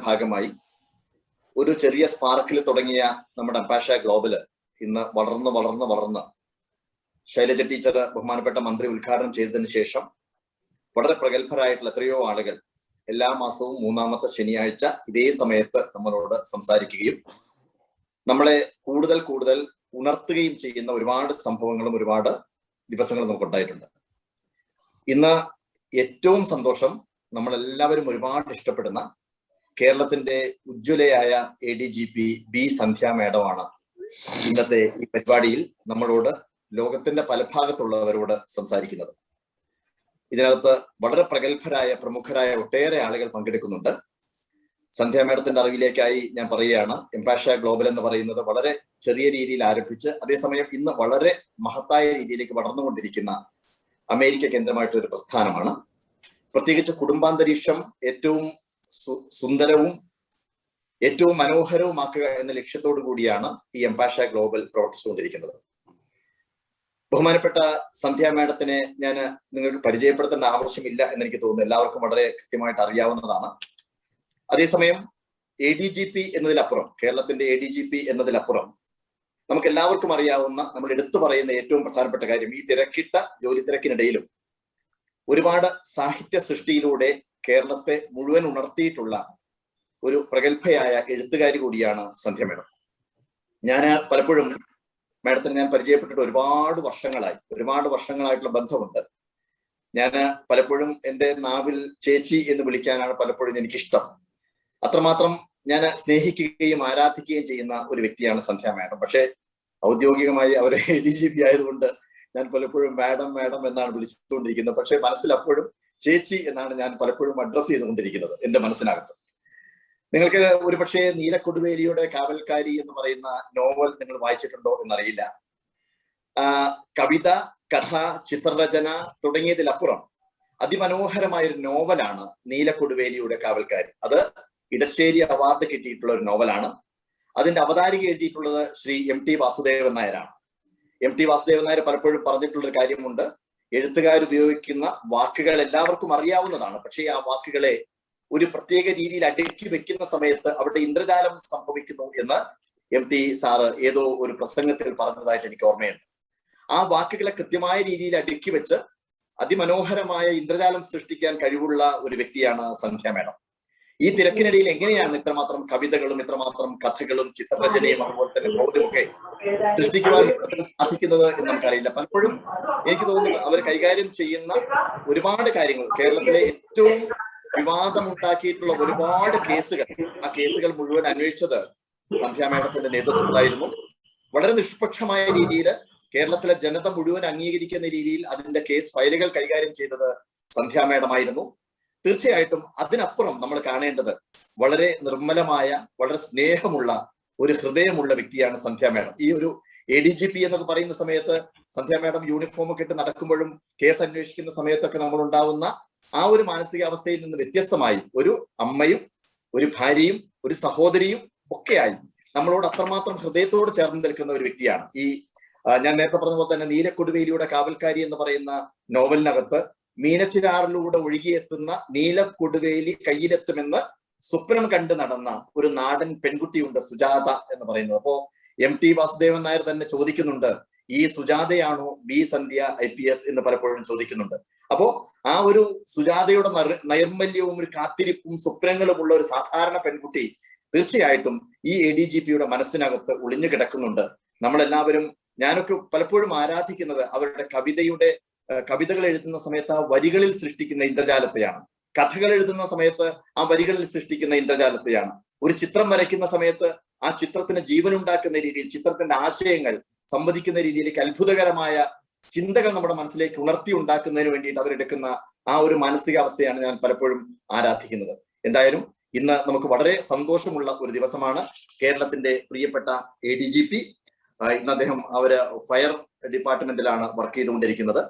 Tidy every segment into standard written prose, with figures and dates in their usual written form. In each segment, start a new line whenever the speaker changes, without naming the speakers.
ഭാഗമായി ഒരു ചെറിയ സ്പാർക്കിൽ തുടങ്ങിയ നമ്മുടെ എംപാഷ്യ ഗ്ലോബല് ഇന്ന് വളർന്ന് ശൈലജ ടീച്ചർ ബഹുമാനപ്പെട്ട മന്ത്രി ഉദ്ഘാടനം ചെയ്തതിനു ശേഷം വളരെ പ്രഗത്ഭരായിട്ടുള്ള എത്രയോ ആളുകൾ എല്ലാ മാസവും 3-ാമത്തെ ശനിയാഴ്ച ഇതേ സമയത്ത് നമ്മളോട് സംസാരിക്കുകയും നമ്മളെ കൂടുതൽ ഉണർത്തുകയും ചെയ്യുന്ന ഒരുപാട് സംഭവങ്ങളും ഒരുപാട് ദിവസങ്ങളും നമുക്കുണ്ടായിട്ടുണ്ട്. ഇന്ന് ഏറ്റവും സന്തോഷം, നമ്മളെല്ലാവരും ഒരുപാട് ഇഷ്ടപ്പെടുന്ന കേരളത്തിന്റെ ഉജ്ജ്വലയായ ADGP ബി സന്ധ്യ മേഡമാണ് ഇന്നത്തെ ഈ പരിപാടിയിൽ നമ്മളോട് ലോകത്തിന്റെ പല ഭാഗത്തുള്ളവരോട് സംസാരിക്കുന്നത്. ഇതിനകത്ത് വളരെ പ്രഗത്ഭരായ പ്രമുഖരായ ഒട്ടേറെ ആളുകൾ പങ്കെടുക്കുന്നുണ്ട്. സന്ധ്യ മേഡത്തിന്റെ അറിവിലേക്കായി ഞാൻ പറയുകയാണ്, എംപാഷ്യ ഗ്ലോബൽ എന്ന് പറയുന്നത് വളരെ ചെറിയ രീതിയിൽ ആരംഭിച്ച് അതേസമയം ഇന്ന് വളരെ മഹത്തായ രീതിയിലേക്ക് വളർന്നുകൊണ്ടിരിക്കുന്ന അമേരിക്ക കേന്ദ്രമായിട്ടൊരു ഒരു പ്രസ്ഥാനമാണ്. പ്രത്യേകിച്ച് കുടുംബാന്തരീക്ഷം ഏറ്റവും സുന്ദരവും ഏറ്റവും മനോഹരവുമാക്കുക എന്ന ലക്ഷ്യത്തോടു കൂടിയാണ് ഈ എംപാഷ്യ ഗ്ലോബൽ പ്രവർത്തിച്ചുകൊണ്ടിരിക്കുന്നത്. ബഹുമാനപ്പെട്ട സന്ധ്യ മേഡത്തിനെ ഞാൻ നിങ്ങൾക്ക് പരിചയപ്പെടുത്തേണ്ട ആവശ്യമില്ല എന്നെനിക്ക് തോന്നുന്നു, എല്ലാവർക്കും വളരെ കൃത്യമായിട്ട് അറിയാവുന്നതാണ്. അതേസമയം ADGP എന്നതിലപ്പുറം, കേരളത്തിന്റെ ADGP എന്നതിലപ്പുറം നമുക്ക് എല്ലാവർക്കും അറിയാവുന്ന, നമ്മൾ എടുത്തു പറയുന്ന ഏറ്റവും പ്രധാനപ്പെട്ട കാര്യം, ഈ തിരക്കിട്ട ജോലി തിരക്കിനിടയിലും ഒരുപാട് സാഹിത്യ സൃഷ്ടിയിലൂടെ കേരളത്തെ മുഴുവൻ ഉണർത്തിയിട്ടുള്ള ഒരു പ്രഗത്ഭയായ എഴുത്തുകാരി കൂടിയാണ് സന്ധ്യ മേഡം. ഞാൻ പലപ്പോഴും മേഡത്തിന് ഞാൻ പരിചയപ്പെട്ടിട്ട് ഒരുപാട് വർഷങ്ങളായിട്ടുള്ള ബന്ധമുണ്ട്. ഞാൻ പലപ്പോഴും എൻ്റെ നാവിൽ ചേച്ചി എന്ന് വിളിക്കാനാണ് പലപ്പോഴും എനിക്കിഷ്ടം. അത്രമാത്രം ഞാൻ സ്നേഹിക്കുകയും ആരാധിക്കുകയും ചെയ്യുന്ന ഒരു വ്യക്തിയാണ് സന്ധ്യ മേഡം. പക്ഷേ ഔദ്യോഗികമായി അവർ ADGP ആയതുകൊണ്ട് ഞാൻ പലപ്പോഴും മാഡം എന്നാണ് വിളിച്ചുകൊണ്ടിരിക്കുന്നത്. പക്ഷെ മനസ്സിൽ അപ്പോഴും ചേച്ചി എന്നാണ് ഞാൻ പലപ്പോഴും അഡ്രസ് ചെയ്തുകൊണ്ടിരിക്കുന്നത് എൻ്റെ മനസ്സിനകത്ത്. നിങ്ങൾക്ക് ഒരുപക്ഷെ നീലക്കൊടുവേലിയുടെ കാവൽക്കാരി എന്ന് പറയുന്ന നോവൽ നിങ്ങൾ വായിച്ചിട്ടുണ്ടോ എന്നറിയില്ല. കവിത, കഥ, ചിത്രരചന തുടങ്ങിയതിലപ്പുറം അതിമനോഹരമായൊരു നോവലാണ് നീലക്കൊടുവേലിയുടെ കാവൽക്കാരി. അത് ഇടശ്ശേരി അവാർഡ് കിട്ടിയിട്ടുള്ള ഒരു നോവലാണ്. അതിന്റെ അവതാരിക എഴുതിയിട്ടുള്ളത് ശ്രീ MT വാസുദേവൻ നായരാണ്. MT വാസുദേവൻ നായർ പലപ്പോഴും പറഞ്ഞിട്ടുള്ളൊരു കാര്യമുണ്ട്, എഴുത്തുകാർ ഉപയോഗിക്കുന്ന വാക്കുകൾ എല്ലാവർക്കും അറിയാവുന്നതാണ്, പക്ഷേ ആ വാക്കുകളെ ഒരു പ്രത്യേക രീതിയിൽ അടുക്കി വെക്കുന്ന സമയത്ത് അവിടെ ഇന്ദ്രജാലം സംഭവിക്കുന്നു എന്ന് MT സാറ് ഏതോ ഒരു പ്രസംഗത്തിൽ പറഞ്ഞതായിട്ട് എനിക്ക് ഓർമ്മയുണ്ട്. ആ വാക്കുകളെ കൃത്യമായ രീതിയിൽ അടുക്കി വെച്ച് അതിമനോഹരമായ ഇന്ദ്രജാലം സൃഷ്ടിക്കാൻ കഴിവുള്ള ഒരു വ്യക്തിയാണ് സന്ധ്യ മേഡം. ഈ തിരക്കിനിടയിൽ എങ്ങനെയാണ് ഇത്രമാത്രം കവിതകളും ഇത്രമാത്രം കഥകളും ചിത്രരചനയും അതുപോലെ തന്നെ ബോധമൊക്കെ സൃഷ്ടിക്കുവാൻ സാധിക്കുന്നത് എന്ന് നമുക്കറിയില്ല. പലപ്പോഴും എനിക്ക് തോന്നുന്നത് അവർ കൈകാര്യം ചെയ്യുന്ന ഒരുപാട് കാര്യങ്ങൾ, കേരളത്തിലെ ഏറ്റവും വിവാദമുണ്ടാക്കിയിട്ടുള്ള ഒരുപാട് കേസുകൾ, ആ കേസുകൾ മുഴുവൻ അന്വേഷിച്ചത് സന്ധ്യ മേഡത്തിന്റെ നേതൃത്വത്തിലായിരുന്നു. വളരെ നിഷ്പക്ഷമായ രീതിയിൽ കേരളത്തിലെ ജനത മുഴുവൻ അംഗീകരിക്കുന്ന രീതിയിൽ അതിന്റെ കേസ് ഫയലുകൾ കൈകാര്യം ചെയ്തത് സന്ധ്യ മേഡമായിരുന്നു. തീർച്ചയായിട്ടും അതിനപ്പുറം നമ്മൾ കാണേണ്ടത് വളരെ നിർമ്മലമായ, വളരെ സ്നേഹമുള്ള ഒരു ഹൃദയമുള്ള വ്യക്തിയാണ് സന്ധ്യ മേഡം. ഈ ഒരു ADGP എന്നൊക്കെ പറയുന്ന സമയത്ത് സന്ധ്യ മേഡം യൂണിഫോം ഒക്കെ ഇട്ട് നടക്കുമ്പോഴും കേസ് അന്വേഷിക്കുന്ന സമയത്തൊക്കെ നമ്മൾ ഉണ്ടാവുന്ന ആ ഒരു മാനസികാവസ്ഥയിൽ നിന്ന് വ്യത്യസ്തമായി ഒരു അമ്മയും ഒരു ഭാര്യയും ഒരു സഹോദരിയും ഒക്കെയായി നമ്മളോട് അത്രമാത്രം ഹൃദയത്തോട് ചേർന്ന് നിൽക്കുന്ന ഒരു വ്യക്തിയാണ്. ഈ ഞാൻ നേരത്തെ പറഞ്ഞ പോലെ തന്നെ നീലക്കൊടുവേലിയുടെ കാവൽക്കാരി എന്ന് പറയുന്ന നോവലിനകത്ത് മീനച്ചിലാറിലൂടെ ഒഴുകിയെത്തുന്ന നീലക്കൊടുവേലി കയ്യിലെത്തുമെന്ന് സ്വപ്നം കണ്ട് നടന്ന ഒരു നാടൻ പെൺകുട്ടിയുണ്ട്, സുജാത എന്ന് പറയുന്നത്. അപ്പോ MT വാസുദേവൻ നായർ തന്നെ ചോദിക്കുന്നുണ്ട്, ഈ സുജാതയാണോ ബി സന്ധ്യ IPS എന്ന് പലപ്പോഴും ചോദിക്കുന്നുണ്ട്. അപ്പോ ആ ഒരു സുജാതയുടെ നൈർമല്യവും ഒരു കാത്തിരിപ്പും സ്വപ്നങ്ങളുമുള്ള ഒരു സാധാരണ പെൺകുട്ടി തീർച്ചയായിട്ടും ഈ ADGPയുടെ മനസ്സിനകത്ത് ഒളിഞ്ഞു കിടക്കുന്നുണ്ട്. നമ്മളെല്ലാവരും, ഞാനൊക്കെ പലപ്പോഴും ആരാധിക്കുന്നത് അവരുടെ കവിതകൾ എഴുതുന്ന സമയത്ത് ആ വരികളിൽ സൃഷ്ടിക്കുന്ന ഇന്ദ്രജാലത്തെയാണ്. കഥകൾ എഴുതുന്ന സമയത്ത് ആ വരികളിൽ സൃഷ്ടിക്കുന്ന ഇന്ദ്രജാലത്തെയാണ്. ഒരു ചിത്രം വരയ്ക്കുന്ന സമയത്ത് ആ ചിത്രത്തിന് ജീവനുണ്ടാക്കുന്ന രീതിയിൽ, ചിത്രത്തിന്റെ ആശയങ്ങൾ സംവദിക്കുന്ന രീതിയിലേക്ക് അത്ഭുതകരമായ ചിന്തകൾ നമ്മുടെ മനസ്സിലേക്ക് ഉണർത്തി ഉണ്ടാക്കുന്നതിന് വേണ്ടിയിട്ട് അവരെടുക്കുന്ന ആ ഒരു മാനസികാവസ്ഥയാണ് ഞാൻ പലപ്പോഴും ആരാധിക്കുന്നത്. എന്തായാലും ഇന്ന് നമുക്ക് വളരെ സന്തോഷമുള്ള ഒരു ദിവസമാണ്. കേരളത്തിന്റെ പ്രിയപ്പെട്ട ADGP ഇന്ന് അദ്ദേഹം ഫയർ ഡിപ്പാർട്ട്മെന്റിലാണ് വർക്ക് ചെയ്തുകൊണ്ടിരിക്കുന്നത്.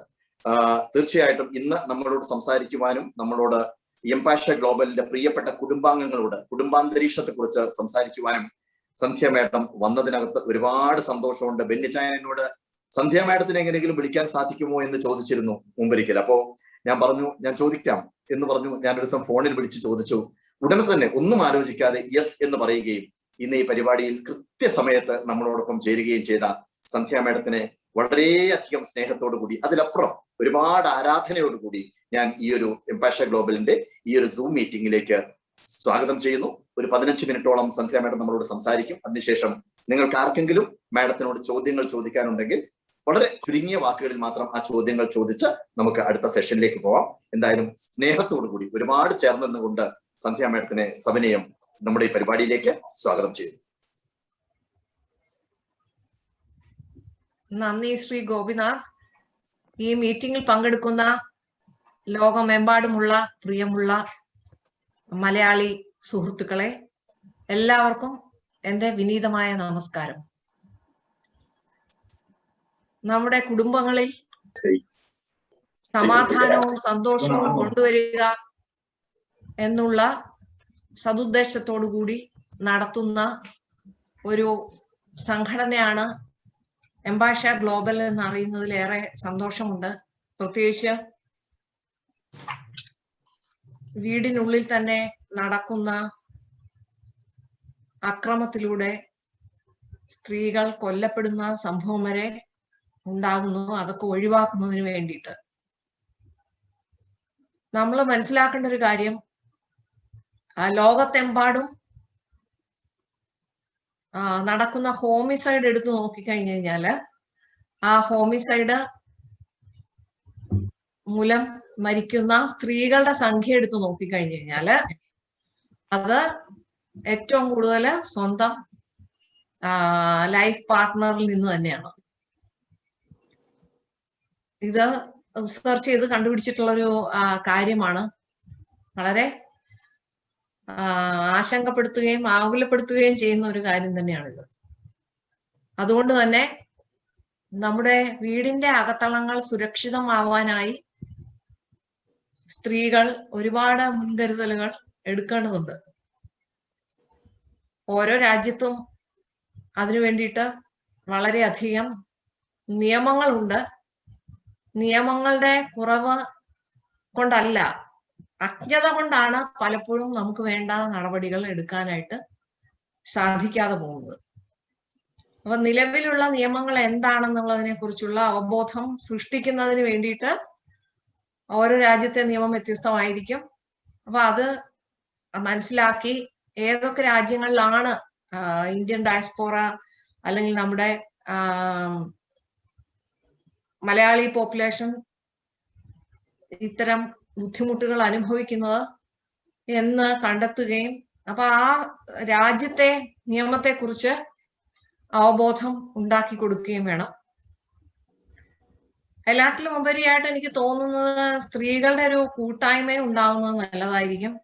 തീർച്ചയായിട്ടും ഇന്ന് നമ്മളോട് സംസാരിക്കുവാനും നമ്മളോട് എംപാഷ്യ ഗ്ലോബലിന്റെ പ്രിയപ്പെട്ട കുടുംബാംഗങ്ങളോട് കുടുംബാന്തരീക്ഷത്തെ കുറിച്ച് സംസാരിക്കുവാനും സന്ധ്യ മേഡം വന്നതിനകത്ത് ഒരുപാട് സന്തോഷമുണ്ട്. ബെന്നിച്ചായനോട് സന്ധ്യ മേഡത്തിന് എങ്ങനെയെങ്കിലും വിളിക്കാൻ സാധിക്കുമോ എന്ന് ചോദിച്ചിരുന്നു മുമ്പൊരിക്കൽ. അപ്പോ ഞാൻ പറഞ്ഞു ഞാൻ ചോദിക്കാം എന്ന് പറഞ്ഞു. ഞാനൊരു ദിവസം ഫോണിൽ വിളിച്ച് ചോദിച്ചു. ഉടനെ തന്നെ ഒന്നും ആലോചിക്കാതെ യെസ് എന്ന് പറയുകയും ഇന്ന് ഈ പരിപാടിയിൽ കൃത്യസമയത്ത് നമ്മളോടൊപ്പം ചേരുകയും ചെയ്ത സന്ധ്യ മാഡത്തിനെ വളരെയധികം സ്നേഹത്തോടു കൂടി, അതിലപ്പുറം ഒരുപാട് ആരാധനയോടുകൂടി ഞാൻ ഈ ഒരു എംപാഷ്യ ഗ്ലോബലിന്റെ ഈ ഒരു സൂം മീറ്റിംഗിലേക്ക് സ്വാഗതം ചെയ്യുന്നു. ഒരു 15 മിനിറ്റോളം സന്ധ്യ മാഡം നമ്മളോട് സംസാരിക്കും. അതിനുശേഷം നിങ്ങൾക്ക് ആർക്കെങ്കിലും മാഡത്തിനോട് ചോദ്യങ്ങൾ ചോദിക്കാനുണ്ടെങ്കിൽ വളരെ ചുരുങ്ങിയ വാക്കുകളിൽ മാത്രം ആ ചോദ്യങ്ങൾ ചോദിച്ച് നമുക്ക് അടുത്ത സെഷനിലേക്ക് പോവാം. എന്തായാലും സ്നേഹത്തോടു കൂടി ഒരുപാട് ചേർന്ന് നിന്നുകൊണ്ട് സന്ധ്യ മാഡത്തിനെ സവിനയം നമ്മുടെ ഈ പരിപാടിയിലേക്ക് സ്വാഗതം ചെയ്യുന്നു.
നന്ദി ശ്രീ ഗോപിനാഥ്. ഈ മീറ്റിംഗിൽ പങ്കെടുക്കുന്ന ലോകമെമ്പാടുമുള്ള പ്രിയമുള്ള മലയാളി സുഹൃത്തുക്കളെ, എല്ലാവർക്കും എൻ്റെ വിനീതമായ നമസ്കാരം. നമ്മുടെ കുടുംബങ്ങളിൽ സമാധാനവും സന്തോഷവും കൊണ്ടുവരിക എന്നുള്ള സതുദ്ദേശത്തോടു കൂടി നടത്തുന്ന ഒരു സംഘടനയാണ് എംപാഷ്യ ഗ്ലോബൽ എന്നറിയുന്നതിൽ ഏറെ സന്തോഷമുണ്ട്. പ്രത്യേകിച്ച് വീടിനുള്ളിൽ തന്നെ നടക്കുന്ന അക്രമത്തിലൂടെ സ്ത്രീകൾ കൊല്ലപ്പെടുന്ന സംഭവം വരെ ഉണ്ടാകുന്നു. അതൊക്കെ ഒഴിവാക്കുന്നതിന് വേണ്ടിയിട്ട് നമ്മൾ മനസ്സിലാക്കേണ്ട ഒരു കാര്യം, ലോകത്തെമ്പാടും നടക്കുന്ന ഹോമിസൈഡ് എടുത്തു നോക്കിക്കഴിഞ്ഞു കഴിഞ്ഞാല് ആ ഹോമിസൈഡ് മൂലം മരിക്കുന്ന സ്ത്രീകളുടെ സംഖ്യ എടുത്തു നോക്കിക്കഴിഞ്ഞു കഴിഞ്ഞാല് അത് ഏറ്റവും കൂടുതൽ സ്വന്തം ലൈഫ് പാർട്ട്ണറിൽ നിന്ന് തന്നെയാണ്. ഇത് റിസർച്ച് ചെയ്ത് കണ്ടുപിടിച്ചിട്ടുള്ളൊരു കാര്യമാണ്. വളരെ ആശങ്കപ്പെടുത്തുകയും ആകുലപ്പെടുത്തുകയും ചെയ്യുന്ന ഒരു കാര്യം തന്നെയാണിത്. അതുകൊണ്ട് തന്നെ നമ്മുടെ വീടിന്റെ അകത്തളങ്ങൾ സുരക്ഷിതമാവാനായി സ്ത്രീകൾ ഒരുപാട് മുൻകരുതലുകൾ എടുക്കേണ്ടതുണ്ട്. ഓരോ രാജ്യത്തും അതിനു വേണ്ടിയിട്ട് വളരെയധികം നിയമങ്ങളുണ്ട്. നിയമങ്ങളുടെ കുറവ് കൊണ്ടല്ല, അജ്ഞത കൊണ്ടാണ് പലപ്പോഴും നമുക്ക് വേണ്ട നടപടികൾ എടുക്കാനായിട്ട് സാധിക്കാതെ പോകുന്നത്. അപ്പൊ നിലവിലുള്ള നിയമങ്ങൾ എന്താണെന്നുള്ളതിനെ കുറിച്ചുള്ള അവബോധം സൃഷ്ടിക്കുന്നതിന് വേണ്ടിയിട്ട് ഓരോ രാജ്യത്തെ നിയമം വ്യത്യസ്തമായിരിക്കും. അപ്പൊ അത് മനസ്സിലാക്കി ഏതൊക്കെ രാജ്യങ്ങളിലാണ് ഇന്ത്യൻ ഡയസ്പോറ അല്ലെങ്കിൽ നമ്മുടെ മലയാളി പോപ്പുലേഷൻ ഇത്തരം ബുദ്ധിമുട്ടുകൾ അനുഭവിക്കുന്നത് എന്ന് കണ്ടെത്തുകയും അപ്പൊ ആ രാജ്യത്തെ നിയമത്തെ കുറിച്ച് അവബോധം ഉണ്ടാക്കി കൊടുക്കുകയും വേണം. എല്ലാത്തിലും ഉപരിയായിട്ട് എനിക്ക് തോന്നുന്നത് സ്ത്രീകളുടെ ഒരു കൂട്ടായ്മ ഉണ്ടാവുന്നത് നല്ലതായിരിക്കും.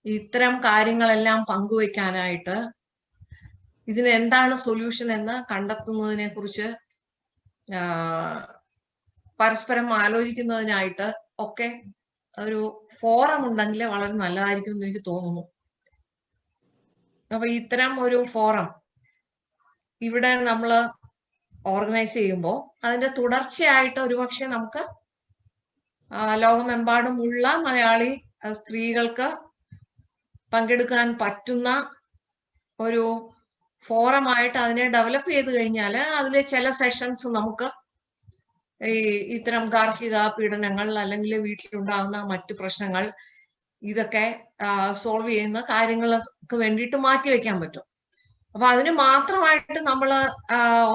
ഇത്തരം കാര്യങ്ങളെല്ലാം പങ്കുവെക്കാനായിട്ട് ഇതിന് എന്താണ് സൊല്യൂഷൻ എന്ന് കണ്ടെത്തുന്നതിനെ കുറിച്ച് പരസ്പരം ആലോചിക്കുന്നതിനായിട്ട് ഒക്കെ ഒരു ഫോറം ഉണ്ടെങ്കിൽ വളരെ നല്ലതായിരിക്കും എന്ന് എനിക്ക് തോന്നുന്നു. അപ്പൊ ഇത്തരം ഒരു ഫോറം ഇവിടെ നമ്മൾ ഓർഗനൈസ് ചെയ്യുമ്പോൾ അതിന്റെ തുടർച്ചയായിട്ട് ഒരുപക്ഷെ നമുക്ക് ലോകമെമ്പാടുമുള്ള മലയാളി സ്ത്രീകൾക്ക് പങ്കെടുക്കാൻ പറ്റുന്ന ഒരു ഫോറമായിട്ട് അതിനെ ഡെവലപ്പ് ചെയ്ത് കഴിഞ്ഞാൽ അതിലെ ചില സെഷൻസ് നമുക്ക് ഇത്തരം ഗാർഹിക പീഡനങ്ങൾ അല്ലെങ്കിൽ വീട്ടിലുണ്ടാകുന്ന മറ്റു പ്രശ്നങ്ങൾ ഇതൊക്കെ സോൾവ് ചെയ്യുന്ന കാര്യങ്ങൾക്ക് വേണ്ടിയിട്ട് മാറ്റിവെക്കാൻ പറ്റും. അപ്പൊ അതിന് മാത്രമായിട്ട് നമ്മൾ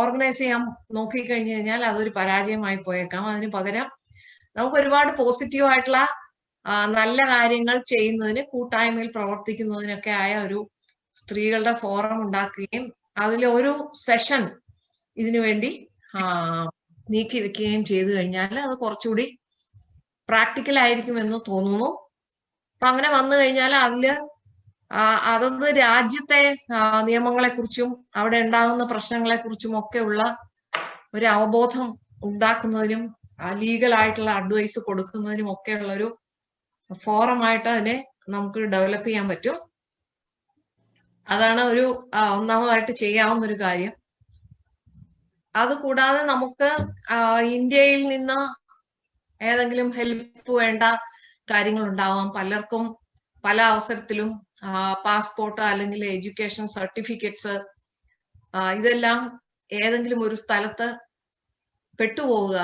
ഓർഗനൈസ് ചെയ്യാൻ നോക്കിക്കഴിഞ്ഞു കഴിഞ്ഞാൽ അതൊരു പരാജയമായി പോയേക്കാം. അതിന് പകരം നമുക്ക് ഒരുപാട് പോസിറ്റീവായിട്ടുള്ള നല്ല കാര്യങ്ങൾ ചെയ്യുന്നതിന്, കൂട്ടായ്മയിൽ പ്രവർത്തിക്കുന്നതിനൊക്കെ ആയ ഒരു സ്ത്രീകളുടെ ഫോറം ഉണ്ടാക്കുകയും അതിൽ ഒരു സെഷൻ ഇതിനു വേണ്ടി നീക്കി വെക്കുകയും ചെയ്തു കഴിഞ്ഞാൽ അത് കുറച്ചുകൂടി പ്രാക്ടിക്കൽ ആയിരിക്കുമെന്ന് തോന്നുന്നു. അപ്പൊ അങ്ങനെ വന്നു കഴിഞ്ഞാൽ അതില് അതത് രാജ്യത്തെ നിയമങ്ങളെ കുറിച്ചും അവിടെ ഉണ്ടാകുന്ന പ്രശ്നങ്ങളെ കുറിച്ചും ഒക്കെ ഉള്ള ഒരു അവബോധം ഉണ്ടാക്കുന്നതിനും ലീഗൽ ആയിട്ടുള്ള അഡ്വൈസ് കൊടുക്കുന്നതിനും ഒക്കെ ഉള്ള ഒരു ഫോറമായിട്ട് അതിനെ നമുക്ക് ഡെവലപ്പ് ചെയ്യാൻ പറ്റും. അതാണ് ഒരു ഒന്നാമതായിട്ട് ചെയ്യാവുന്ന ഒരു കാര്യം. അതുകൂടാതെ നമുക്ക് ഇന്ത്യയിൽ നിന്ന് ഏതെങ്കിലും ഹെൽപ്പ് വേണ്ട കാര്യങ്ങൾ ഉണ്ടാവാം. പലർക്കും പല അവസരത്തിലും പാസ്പോർട്ട് അല്ലെങ്കിൽ എഡ്യൂക്കേഷൻ സർട്ടിഫിക്കറ്റ്സ് ഇതെല്ലാം ഏതെങ്കിലും ഒരു സ്ഥലത്ത് പെട്ടുപോവുക,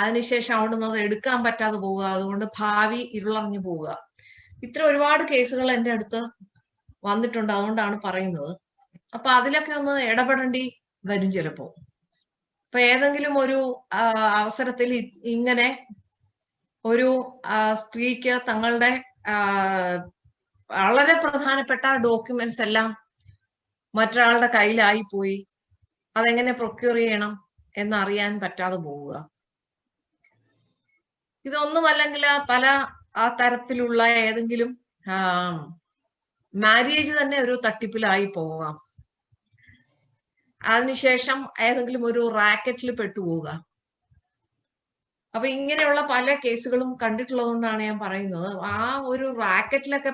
അതിനുശേഷം അവിടെ നിന്ന് അത് എടുക്കാൻ പറ്റാതെ പോവുക, അതുകൊണ്ട് ഭാവി ഇരുളറിഞ്ഞു പോവുക. ഇത്ര ഒരുപാട് കേസുകൾ എൻ്റെ അടുത്ത് വന്നിട്ടുണ്ട്. അതുകൊണ്ടാണ് പറയുന്നത്. അപ്പൊ അതിലൊക്കെ ഒന്ന് ഇടപെടേണ്ടി വരും ചിലപ്പോ. അപ്പൊ ഏതെങ്കിലും ഒരു അവസരത്തിൽ ഇങ്ങനെ ഒരു സ്ത്രീക്ക് തങ്ങളുടെ വളരെ പ്രധാനപ്പെട്ട ഡോക്യുമെന്റ്സ് എല്ലാം മറ്റൊരാളുടെ കയ്യിലായി പോയി, അതെങ്ങനെ പ്രൊക്യൂർ ചെയ്യണം എന്നറിയാൻ പറ്റാതെ പോവുക. ഇതൊന്നുമല്ലെങ്കിൽ പല തരത്തിലുള്ള ഏതെങ്കിലും മാരേജ് തന്നെ ഒരു തട്ടിപ്പിലായി പോകാം. അതിനുശേഷം ഏതെങ്കിലും ഒരു റാക്കറ്റിൽ പെട്ടുപോവുക. അപ്പൊ ഇങ്ങനെയുള്ള പല കേസുകളും കണ്ടിട്ടുള്ളത് കൊണ്ടാണ് ഞാൻ പറയുന്നത്. ആ ഒരു റാക്കറ്റിലൊക്കെ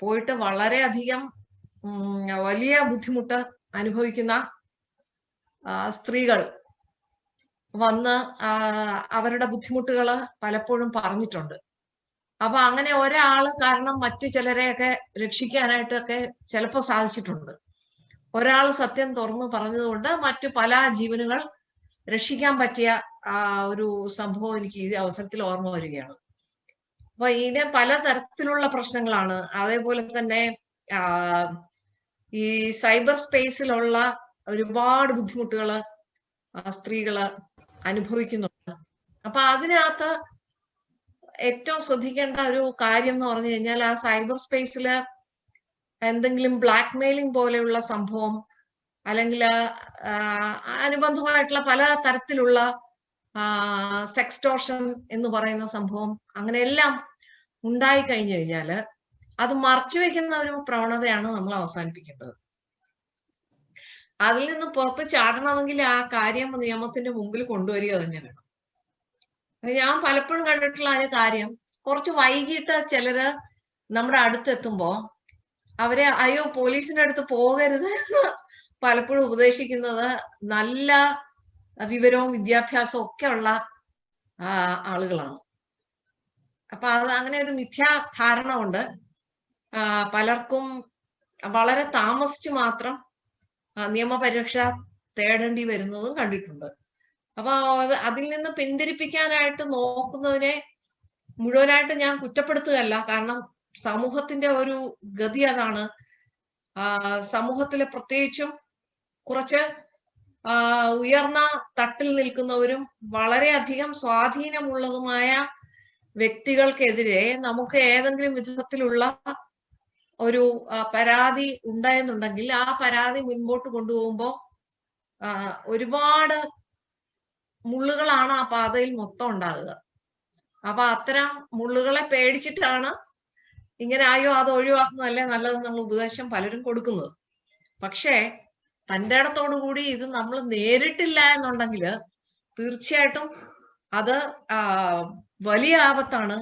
പോയിട്ട് വളരെയധികം വലിയ ബുദ്ധിമുട്ട് അനുഭവിക്കുന്ന സ്ത്രീകൾ വന്ന് അവരുടെ ബുദ്ധിമുട്ടുകൾ പലപ്പോഴും പറഞ്ഞിട്ടുണ്ട്. അപ്പൊ അങ്ങനെ ഒരാള് കാരണം മറ്റു ചിലരെയൊക്കെ രക്ഷിക്കാനായിട്ടൊക്കെ ചിലപ്പോൾ സാധിച്ചിട്ടുണ്ട്. ഒരാൾ സത്യം തുറന്നു പറഞ്ഞതുകൊണ്ട് മറ്റു പല ജീവനുകൾ രക്ഷിക്കാൻ പറ്റിയ ഒരു സംഭവം എനിക്ക് ഈ അവസരത്തിൽ ഓർമ്മ വരികയാണ്. അപ്പൊ ഇതിന് പലതരത്തിലുള്ള പ്രശ്നങ്ങളാണ്. അതേപോലെ തന്നെ ഈ സൈബർ സ്പേസിലുള്ള ഒരുപാട് ബുദ്ധിമുട്ടുകള് സ്ത്രീകള് അനുഭവിക്കുന്നുണ്ട്. അപ്പൊ അതിനകത്ത് ഏറ്റവും ശ്രദ്ധിക്കേണ്ട ഒരു കാര്യം എന്ന് പറഞ്ഞു കഴിഞ്ഞാൽ, ആ സൈബർ സ്പേസില് എന്തെങ്കിലും ബ്ലാക്ക് മെയിലിംഗ് പോലെയുള്ള സംഭവം, അല്ലെങ്കിൽ അനുബന്ധമായിട്ടുള്ള പല തരത്തിലുള്ള സെക്സ്റ്റോർഷൻ എന്ന് പറയുന്ന സംഭവം അങ്ങനെയെല്ലാം ഉണ്ടായി കഴിഞ്ഞു കഴിഞ്ഞാല് അത് മറച്ചു വെക്കുന്ന ഒരു പ്രവണതയാണ് നമ്മൾ അവസാനിപ്പിക്കേണ്ടത്. അതിൽ നിന്ന് പുറത്ത് ചാടണമെങ്കിൽ ആ കാര്യം നിയമത്തിന്റെ മുമ്പിൽ കൊണ്ടുവരിക തന്നെ വേണം. ഞാൻ പലപ്പോഴും കണ്ടിട്ടുള്ള ഒരു കാര്യം, കുറച്ച് വൈകിട്ട് ചിലര് നമ്മുടെ അടുത്തെത്തുമ്പോ അവരെ അയ്യോ പോലീസിന്റെ അടുത്ത് പോകരുത് എന്ന് പലപ്പോഴും ഉപദേശിക്കുന്നത് നല്ല വിവരവും വിദ്യാഭ്യാസവും ഒക്കെ ഉള്ള ആളുകളാണ്. അപ്പൊ അത് അങ്ങനെ ഒരു മിഥ്യാധാരണ കൊണ്ട് പലർക്കും വളരെ താമസിച്ച് മാത്രം നിയമപരിരക്ഷ തേടേണ്ടി വരുന്നതും കണ്ടിട്ടുണ്ട്. അപ്പൊ അതിൽ നിന്ന് പിന്തിരിപ്പിക്കാനായിട്ട് നോക്കുന്നതിനെ മുഴുവനായിട്ട് ഞാൻ കുറ്റപ്പെടുത്തുകയല്ല. കാരണം സമൂഹത്തിന്റെ ഒരു ഗതി അതാണ്. സമൂഹത്തിലെ പ്രത്യേകിച്ചും കുറച്ച് ഉയർന്ന തട്ടിൽ നിൽക്കുന്നവരും വളരെയധികം സ്വാധീനമുള്ളതുമായ വ്യക്തികൾക്കെതിരെ നമുക്ക് ഏതെങ്കിലും വിധത്തിലുള്ള ഒരു പരാതി ഉണ്ടായെന്നുണ്ടെങ്കിൽ ആ പരാതി മുൻപോട്ട് കൊണ്ടുപോകുമ്പോൾ ഒരുപാട് മുള്ളുകളാണ് ആ പാതയിൽ മൊത്തം ഉണ്ടാകുക. അപ്പൊ അത്തരം മുള്ളുകളെ പേടിച്ചിട്ടാണ് ഇങ്ങനെ അയ്യോ അത് ഒഴിവാക്കുന്നതല്ലേ നല്ലതെന്നുള്ള ഉപദേശം പലരും കൊടുക്കുന്നത്. പക്ഷേ തൻ്റെ ഇടത്തോടു കൂടി ഇത് നമ്മൾ നേരിട്ടില്ല എന്നുണ്ടെങ്കിൽ തീർച്ചയായിട്ടും അത് വലിയ ആപത്താണ്.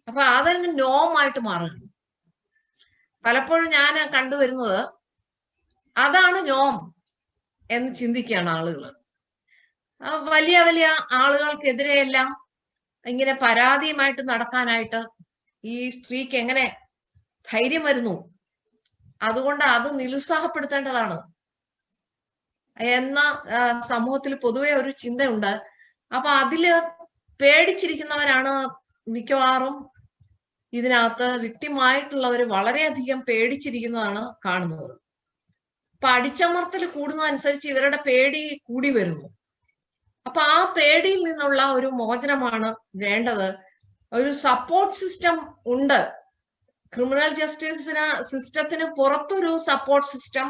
അപ്പൊ അതങ്ങ് നോമായിട്ട് മാറുകയാണ്. പലപ്പോഴും ഞാൻ കണ്ടുവരുന്നത് അതാണ് നോം എന്ന് ചിന്തിക്കുകയാണ് ആളുകൾ. വലിയ വലിയ ആളുകൾക്കെതിരെയെല്ലാം ഇങ്ങനെ പരാതിയുമായിട്ട് നടക്കാനായിട്ട് ഈ സ്ത്രീക്ക് എങ്ങനെ ധൈര്യം വരുന്നു? അതുകൊണ്ട് അത് നിരുത്സാഹപ്പെടുത്തേണ്ടതാണ് എന്ന സമൂഹത്തിൽ പൊതുവെ ഒരു ചിന്തയുണ്ട്. അപ്പൊ അതില് പേടിച്ചിരിക്കുന്നവരാണ് മിക്കവാറും ഇതിനകത്ത് വിക്ടിമായിട്ടുള്ളവർ വളരെയധികം പേടിച്ചിരിക്കുന്നതാണ് കാണുന്നത്. അപ്പൊ അടിച്ചമർത്തൽ കൂടുന്നതനുസരിച്ച് ഇവരുടെ പേടി കൂടി വരുന്നു. അപ്പൊ ആ പേടിയിൽ നിന്നുള്ള ഒരു മോചനമാണ് വേണ്ടത്. ഒരു സപ്പോർട്ട് സിസ്റ്റം ഉണ്ട്. ക്രിമിനൽ ജസ്റ്റിസിന് സിസ്റ്റത്തിന് പുറത്തൊരു സപ്പോർട്ട് സിസ്റ്റം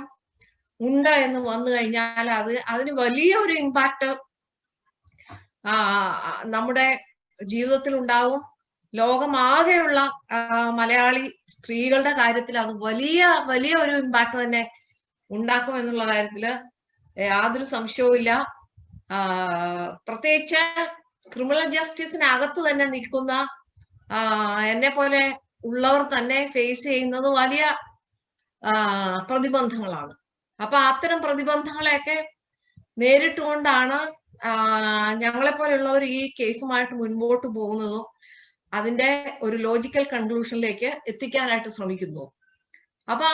ഉണ്ട് എന്ന് വന്നു കഴിഞ്ഞാൽ അതിന് വലിയ ഒരു ഇമ്പാക്ട് നമ്മുടെ ജീവിതത്തിൽ ഉണ്ടാവും. ലോകമാകെയുള്ള മലയാളി സ്ത്രീകളുടെ കാര്യത്തിൽ അത് വലിയ വലിയ ഒരു ഇമ്പാക്ട് തന്നെ ഉണ്ടാക്കും എന്നുള്ള കാര്യത്തില് യാതൊരു സംശയവും ഇല്ല. പ്രത്യേകിച്ച് ക്രിമിനൽ ജസ്റ്റിസിനകത്ത് തന്നെ നിൽക്കുന്ന എന്നെ പോലെ ഉള്ളവർ തന്നെ ഫേസ് ചെയ്യുന്നത് വലിയ പ്രതിബന്ധങ്ങളാണ്. അപ്പൊ അത്തരം പ്രതിബന്ധങ്ങളെയൊക്കെ നേരിട്ടുകൊണ്ടാണ് ഞങ്ങളെപ്പോലുള്ളവർ ഈ കേസുമായിട്ട് മുൻപോട്ട് പോകുന്നതും അതിന്റെ ഒരു ലോജിക്കൽ കൺക്ലൂഷനിലേക്ക് എത്തിക്കാനായിട്ട് ശ്രമിക്കുന്നു. അപ്പൊ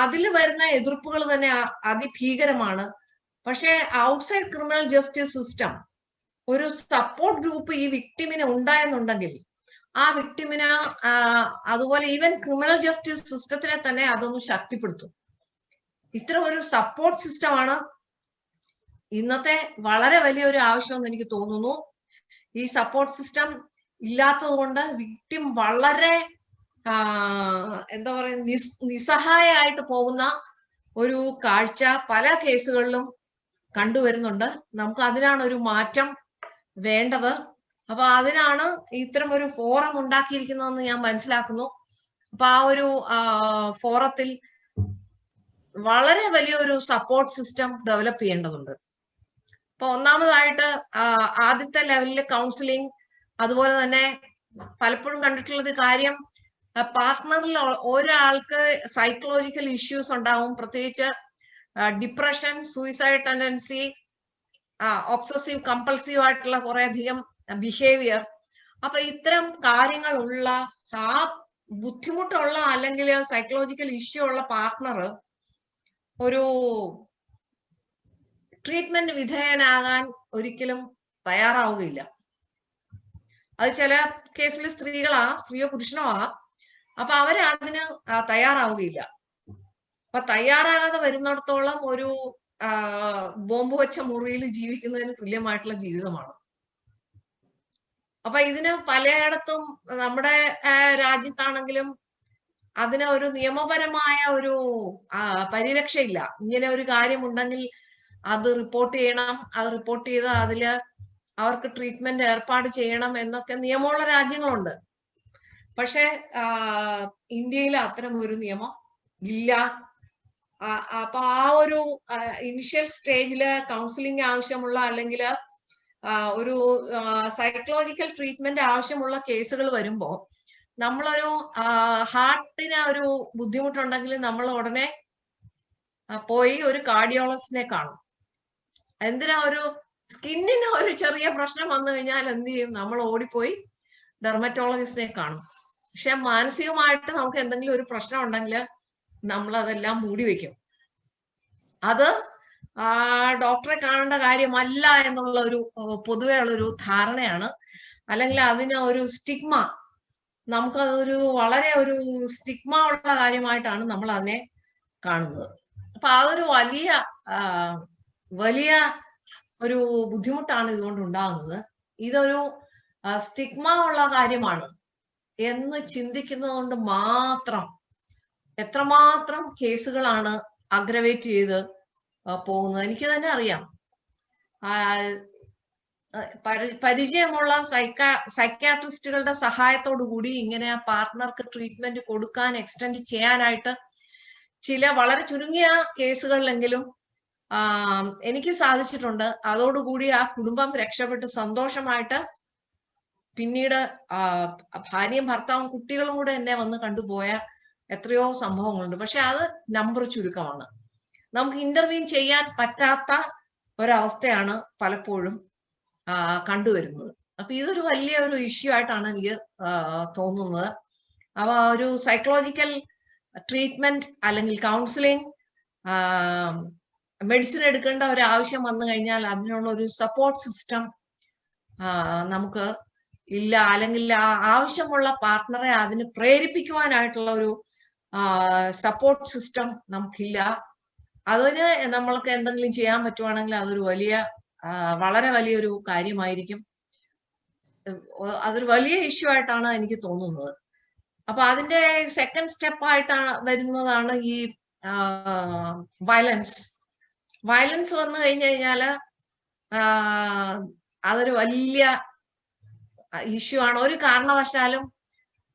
അതിൽ വരുന്ന എതിർപ്പുകൾ തന്നെ അതിഭീകരമാണ്. പക്ഷെ ഔട്ട്സൈഡ് ക്രിമിനൽ ജസ്റ്റിസ് സിസ്റ്റം ഒരു സപ്പോർട്ട് ഗ്രൂപ്പ് ഈ വിക്ടിമിന് ഉണ്ടായെന്നുണ്ടെങ്കിൽ ആ വിക്ടിമിന് അതുപോലെ ഈവൻ ക്രിമിനൽ ജസ്റ്റിസ് സിസ്റ്റത്തിനെ തന്നെ അതൊന്ന് ശക്തിപ്പെടുത്തും. ഇത്തരം ഒരു സപ്പോർട്ട് സിസ്റ്റമാണ് ഇന്നത്തെ വളരെ വലിയൊരു ആവശ്യമെന്ന് എനിക്ക് തോന്നുന്നു. ഈ സപ്പോർട്ട് സിസ്റ്റം ഇല്ലാത്തത് കൊണ്ട് വിക്ടിം വളരെ എന്താ പറയുക, നിസ്സഹായമായിട്ട് പോകുന്ന ഒരു കാഴ്ച പല കേസുകളിലും കണ്ടുവരുന്നുണ്ട്. നമുക്ക് അതിനാണ് ഒരു മാറ്റം വേണ്ടത്. അപ്പൊ അതിനാണ് ഇത്തരം ഒരു ഫോറം ഉണ്ടാക്കിയിരിക്കുന്നതെന്ന് ഞാൻ മനസ്സിലാക്കുന്നു. അപ്പൊ ആ ഒരു ഫോറത്തിൽ വളരെ വലിയൊരു സപ്പോർട്ട് സിസ്റ്റം ഡെവലപ്പ് ചെയ്യേണ്ടതുണ്ട്. അപ്പൊ ഒന്നാമതായിട്ട് ആദ്യത്തെ ലെവലിൽ കൗൺസിലിംഗ്, അതുപോലെ തന്നെ പലപ്പോഴും കണ്ടിട്ടുള്ളൊരു കാര്യം, പാർട്ട്ണറിൽ ഒരാൾക്ക് സൈക്കോളജിക്കൽ ഇഷ്യൂസ് ഉണ്ടാവും, പ്രത്യേകിച്ച് depression, suicide tendency, obsessive compulsive ആയിട്ടുള്ള കുറെ അധികം ബിഹേവിയർ. അപ്പൊ ഇത്തരം കാര്യങ്ങളുള്ള ആ ബുദ്ധിമുട്ടുള്ള അല്ലെങ്കിൽ സൈക്കോളജിക്കൽ ഇഷ്യൂ ഉള്ള പാർട്ട്ണർ ഒരു ട്രീറ്റ്മെന്റ് വിധേയനാകാൻ ഒരിക്കലും തയ്യാറാവുകയില്ല. അത് ചില കേസിൽ സ്ത്രീയോ പുരുഷനോ ആകാം. അപ്പൊ അവര് അതിന് തയ്യാറാവുകയില്ല. അപ്പൊ തയ്യാറാകാതെ വരുന്നിടത്തോളം ഒരു ബോംബ് വെച്ച മുറിയിൽ ജീവിക്കുന്നതിന് തുല്യമായിട്ടുള്ള ജീവിതമാണ്. അപ്പൊ ഇതിന് പലയിടത്തും നമ്മുടെ രാജ്യത്താണെങ്കിലും അതിന് ഒരു നിയമപരമായ ഒരു പരിരക്ഷയില്ല. ഇങ്ങനെ ഒരു കാര്യമുണ്ടെങ്കിൽ അത് റിപ്പോർട്ട് ചെയ്യണം, അത് റിപ്പോർട്ട് ചെയ്ത് അതില് അവർക്ക് ട്രീറ്റ്മെന്റ് ഏർപ്പാട് ചെയ്യണം എന്നൊക്കെ നിയമമുള്ള രാജ്യങ്ങളുണ്ട്. പക്ഷെ ഇന്ത്യയിൽ അത്തരം ഒരു നിയമം ഇല്ല. അപ്പൊ ആ ഒരു ഇനിഷ്യൽ സ്റ്റേജില് കൗൺസിലിംഗ് ആവശ്യമുള്ള അല്ലെങ്കിൽ ഒരു സൈക്കോളജിക്കൽ ട്രീറ്റ്മെന്റ് ആവശ്യമുള്ള കേസുകൾ വരുമ്പോ നമ്മളൊരു ഹാർട്ടിന് ഒരു ബുദ്ധിമുട്ടുണ്ടെങ്കിൽ നമ്മൾ ഉടനെ പോയി ഒരു കാർഡിയോളജിസ്റ്റിനെ കാണും. എന്തിനാ, ഒരു സ്കിന്നിന് ഒരു ചെറിയ പ്രശ്നം വന്നു കഴിഞ്ഞാൽ എന്ത് ചെയ്യും, നമ്മൾ ഓടിപ്പോയി ഡെർമറ്റോളജിസ്റ്റിനെ കാണും. പക്ഷെ മാനസികമായിട്ട് നമുക്ക് എന്തെങ്കിലും ഒരു പ്രശ്നം ഉണ്ടെങ്കിൽ നമ്മൾ അതെല്ലാം മൂടി വെക്കും. അത് ഡോക്ടറെ കാണേണ്ട കാര്യമല്ല എന്നുള്ള ഒരു പൊതുവെ ഉള്ളൊരു ധാരണയാണ്. അല്ലെങ്കിൽ അതിന് ഒരു സ്റ്റിഗ്മ, നമുക്കതൊരു വളരെ ഒരു സ്റ്റിഗ്മ ഉള്ള കാര്യമായിട്ടാണ് നമ്മൾ അതിനെ കാണുന്നത്. അപ്പൊ അതൊരു വലിയ ഒരു ബുദ്ധിമുട്ടാണ് ഇതുകൊണ്ട് ഉണ്ടാകുന്നത്. ഇതൊരു സ്റ്റിഗ്മ ഉള്ള കാര്യമാണ് എന്ന് ചിന്തിക്കുന്നത് കൊണ്ട് മാത്രം എത്രമാത്രം കേസുകളാണ് അഗ്രവേറ്റ് ചെയ്ത് പോകുന്നത് എനിക്ക് തന്നെ അറിയാം. പരിചയമുള്ള സൈക്കാട്രിസ്റ്റുകളുടെ സഹായത്തോടു കൂടി ഇങ്ങനെ പാർട്ട്ണർക്ക് ട്രീറ്റ്മെന്റ് കൊടുക്കാൻ എക്സ്റ്റെൻഡ് ചെയ്യാനായിട്ട് ചില വളരെ ചുരുങ്ങിയ കേസുകളിലെങ്കിലും എനിക്ക് സാധിച്ചിട്ടുണ്ട്. അതോടുകൂടി ആ കുടുംബം രക്ഷപ്പെട്ട് സന്തോഷമായിട്ട് പിന്നീട് ഭാര്യയും ഭർത്താവും കുട്ടികളും കൂടെ എന്നെ വന്ന് കണ്ടുപോയ എത്രയോ സംഭവങ്ങളുണ്ട്. പക്ഷെ അത് നമ്പർ ചുരുക്കമാണ്. നമുക്ക് ഇന്റർവ്യൂ ചെയ്യാൻ പറ്റാത്ത ഒരവസ്ഥയാണ് പലപ്പോഴും കണ്ടുവരുന്നത്. അപ്പൊ ഇതൊരു വലിയ ഒരു ഇഷ്യൂ ആയിട്ടാണ് എനിക്ക് തോന്നുന്നത്. അപ്പൊ ഒരു സൈക്കോളജിക്കൽ ട്രീറ്റ്മെന്റ് അല്ലെങ്കിൽ കൗൺസിലിംഗ്, മെഡിസിൻ എടുക്കേണ്ട ഒരു ആവശ്യം വന്നു കഴിഞ്ഞാൽ അതിനുള്ള ഒരു സപ്പോർട്ട് സിസ്റ്റം നമുക്ക് ഇല്ല. അല്ലെങ്കിൽ ആവശ്യമുള്ള പാർട്ട്ണറെ അതിന് പ്രേരിപ്പിക്കുവാനായിട്ടുള്ള ഒരു സപ്പോർട്ട് സിസ്റ്റം നമുക്കില്ല. അതിന് നമ്മൾക്ക് എന്തെങ്കിലും ചെയ്യാൻ പറ്റുവാണെങ്കിൽ അതൊരു വളരെ വലിയൊരു കാര്യമായിരിക്കും. അതൊരു വലിയ ഇഷ്യൂ ആയിട്ടാണ് എനിക്ക് തോന്നുന്നത്. അപ്പൊ അതിന്റെ സെക്കൻഡ് സ്റ്റെപ്പ് ആയിട്ടാണ് വരുന്നതാണ് ഈ വയലൻസ് വന്നു കഴിഞ്ഞു കഴിഞ്ഞാല് അതൊരു വലിയ ഇഷ്യൂ ആണ്. ഒരു കാരണവശാലും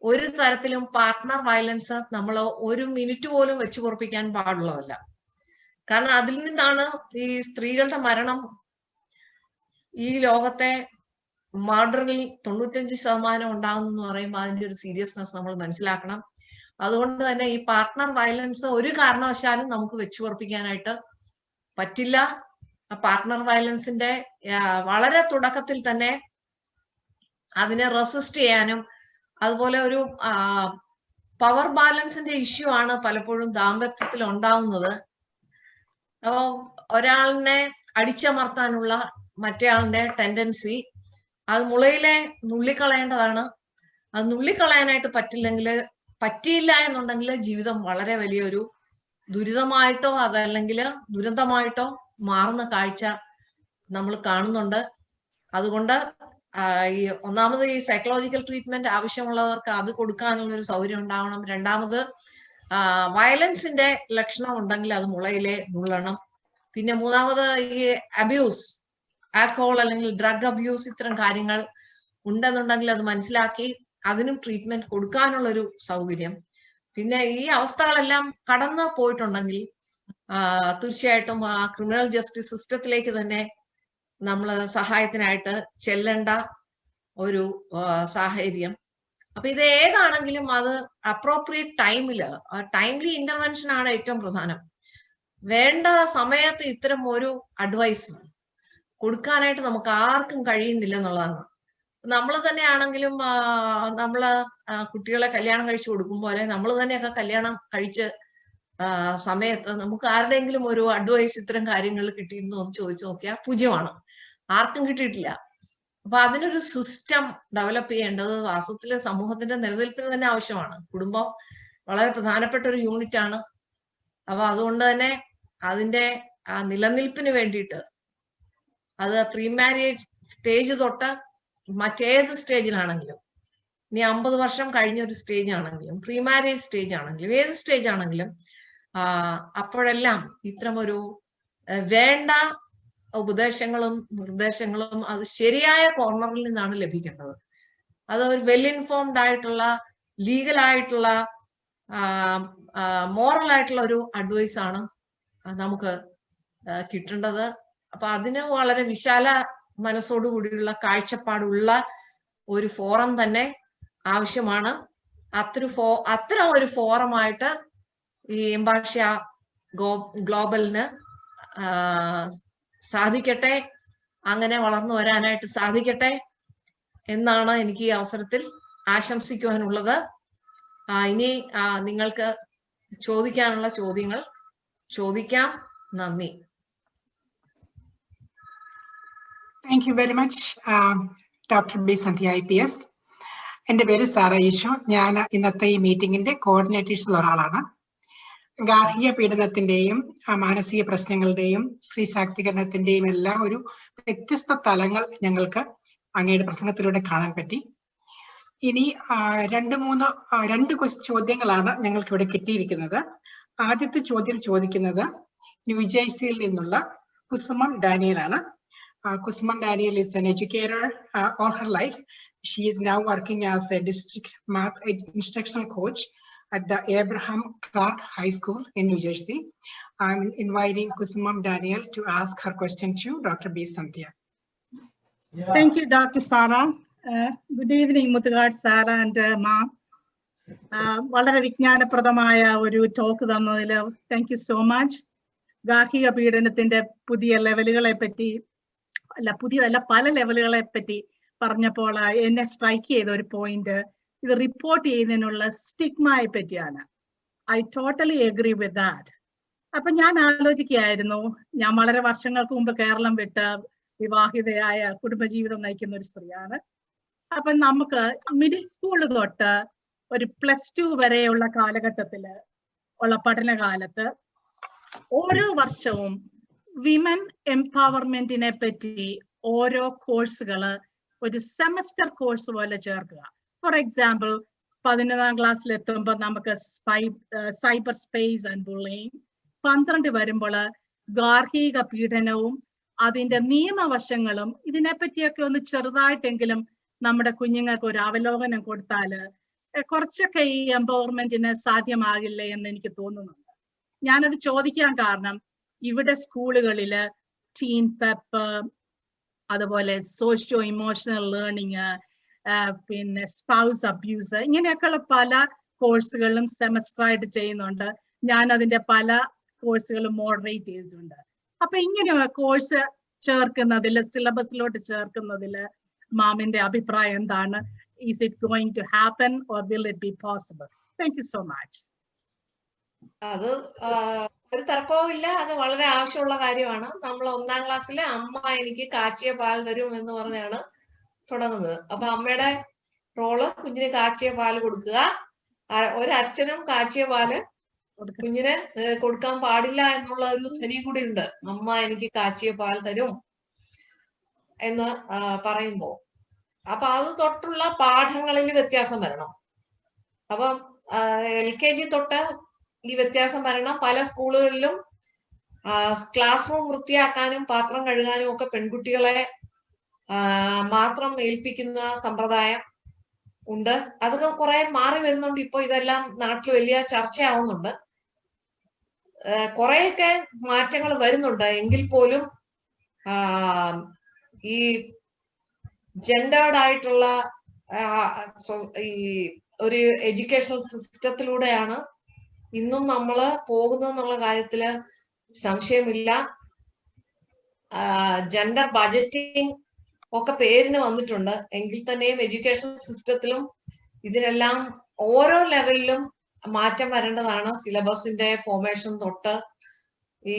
ഒരു തരത്തിലും പാർട്ട്ണർ വയലൻസ് നമ്മൾ ഒരു മിനിറ്റ് പോലും വെച്ചു പൊറപ്പിക്കാൻ പാടുള്ളതല്ല. കാരണം അതിൽ നിന്നാണ് ഈ സ്ത്രീകളുടെ മരണം ഈ ലോകത്തെ മർഡറിൽ 95% ഉണ്ടാകുന്നെന്ന് പറയുമ്പോൾ അതിന്റെ ഒരു സീരിയസ്നെസ് നമ്മൾ മനസ്സിലാക്കണം. അതുകൊണ്ട് തന്നെ ഈ പാർട്ട്ണർ വയലൻസ് ഒരു കാരണവശാലും നമുക്ക് വെച്ചു പൊറപ്പിക്കാനായിട്ട് പറ്റില്ല. പാർട്ട്ണർ വയലൻസിന്റെ വളരെ തുടക്കത്തിൽ തന്നെ അതിനെ റെസിസ്റ്റ് ചെയ്യാനും അതുപോലെ ഒരു പവർ ബാലൻസിന്റെ ഇഷ്യൂ ആണ് പലപ്പോഴും ദാമ്പത്യത്തിൽ ഉണ്ടാവുന്നത്. അപ്പോൾ ഒരാളിനെ അടിച്ചമർത്താനുള്ള മറ്റേയാളിന്റെ ടെൻഡൻസി അത് മുളയിലെ നുള്ളിക്കളയേണ്ടതാണ്. അത് നുള്ളിക്കളയാനായിട്ട് പറ്റിയില്ല എന്നുണ്ടെങ്കിൽ ജീവിതം വളരെ വലിയൊരു ദുരിതമായിട്ടോ അതല്ലെങ്കിൽ ദുരന്തമായിട്ടോ മാറുന്ന കാഴ്ച നമ്മൾ കാണുന്നുണ്ട്. അതുകൊണ്ട് ഒന്നാമത് ഈ സൈക്കോളജിക്കൽ ട്രീറ്റ്മെന്റ് ആവശ്യമുള്ളവർക്ക് അത് കൊടുക്കാനുള്ള ഒരു സൗകര്യം ഉണ്ടാവണം. രണ്ടാമത് വയലൻസിന്റെ ലക്ഷണം ഉണ്ടെങ്കിൽ അത് മുളയിലെ നുള്ളണം. പിന്നെ മൂന്നാമത് ഈ അബ്യൂസ്, ആൽക്കഹോൾ അല്ലെങ്കിൽ ഡ്രഗ് അബ്യൂസ് ഇത്തരം കാര്യങ്ങൾ ഉണ്ടെന്നുണ്ടെങ്കിൽ അത് മനസ്സിലാക്കി അതിനും ട്രീറ്റ്മെന്റ് കൊടുക്കാനുള്ളൊരു സൗകര്യം. പിന്നെ ഈ അവസ്ഥകളെല്ലാം കടന്നു പോയിട്ടുണ്ടെങ്കിൽ തീർച്ചയായിട്ടും ആ ക്രിമിനൽ ജസ്റ്റിസ് സിസ്റ്റത്തിലേക്ക് തന്നെ നമ്മൾ സഹായത്തിനായിട്ട് ചെല്ലേണ്ട ഒരു സാഹചര്യം. അപ്പൊ ഇത് ഏതാണെങ്കിലും അത് അപ്രോപ്രിയേറ്റ് ടൈംലി ഇന്റർവെൻഷൻ ആണ് ഏറ്റവും പ്രധാനം. വേണ്ട സമയത്ത് ഇത്തരം ഒരു അഡ്വൈസ് കൊടുക്കാനായിട്ട് നമുക്ക് ആർക്കും കഴിയുന്നില്ല എന്നുള്ളതാണ്. നമ്മൾ തന്നെയാണെങ്കിലും നമ്മള് കുട്ടികളെ കല്യാണം കഴിച്ചു കൊടുക്കുമ്പോൾ നമ്മൾ തന്നെയൊക്കെ കല്യാണം കഴിച്ച് സമയത്ത് നമുക്ക് ആരുടെയെങ്കിലും ഒരു അഡ്വൈസ് ഇത്തരം കാര്യങ്ങൾ കിട്ടിയിരുന്നു എന്ന് ചോദിച്ചു നോക്കിയാൽ പൂജ്യമാണ്, ആർക്കും കിട്ടിയിട്ടില്ല. അപ്പൊ അതിനൊരു സിസ്റ്റം ഡെവലപ്പ് ചെയ്യേണ്ടത് വാസ്തവത്തില് സമൂഹത്തിന്റെ നിലനിൽപ്പിന് തന്നെ ആവശ്യമാണ്. കുടുംബം വളരെ പ്രധാനപ്പെട്ട ഒരു യൂണിറ്റ് ആണ്. അപ്പൊ അതുകൊണ്ട് തന്നെ അതിന്റെ നിലനിൽപ്പിന് വേണ്ടിയിട്ട് അത് പ്രീ മാരേജ് സ്റ്റേജ് തൊട്ട് മറ്റേത് സ്റ്റേജിലാണെങ്കിലും, ഇനി 50 വർഷം കഴിഞ്ഞ ഒരു സ്റ്റേജ് ആണെങ്കിലും, പ്രീ മാരേജ് സ്റ്റേജ് ആണെങ്കിലും, ഏത് സ്റ്റേജ് ആണെങ്കിലും അപ്പോഴെല്ലാം ഇത്തരം ഒരു വേണ്ട ഉപദേശങ്ങളും നിർദ്ദേശങ്ങളും അത് ശരിയായ കോർണറിൽ നിന്നാണ് ലഭിക്കേണ്ടത്. അത് ഒരു വെൽ ഇൻഫോംഡ് ആയിട്ടുള്ള, ലീഗലായിട്ടുള്ള, മോറൽ ആയിട്ടുള്ള ഒരു അഡ്വൈസ് ആണ് നമുക്ക് കിട്ടേണ്ടത്. അപ്പൊ അതിന് വളരെ വിശാല മനസ്സോടുകൂടിയുള്ള കാഴ്ചപ്പാടുള്ള ഒരു ഫോറം തന്നെ ആവശ്യമാണ്. അത്തരം ഒരു ഫോറമായിട്ട് ഈ എംപാഷ്യ ഗ്ലോബലിന് സാധിക്കട്ടെ, അങ്ങനെ വളർന്നു വരാനായിട്ട് സാധിക്കട്ടെ എന്നാണ് എനിക്ക് ഈ അവസരത്തിൽ ആശംസിക്കുവാനുള്ളത്. ഇനി നിങ്ങൾക്ക് ചോദിക്കാനുള്ള ചോദ്യങ്ങൾ ചോദിക്കാം. നന്ദി.
Thank you very much, Dr. B. Sandhya IPS. എൻ്റെ പേര് സാറ ഈശോ. ഞാൻ ഇന്നത്തെ ഈ മീറ്റിംഗിന്റെ കോർഡിനേറ്റേഴ്സിൽ ഒരാളാണ്. ഗാർഹിക പീഡനത്തിന്റെയും മാനസിക പ്രശ്നങ്ങളുടെയും സ്ത്രീ ശാക്തീകരണത്തിന്റെയും എല്ലാം ഒരു വ്യത്യസ്ത തലങ്ങൾ ഞങ്ങൾക്ക് അങ്ങയുടെ പ്രസംഗത്തിലൂടെ കാണാൻ പറ്റി. ഇനി രണ്ട് ചോദ്യങ്ങളാണ് ഞങ്ങൾക്ക് ഇവിടെ കിട്ടിയിരിക്കുന്നത്. ആദ്യത്തെ ചോദ്യം ചോദിക്കുന്നത് ന്യൂജേഴ്സിയിൽ നിന്നുള്ള കുസുമം ഡാനിയൽ ആണ്. Kusuman Daniel is an educator all her life. She is now working as a district math instructional coach at the Abraham Clark High School in New Jersey. I'm inviting Kusuman Daniel to ask her question to Dr. B. Sandhya.
Yeah. Thank you, Dr. Sarah. Good evening, Muthugad Sarah and ma'am. വളരെ വിജ്ഞാനപ്രദമായ ഒരു talk തന്നതിൽ thank you so much. ഗാർഹിക പീഡനത്തിന്റെ പുതിയ ലെവലുകളെ പറ്റി, പല ലെവലുകളെ പറ്റി പറഞ്ഞപ്പോൾ എന്നെ സ്ട്രൈക്ക് ചെയ്ത ഒരു പോയിന്റ് ഇത് റിപ്പോർട്ട് ചെയ്യുന്നതിനുള്ള സ്റ്റിഗ്മയെ പറ്റിയാണ്. I totally agree with that. അപ്പൊ ഞാൻ ആലോചിക്കുകയായിരുന്നു, ഞാൻ വളരെ വർഷങ്ങൾക്ക് മുമ്പ് കേരളം വിട്ട് വിവാഹിതയായ കുടുംബജീവിതം നയിക്കുന്ന ഒരു സ്ത്രീയാണ്. അപ്പൊ നമുക്ക് മിഡിൽ സ്കൂൾ തൊട്ട് ഒരു +2 വരെയുള്ള കാലഘട്ടത്തില് ഉള്ള പഠനകാലത്ത് ഓരോ വർഷവും വിമൻ എംപവർമെന്റിനെ പറ്റി ഓരോ കോഴ്സുകള് ഒരു സെമസ്റ്റർ കോഴ്സ് പോലെ ചേർക്കുക. ഫോർ എക്സാമ്പിൾ 11ാം ക്ലാസ്സിൽ എത്തുമ്പോൾ നമുക്ക് സൈബർ സ്പേസ് ആൻഡ് ബുള്ളിങ്, 12 വരുമ്പോൾ ഗാർഹിക പീഡനവും അതിന്റെ നിയമവശങ്ങളും ഇതിനെപ്പറ്റിയൊക്കെ ഒന്ന് ചെറുതായിട്ടെങ്കിലും നമ്മുടെ കുഞ്ഞുങ്ങൾക്ക് ഒരു അവലോകനം കൊടുത്താല് കുറച്ചൊക്കെ ഈ എംപവർമെന്റിന് സാധ്യമാകില്ലേ എന്ന് എനിക്ക് തോന്നുന്നുണ്ട്. ഞാനത് ചോദിക്കാൻ കാരണം ഇവിടെ സ്കൂളുകളില് ടീൻ പെപ്പ്, അതുപോലെ സോഷ്യോ ഇമോഷണൽ ലേണിംഗ്, പിന്നെ സ്പൗസ് അബ്യൂസ്, ഇങ്ങനെയൊക്കെയുള്ള പല കോഴ്സുകളും സെമസ്റ്റർ ആയിട്ട് ചെയ്യുന്നുണ്ട്. ഞാൻ അതിന്റെ പല കോഴ്സുകളും മോഡറേറ്റ് ചെയ്തിട്ടുണ്ട്. അപ്പൊ ഇങ്ങനെ കോഴ്സ് ചേർക്കുന്നതില്, സിലബസിലോട്ട് ചേർക്കുന്നതില് മാമിന്റെ അഭിപ്രായം എന്താണ്? is it going to happen or will it be possible? Thank you so much.
അത് ഒരു തർക്കവും ഇല്ല. അത് വളരെ ആവശ്യമുള്ള കാര്യമാണ്. നമ്മൾ 1ാം ക്ലാസ്സിലെ അമ്മ എനിക്ക് കാച്ചിയ പാൽ തരും എന്ന് പറഞ്ഞാണ് തുടങ്ങുന്നത്. അപ്പൊ അമ്മയുടെ റോള് കുഞ്ഞിന് കാച്ചിയ പാല് കൊടുക്കുക. ഒരച്ഛനും കാച്ചിയ പാല് കുഞ്ഞിന് കൊടുക്കാൻ പാടില്ല എന്നുള്ള ഒരു ധ്വനി കൂടി ഉണ്ട്. അമ്മ എനിക്ക് കാച്ചിയ പാൽ തരും എന്ന് പറയുമ്പോ അപ്പൊ അത് തൊട്ടുള്ള പാഠങ്ങളിൽ വ്യത്യാസം വരണം. അപ്പം LKG തൊട്ട് ഈ വ്യത്യാസം വരണം. പല സ്കൂളുകളിലും ക്ലാസ് റൂം വൃത്തിയാക്കാനും പാത്രം കഴുകാനും ഒക്കെ പെൺകുട്ടികളെ മാത്രം ഏൽപ്പിക്കുന്ന സമ്പ്രദായം ഉണ്ട്. അതൊക്കെ കുറെ മാറി വരുന്നുണ്ട്. ഇപ്പൊ ഇതെല്ലാം നാട്ടിൽ വലിയ ചർച്ചയാവുന്നുണ്ട്. കുറെയൊക്കെ മാറ്റങ്ങൾ വരുന്നുണ്ട്. എങ്കിൽ പോലും ഈ ജെൻഡേർഡ് ആയിട്ടുള്ള ഈ ഒരു എഡ്യൂക്കേഷണൽ സിസ്റ്റത്തിലൂടെയാണ് ഇന്നും നമ്മൾ പോകുന്നതെന്നുള്ള കാര്യത്തില് സംശയമില്ല. ജെൻഡർ ബജറ്റിംഗ് ഒക്കെ പേരിന് വന്നിട്ടുണ്ട്. എങ്കിൽ തന്നെയും എഡ്യൂക്കേഷൻ സിസ്റ്റത്തിലും ഇതിനെല്ലാം ഓരോ ലെവലിലും മാറ്റം വരേണ്ടതാണ്. സിലബസിന്റെ ഫോർമേഷൻ തൊട്ട് ഈ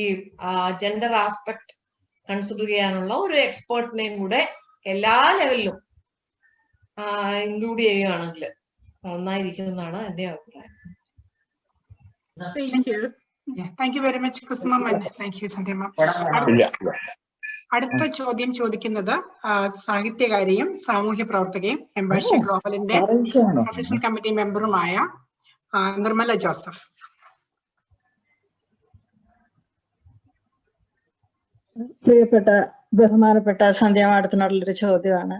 ജെൻഡർ ആസ്പെക്ട് കൺസിഡർ ചെയ്യാനുള്ള ഒരു എക്സ്പേർട്ടിനെയും കൂടെ എല്ലാ ലെവലിലും ഇൻക്ലൂഡ് ചെയ്യുകയാണെങ്കിൽ നന്നായിരിക്കും എന്റെ അഭിപ്രായം.
Thank you. Thank you very much, Kusuma. Thank you, Sandhya. അടുത്ത ചോദ്യം ചോദിക്കുന്നത് സാഹിത്യകാരിയും സാമൂഹ്യ പ്രവർത്തകയും എംപാഷ്യ ഗ്ലോബലിന്റെ പ്രൊഫഷണൽ കമ്മിറ്റി മെമ്പറുമായ നിർമ്മല ജോസഫ്.
പ്രിയപ്പെട്ട ബഹുമാനപ്പെട്ട സന്ധ്യ മാഡത്തിനോടുള്ളൊരു ചോദ്യമാണ്.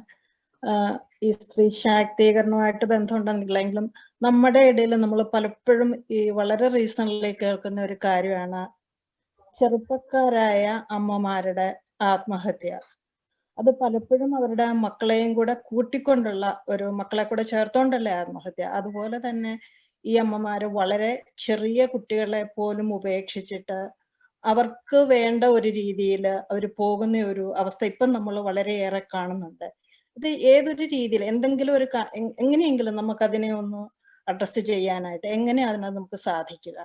ഈ സ്ത്രീ ശാക്തീകരണവുമായിട്ട് ബന്ധമുണ്ടെന്നില്ലെങ്കിലും നമ്മുടെ ഇടയിൽ നമ്മൾ പലപ്പോഴും ഈ വളരെ റീസൺലി കേൾക്കുന്ന ഒരു കാര്യമാണ് ചെറുപ്പക്കാരായ അമ്മമാരുടെ ആത്മഹത്യ. അത് പലപ്പോഴും അവരുടെ മക്കളെയും കൂടെ കൂട്ടിക്കൊണ്ടുള്ള ഒരു മക്കളെ കൂടെ ചേർത്തോണ്ടല്ലേ ആത്മഹത്യ. അതുപോലെ തന്നെ ഈ അമ്മമാര് വളരെ ചെറിയ കുട്ടികളെ പോലും ഉപേക്ഷിച്ചിട്ട് അവർക്ക് വേണ്ട ഒരു രീതിയിൽ അവർ പോകുന്ന ഒരു അവസ്ഥ ഇപ്പം നമ്മൾ വളരെയേറെ കാണുന്നുണ്ട്. ഇത് ഏതൊരു രീതിയിൽ എന്തെങ്കിലും ഒരു എങ്ങനെയെങ്കിലും നമുക്ക് അതിനെ ഒന്ന് അഡ്രസ് ചെയ്യാനായിട്ട് എങ്ങനെ അതിനകത്ത് നമുക്ക് സാധിക്കുക?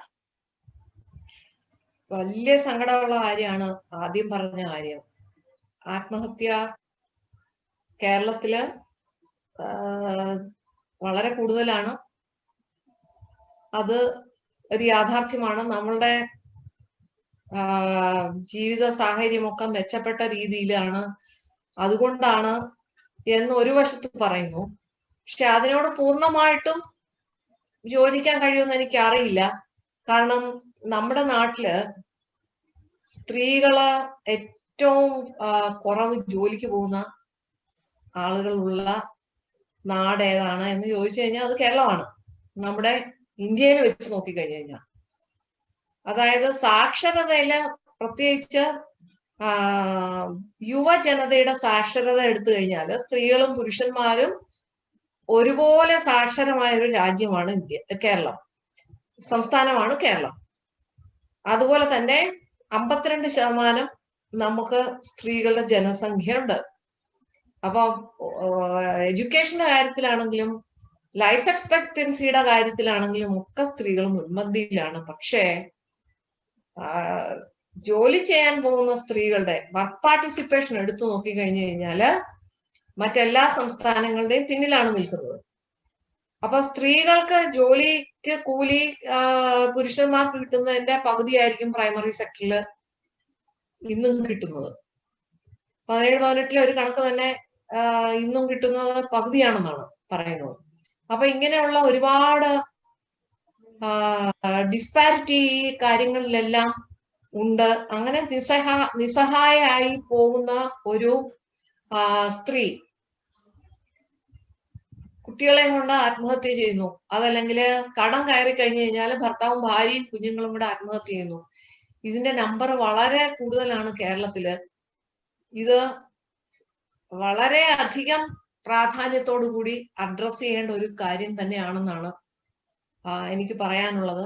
വലിയ സങ്കടമുള്ള കാര്യമാണ് ആദ്യം പറഞ്ഞ കാര്യം. ആത്മഹത്യ കേരളത്തില് വളരെ കൂടുതലാണ്. അത് ഒരു യാഥാർത്ഥ്യമാണ്. നമ്മളുടെ ജീവിത സാഹചര്യമൊക്കെ മെച്ചപ്പെട്ട രീതിയിലാണ്, അതുകൊണ്ടാണ് എന്ന് ഒരു വശത്ത് പറയുന്നു. പക്ഷെ അതിനോട് പൂർണ്ണമായിട്ടും യോജിക്കാൻ കഴിയുമെന്ന് എനിക്ക് അറിയില്ല. കാരണം നമ്മുടെ നാട്ടില് സ്ത്രീകള് ഏറ്റവും കുറവ് ജോലിക്ക് പോകുന്ന ആളുകളുള്ള നാട് ഏതാണ് എന്ന് ചോദിച്ചു കഴിഞ്ഞാൽ അത് കേരളമാണ്. നമ്മുടെ ഇന്ത്യയിൽ വെച്ച് നോക്കിക്കഴിഞ്ഞു കഴിഞ്ഞാൽ, അതായത് സാക്ഷരതയില് പ്രത്യേകിച്ച് യുവജനതയുടെ സാക്ഷരത എടുത്തു കഴിഞ്ഞാൽ സ്ത്രീകളും പുരുഷന്മാരും ഒരുപോലെ സാക്ഷരമായ ഒരു രാജ്യമാണ് കേരളം, സംസ്ഥാനമാണ് കേരളം. അതുപോലെ തന്നെ 52% നമുക്ക് സ്ത്രീകളുടെ ജനസംഖ്യ ഉണ്ട്. അപ്പൊ എഡ്യൂക്കേഷന്റെ കാര്യത്തിലാണെങ്കിലും ലൈഫ് എക്സ്പെക്ടൻസിയുടെ കാര്യത്തിലാണെങ്കിലും ഒക്കെ സ്ത്രീകൾ മുൻപന്തിയിലാണ്. പക്ഷേ ജോലി ചെയ്യാൻ പോകുന്ന സ്ത്രീകളുടെ വർക്ക് പാർട്ടിസിപ്പേഷൻ എടുത്തു നോക്കിക്കഴിഞ്ഞു കഴിഞ്ഞാല് മറ്റെല്ലാ സംസ്ഥാനങ്ങളുടെയും പിന്നിലാണ് നിൽക്കുന്നത്. അപ്പൊ സ്ത്രീകൾക്ക് ജോലിക്ക് കൂലി പുരുഷന്മാർക്ക് കിട്ടുന്നതിന്റെ പകുതിയായിരിക്കും പ്രൈമറി സെക്ടറിൽ ഇന്നും കിട്ടുന്നത്. 17-18 ഒരു കണക്ക് തന്നെ ഇന്നും കിട്ടുന്നത് പകുതിയാണെന്നാണ് പറയുന്നത്. അപ്പൊ ഇങ്ങനെയുള്ള ഒരുപാട് ഡിസ്പാരിറ്റി കാര്യങ്ങളിലെല്ലാം ഉണ്ട്. അങ്ങനെ നിസ്സഹായായി പോകുന്ന ഒരു സ്ത്രീ കുട്ടികളെ കൊണ്ട് ആത്മഹത്യ ചെയ്യുന്നു. അതല്ലെങ്കിൽ കടം കയറി കഴിഞ്ഞു കഴിഞ്ഞാൽ ഭർത്താവും ഭാര്യയും കുഞ്ഞുങ്ങളും കൂടെ ആത്മഹത്യ ചെയ്യുന്നു. ഇതിന്റെ നമ്പർ വളരെ കൂടുതലാണ് കേരളത്തില്. ഇത് വളരെ അധികം പ്രാധാന്യത്തോടു കൂടി അഡ്രസ് ചെയ്യേണ്ട ഒരു കാര്യം തന്നെയാണെന്നാണ് എനിക്ക് പറയാനുള്ളത്.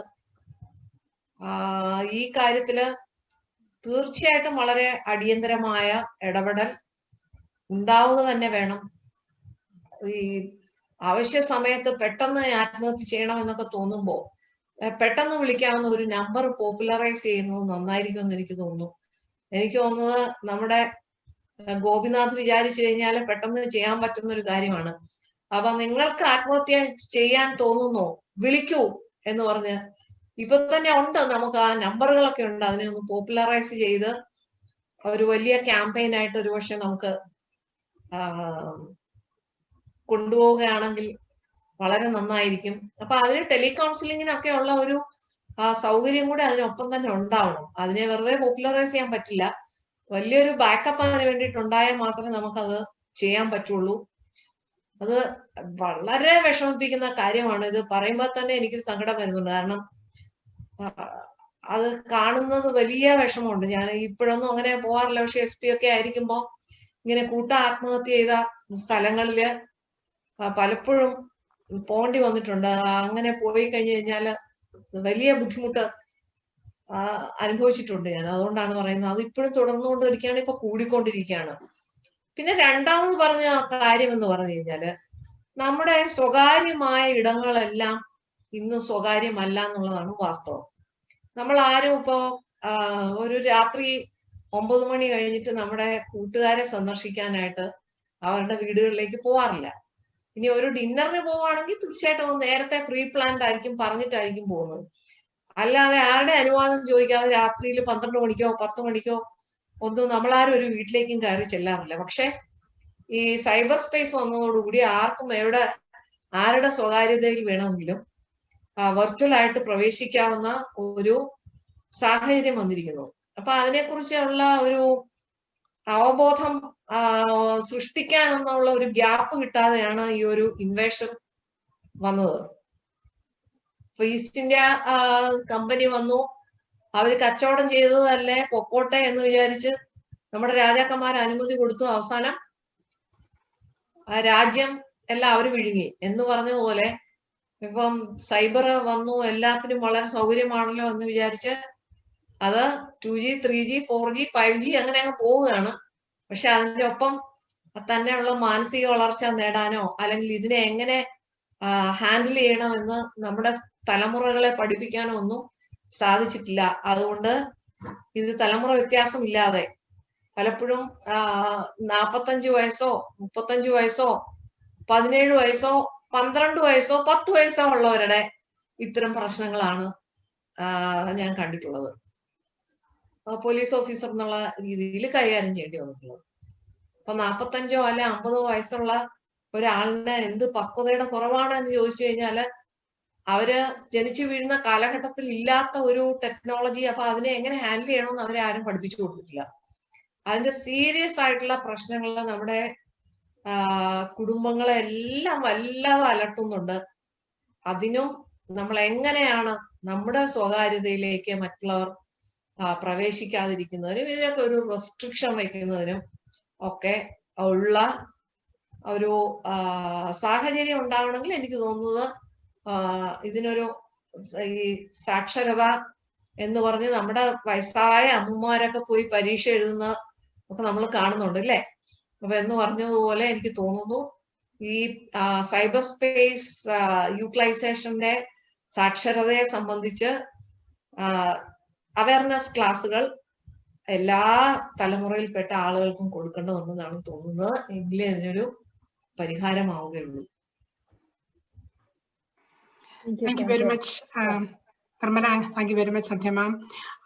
ഈ കാര്യത്തില് തീർച്ചയായിട്ടും വളരെ അടിയന്തരമായ ഇടപെടൽ ഉണ്ടാവുക തന്നെ വേണം. ഈ അവശ്യ സമയത്ത് പെട്ടെന്ന് ആത്മഹത്യ ചെയ്യണമെന്നൊക്കെ തോന്നുമ്പോൾ പെട്ടെന്ന് വിളിക്കാവുന്ന ഒരു നമ്പർ പോപ്പുലറൈസ് ചെയ്യുന്നത് നന്നായിരിക്കും എന്ന് എനിക്ക് തോന്നുന്നു. എനിക്ക് തോന്നുന്നത് നമ്മുടെ ഗോപിനാഥ് വിചാരിച്ചു കഴിഞ്ഞാൽ പെട്ടെന്ന് ചെയ്യാൻ പറ്റുന്ന ഒരു കാര്യമാണ്. അപ്പൊ നിങ്ങൾക്ക് ആത്മഹത്യ ചെയ്യാൻ തോന്നുന്നോ, വിളിക്കൂ എന്ന് പറഞ്ഞ് ഇപ്പൊ തന്നെ ഉണ്ട്, നമുക്ക് ആ നമ്പറുകളൊക്കെ ഉണ്ട്. അതിനെ ഒന്ന് പോപ്പുലറൈസ് ചെയ്ത് ഒരു വലിയ ക്യാമ്പയിൻ ആയിട്ട് ഒരുപക്ഷെ നമുക്ക് കൊണ്ടുപോവുകയാണെങ്കിൽ വളരെ നന്നായിരിക്കും. അപ്പൊ അതിന് ടെലികൗൺസിലിങ്ങിനൊക്കെ ഉള്ള ഒരു സൗകര്യം കൂടെ അതിനൊപ്പം തന്നെ ഉണ്ടാവണം. അതിനെ വെറുതെ പോപ്പുലറൈസ് ചെയ്യാൻ പറ്റില്ല. വലിയൊരു ബാക്കപ്പ് അതിന് വേണ്ടിയിട്ടുണ്ടായാൽ മാത്രമേ നമുക്കത് ചെയ്യാൻ പറ്റുള്ളൂ. അത് വളരെ വിഷമിപ്പിക്കുന്ന കാര്യമാണ്. ഇത് പറയുമ്പോൾ തന്നെ എനിക്ക് സങ്കടം വരുന്നുണ്ട്. കാരണം അത് കാണുന്നത് വലിയ വിഷമമുണ്ട്. ഞാൻ ഇപ്പോഴൊന്നും അങ്ങനെ പോകാറില്ല. പക്ഷെ SP ഒക്കെ ആയിരിക്കുമ്പോ ഇങ്ങനെ കൂട്ട ആത്മഹത്യ ചെയ്ത സ്ഥലങ്ങളില് പലപ്പോഴും പോണ്ടി വന്നിട്ടുണ്ട്. അങ്ങനെ പോയി കഴിഞ്ഞു കഴിഞ്ഞാല് വലിയ ബുദ്ധിമുട്ട് അനുഭവിച്ചിട്ടുണ്ട് ഞാൻ. അതുകൊണ്ടാണ് പറയുന്നത്. അത് ഇപ്പോഴും തുടർന്നുകൊണ്ടിരിക്കുകയാണ്, ഇപ്പൊ കൂടിക്കൊണ്ടിരിക്കുകയാണ്. പിന്നെ രണ്ടാമത് പറഞ്ഞ കാര്യം എന്ന് പറഞ്ഞു കഴിഞ്ഞാല് നമ്മുടെ സ്വകാര്യമായ ഇടങ്ങളെല്ലാം ഇന്ന് സ്വകാര്യമല്ല എന്നുള്ളതാണ് വാസ്തവം. നമ്മൾ ആരും ഇപ്പോ ഒരു രാത്രി 9 മണി കഴിഞ്ഞിട്ട് നമ്മുടെ കൂട്ടുകാരെ സന്ദർശിക്കാനായിട്ട് അവരുടെ വീടുകളിലേക്ക് പോവാറില്ല. ഇനി ഒരു ഡിന്നറിന് പോവുകയാണെങ്കിൽ തീർച്ചയായിട്ടും നേരത്തെ പ്രീ പ്ലാൻഡ് ആയിരിക്കും, പറഞ്ഞിട്ടായിരിക്കും പോകുന്നത്. അല്ലാതെ ആരുടെ അനുവാദം ചോദിക്കാതെ രാത്രിയിൽ 12 മണിക്കോ 10 മണിക്കോ ഒന്നും നമ്മളാരും ഒരു വീട്ടിലേക്കും കയറി ചെല്ലാറില്ല. പക്ഷെ ഈ സൈബർ സ്പേസ് വന്നതോടുകൂടി ആർക്കും എവിടെ ആരുടെ സ്വകാര്യതയിൽ വേണമെങ്കിലും വെർച്വൽ ആയിട്ട് പ്രവേശിക്കാവുന്ന ഒരു സാഹചര്യം വന്നിരിക്കുന്നു. അപ്പൊ അതിനെക്കുറിച്ചുള്ള ഒരു അവബോധം സൃഷ്ടിക്കാനെന്നുള്ള ഒരു ഗ്യാപ്പ് കിട്ടാതെയാണ് ഈ ഒരു ഇൻവേഷൻ വന്നത്. ഇപ്പൊ ഈസ്റ്റ് ഇന്ത്യ കമ്പനി വന്നു, അവര് കച്ചവടം ചെയ്തതല്ലേ പൊക്കോട്ടെ എന്ന് വിചാരിച്ച് നമ്മുടെ രാജാക്കന്മാർ അനുമതി കൊടുത്തു. അവസാനം രാജ്യം എല്ലാം അവർ വിഴുങ്ങി എന്ന് പറഞ്ഞ പോലെ ഇപ്പം സൈബർ വന്നു, എല്ലാത്തിനും വളരെ സൗകര്യമാണല്ലോ എന്ന് വിചാരിച്ച് അത് 2G 3G 4G 5G അങ്ങനെ അങ്ങ് പോവുകയാണ്. പക്ഷെ അതിന്റെ ഒപ്പം തന്നെയുള്ള മാനസിക വളർച്ച നേടാനോ അല്ലെങ്കിൽ ഇതിനെ എങ്ങനെ ഹാൻഡിൽ ചെയ്യണമെന്ന് നമ്മുടെ തലമുറകളെ പഠിപ്പിക്കാനോ ഒന്നും സാധിച്ചിട്ടില്ല. അതുകൊണ്ട് ഇത് തലമുറ വ്യത്യാസം ഇല്ലാതെ പലപ്പോഴും 45 വയസ്സോ 35 വയസ്സോ 17 വയസ്സോ 12 വയസ്സോ 10 വയസ്സോ ഉള്ളവരുടെ ഇത്തരം പ്രശ്നങ്ങളാണ് ഞാൻ കണ്ടിട്ടുള്ളത്. പോലീസ് ഓഫീസർ എന്നുള്ള രീതിയിൽ കൈകാര്യം ചെയ്യേണ്ടി വന്നിട്ടുള്ളത്. അപ്പൊ 45 അല്ലെ 50 വയസ്സുള്ള ഒരാളിന് എന്ത് പക്വതയുടെ കുറവാണ് എന്ന് ചോദിച്ചു കഴിഞ്ഞാല് അവര് ജനിച്ചു വീഴുന്ന കാലഘട്ടത്തിൽ ഇല്ലാത്ത ഒരു ടെക്നോളജി, അപ്പൊ അതിനെ എങ്ങനെ ഹാൻഡിൽ ചെയ്യണമെന്ന് അവരെ ആരും പഠിപ്പിച്ചു കൊടുത്തിട്ടില്ല. അതിന്റെ സീരിയസ് ആയിട്ടുള്ള പ്രശ്നങ്ങൾ നമ്മുടെ കുടുംബങ്ങളെ എല്ലാം വല്ലാതെ അലട്ടുന്നുണ്ട്. അതിനും നമ്മൾ എങ്ങനെയാണ് നമ്മുടെ സ്വകാര്യതയിലേക്ക് മറ്റുള്ളവർ പ്രവേശിക്കാതിരിക്കുന്നതിനും ഇതിനൊക്കെ ഒരു റെസ്ട്രിക്ഷൻ വയ്ക്കുന്നതിനും ഒക്കെ ഉള്ള ഒരു സാഹചര്യം ഉണ്ടാവണമെങ്കിൽ എനിക്ക് തോന്നുന്നത് ഇതിനൊരു ഈ സാക്ഷരത എന്ന് പറഞ്ഞ് നമ്മുടെ വയസ്സായ അമ്മമാരൊക്കെ പോയി പരീക്ഷ എഴുതുന്ന ഒക്കെ നമ്മൾ കാണുന്നുണ്ട് അല്ലേ. അപ്പൊ എന്ന് പറഞ്ഞതുപോലെ എനിക്ക് തോന്നുന്നു ഈ സൈബർ സ്പേസ് യൂട്ടിലൈസേഷന്റെ സാക്ഷരതയെ സംബന്ധിച്ച് അവയർനെസ് ക്ലാസ്സുകൾ എല്ലാ തലമുറയിൽപ്പെട്ട ആളുകൾക്കും കൊടുക്കേണ്ടതുണ്ടെന്നാണ് തോന്നുന്നത്. എങ്കിലേ അതിനൊരു പരിഹാരമാവുകയുള്ളൂ.
Thank you very much Nirmala. Thank you very much Sandhya ma'am.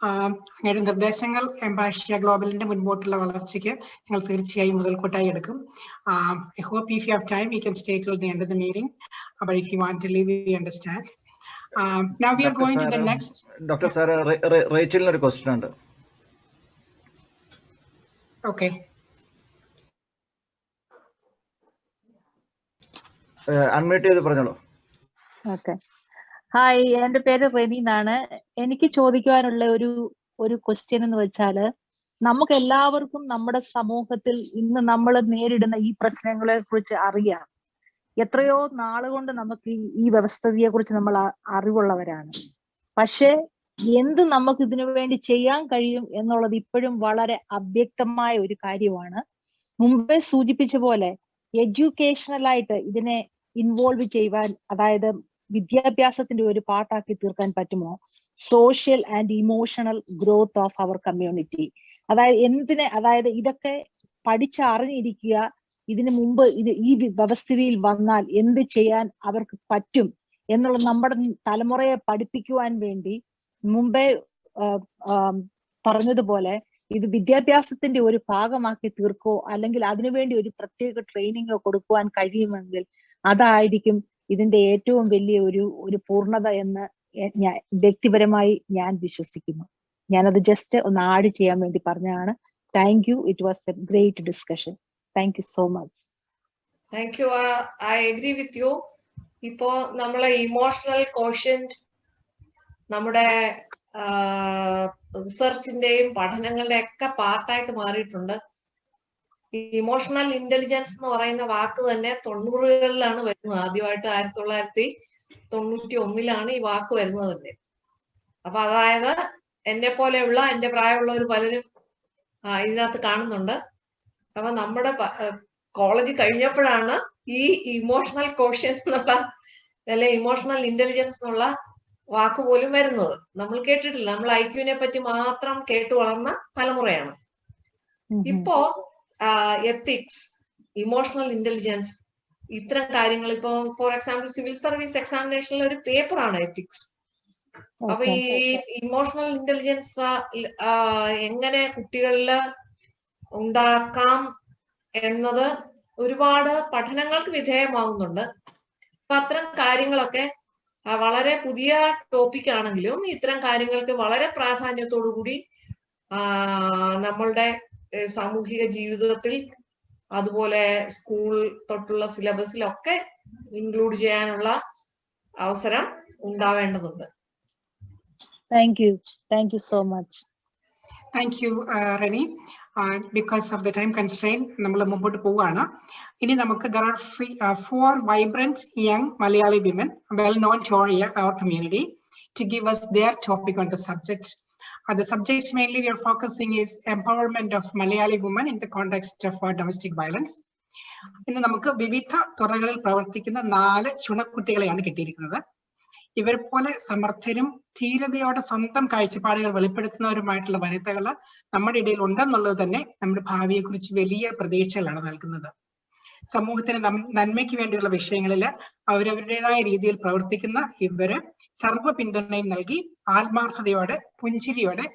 അങ്ങയുടെ നിർദ്ദേശങ്ങൾ എംപാഷ്യ ഗ്ലോബലിന്റെ മുൻപോട്ടുള്ള വളർച്ചയ്ക്ക് ഞങ്ങൾ തീർച്ചയായും മുതൽക്കൂട്ടായി എടുക്കും. I hope if you have time you can stay till the end of the meeting. But if you want to leave you understand. Now we are going to the next.
Dr. Sir, Rachelന് ഒരു question ഉണ്ട്.
Okay.
Unmute ചെയ്ത് പറഞ്ഞോളൂ.
Okay. Hi, എൻ്റെ പേര് റെനി എന്നാണ്. എനിക്ക് ചോദിക്കുവാനുള്ള ഒരു ക്വസ്റ്റ്യൻ എന്ന് വെച്ചാല്, നമുക്ക് എല്ലാവർക്കും നമ്മുടെ സമൂഹത്തിൽ ഇന്ന് നമ്മൾ നേരിടുന്ന ഈ പ്രശ്നങ്ങളെ കുറിച്ച് അറിയാം. എത്രയോ നാളുകൊണ്ട് നമുക്ക് ഈ വ്യവസ്ഥിതിയെ കുറിച്ച് നമ്മൾ അറിവുള്ളവരാണ്. പക്ഷെ എന്ത് നമുക്ക് ഇതിനു വേണ്ടി ചെയ്യാൻ കഴിയും എന്നുള്ളത് ഇപ്പോഴും വളരെ അവ്യക്തമായ ഒരു കാര്യമാണ്. മുമ്പേ സൂചിപ്പിച്ച പോലെ എഡ്യൂക്കേഷണലായിട്ട് ഇതിനെ ഇൻവോൾവ് ചെയ്യുവാൻ, അതായത് വിദ്യാഭ്യാസത്തിന്റെ ഒരു പാർട്ടാക്കി തീർക്കാൻ പറ്റുമോ? Social and emotional growth of our community. അതായത് ഇതൊക്കെ പഠിച്ചറിഞ്ഞിരിക്കുക, ഇതിനു മുമ്പ് ഈ വ്യവസ്ഥിതിയിൽ വന്നാൽ എന്ത് ചെയ്യാൻ അവർക്ക് പറ്റും എന്നുള്ള നമ്മുടെ തലമുറയെ പഠിപ്പിക്കുവാൻ വേണ്ടി മുമ്പേ പറഞ്ഞതുപോലെ ഇത് വിദ്യാഭ്യാസത്തിന്റെ ഒരു ഭാഗമാക്കി തീർക്കോ അല്ലെങ്കിൽ അതിനുവേണ്ടി ഒരു പ്രത്യേക ട്രെയിനിങ്ങോ കൊടുക്കുവാൻ കഴിയുമെങ്കിൽ അതായിരിക്കും ഇതിന്റെ ഏറ്റവും വലിയ ഒരു പൂർണ്ണത എന്ന് വ്യക്തിപരമായി ഞാൻ വിശ്വസിക്കുന്നു. ഞാനത് ജസ്റ്റ് ഒന്ന് ആഡ് ചെയ്യാൻ വേണ്ടി പറഞ്ഞതാണ്. Thank you. It was A great discussion. Thank you so much.
Thank you. I agree with you. ഇപ്പോ നമ്മളെ ഇമോഷണൽ കോഷ്യന്റ് നമ്മുടെ റിസർച്ചിന്റെയും പഠനങ്ങളുടെ ഒക്കെ പാർട്ടായിട്ട് മാറിയിട്ടുണ്ട്. ഇമോഷണൽ ഇന്റലിജൻസ് എന്ന് പറയുന്ന വാക്ക് തന്നെ 90കളിലാണ് വരുന്നത്. ആദ്യമായിട്ട് 1991 ഈ വാക്ക് വരുന്നത് തന്നെ. അപ്പൊ അതായത് എന്നെ പോലെയുള്ള എന്റെ പ്രായമുള്ളവർ പലരും ഇതിനകത്ത് കാണുന്നുണ്ട്. അപ്പൊ നമ്മുടെ കോളേജ് കഴിഞ്ഞപ്പോഴാണ് ഈ ഇമോഷണൽ കോഷ്യൻ എന്നുള്ള അല്ലെ ഇമോഷണൽ ഇന്റലിജൻസ് എന്നുള്ള വാക്ക് പോലും വരുന്നത്. നമ്മൾ കേട്ടിട്ടില്ല. നമ്മൾ ഐക്യുവിനെ പറ്റി മാത്രം കേട്ടു വളർന്ന തലമുറയാണ്. ഇപ്പോ എത്തിക്സ്, ഇമോഷണൽ ഇന്റലിജൻസ്, ഇത്തരം കാര്യങ്ങൾ ഇപ്പോ ഫോർ എക്സാമ്പിൾ സിവിൽ സർവീസ് എക്സാമിനേഷനിൽ ഒരു പേപ്പറാണ് എത്തിക്സ്. അപ്പൊ ഈ ഇമോഷണൽ ഇന്റലിജൻസ് എങ്ങനെ കുട്ടികളിൽ ഉണ്ടാക്കാം എന്നത് ഒരുപാട് പഠനങ്ങൾക്ക് വിധേയമാകുന്നുണ്ട്. അപ്പൊ അത്തരം കാര്യങ്ങളൊക്കെ വളരെ പുതിയ ടോപ്പിക് ആണെങ്കിലും ഇത്തരം കാര്യങ്ങൾക്ക് വളരെ പ്രാധാന്യത്തോടു കൂടി നമ്മളുടെ സാമൂഹിക ജീവിതത്തിൽ അതുപോലെ സ്കൂൾ തൊട്ടുള്ള സിലബസിലൊക്കെ ഇൻക്ലൂഡ് ചെയ്യാനുള്ള അവസരം ഉണ്ടാവേണ്ടതുണ്ട്.
Thank you so much.
Thank you, Reni. Because of the time constraint, നമ്മൾ മുമ്പോട്ട് പോവുകയാണ്. ഇനി നമുക്ക് there are 4 vibrant young Malayali women well known to our community to give us their topic on the subject. The subject mainly we are focusing is empowerment of Malayali women in the context of domestic violence. ഇന്ന് നമുക്ക് വിവിധ തുറകളിൽ പ്രവർത്തിക്കുന്ന 4 ചുണക്കുട്ടികളെയാണ് കിട്ടിയിരിക്കുന്നത്. ഇവരെ പോലെ സമർത്ഥരും ധീരതയോടെ സ്വന്തം കാഴ്ചപ്പാടുകൾ വെളിപ്പെടുത്തുന്നവരുമായിട്ടുള്ള വനിതകൾ നമ്മുടെ ഇടയിൽ ഉണ്ടെന്നുള്ളത് തന്നെ നമ്മുടെ ഭാവിയെ കുറിച്ച് വലിയ പ്രതീക്ഷകളാണ് നൽകുന്നത്. സമൂഹത്തിന് നന്മയ്ക്ക് വേണ്ടിയുള്ള വിഷയങ്ങളിൽ അവരവരുടേതായ രീതിയിൽ പ്രവർത്തിക്കുന്ന ഇവര് സർവ്വ പിന്തുണയും നൽകി ആത്മാർത്ഥതയോടെ പുഞ്ചിരിയോടെ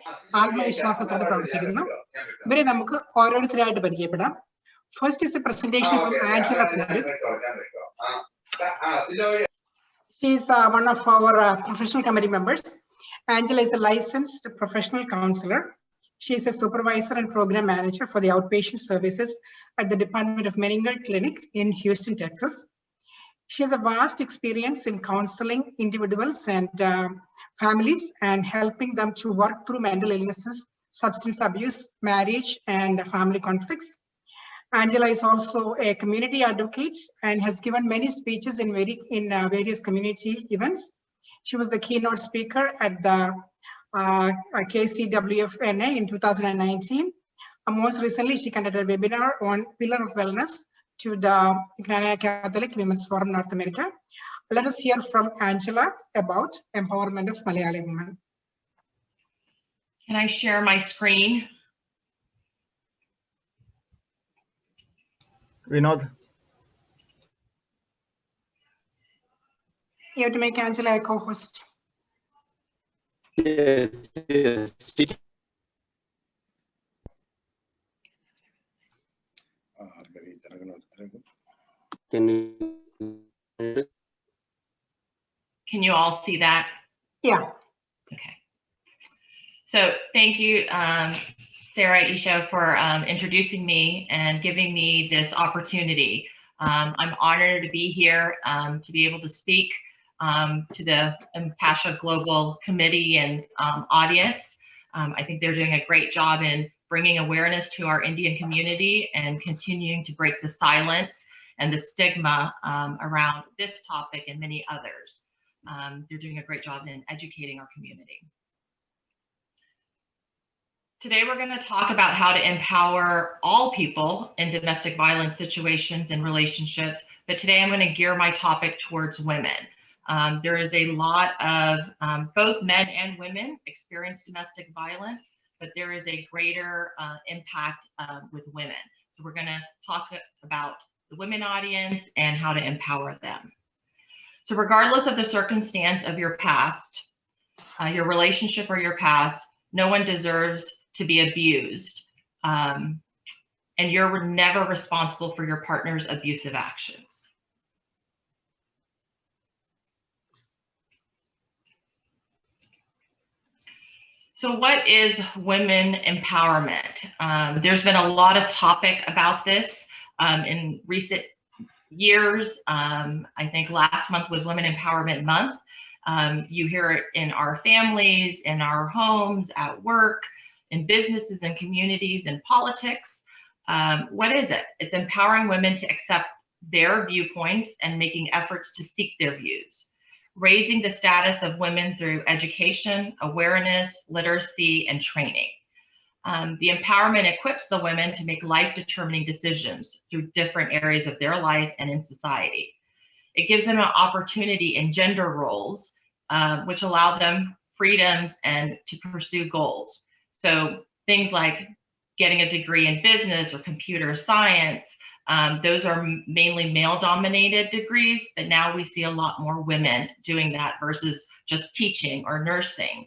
ആത്മവിശ്വാസത്തോടെ പ്രവർത്തിക്കുന്നു. ഇവരെ നമുക്ക് ഓരോരുത്തരായിട്ട് പരിചയപ്പെടാം. First is A presentation from Angela. He is one of our professional committee members. Angela is a licensed professional counselor. She is a supervisor and program manager for the outpatient services at the Department of Meningel Clinic in Houston, Texas. She has a vast experience in counseling individuals and families and helping them to work through mental illnesses, substance abuse, marriage, and family conflicts. Angela is also a community advocate and has given many speeches in various community events. She was the keynote speaker at the KCWFNA in 2019. Most recently, she conducted a webinar on Pillar of Wellness to the Catholic Women's Forum North America. Let us hear from Angela about empowerment of Malayali women.
Can I share my screen?
Vinod.
You have to make Angela a co-host.
Yes.
Can you all see that?
Yeah.
Okay. So thank you, Sarah Isha, for introducing me and giving me this opportunity. I'm honored to be here to be able to speak to the Empatia Global Committee and audience. I think they're doing a great job in bringing awareness to our Indian community and continuing to break the silence and the stigma around this topic and many others. They're doing a great job in educating our community. Today, we're going to talk about how to empower all people in domestic violence situations and relationships. But today, I'm going to gear my topic towards women. There is a lot of both men and women experience domestic violence, but there is a greater impact with women. So we're going to talk about the women audience and how to empower them. So regardless of the circumstance of your past, your relationship or your past, no one deserves to be abused, and you're never responsible for your partner's abusive actions. So what is women empowerment? There's been a lot of topic about this in recent years. I think last month was Women Empowerment Month. You hear it in our families, in our homes, at work, in businesses and communities, in politics. What is it? It's empowering women to accept their viewpoints and making efforts to seek their views. Raising the status of women through education, awareness, literacy, and training. The empowerment equips the women to make life-determining decisions through different areas of their life and in society. It gives them an opportunity in gender roles, which allow them freedoms and to pursue goals. So things like getting a degree in business or computer science, those are mainly male-dominated degrees, but now we see a lot more women doing that versus just teaching or nursing.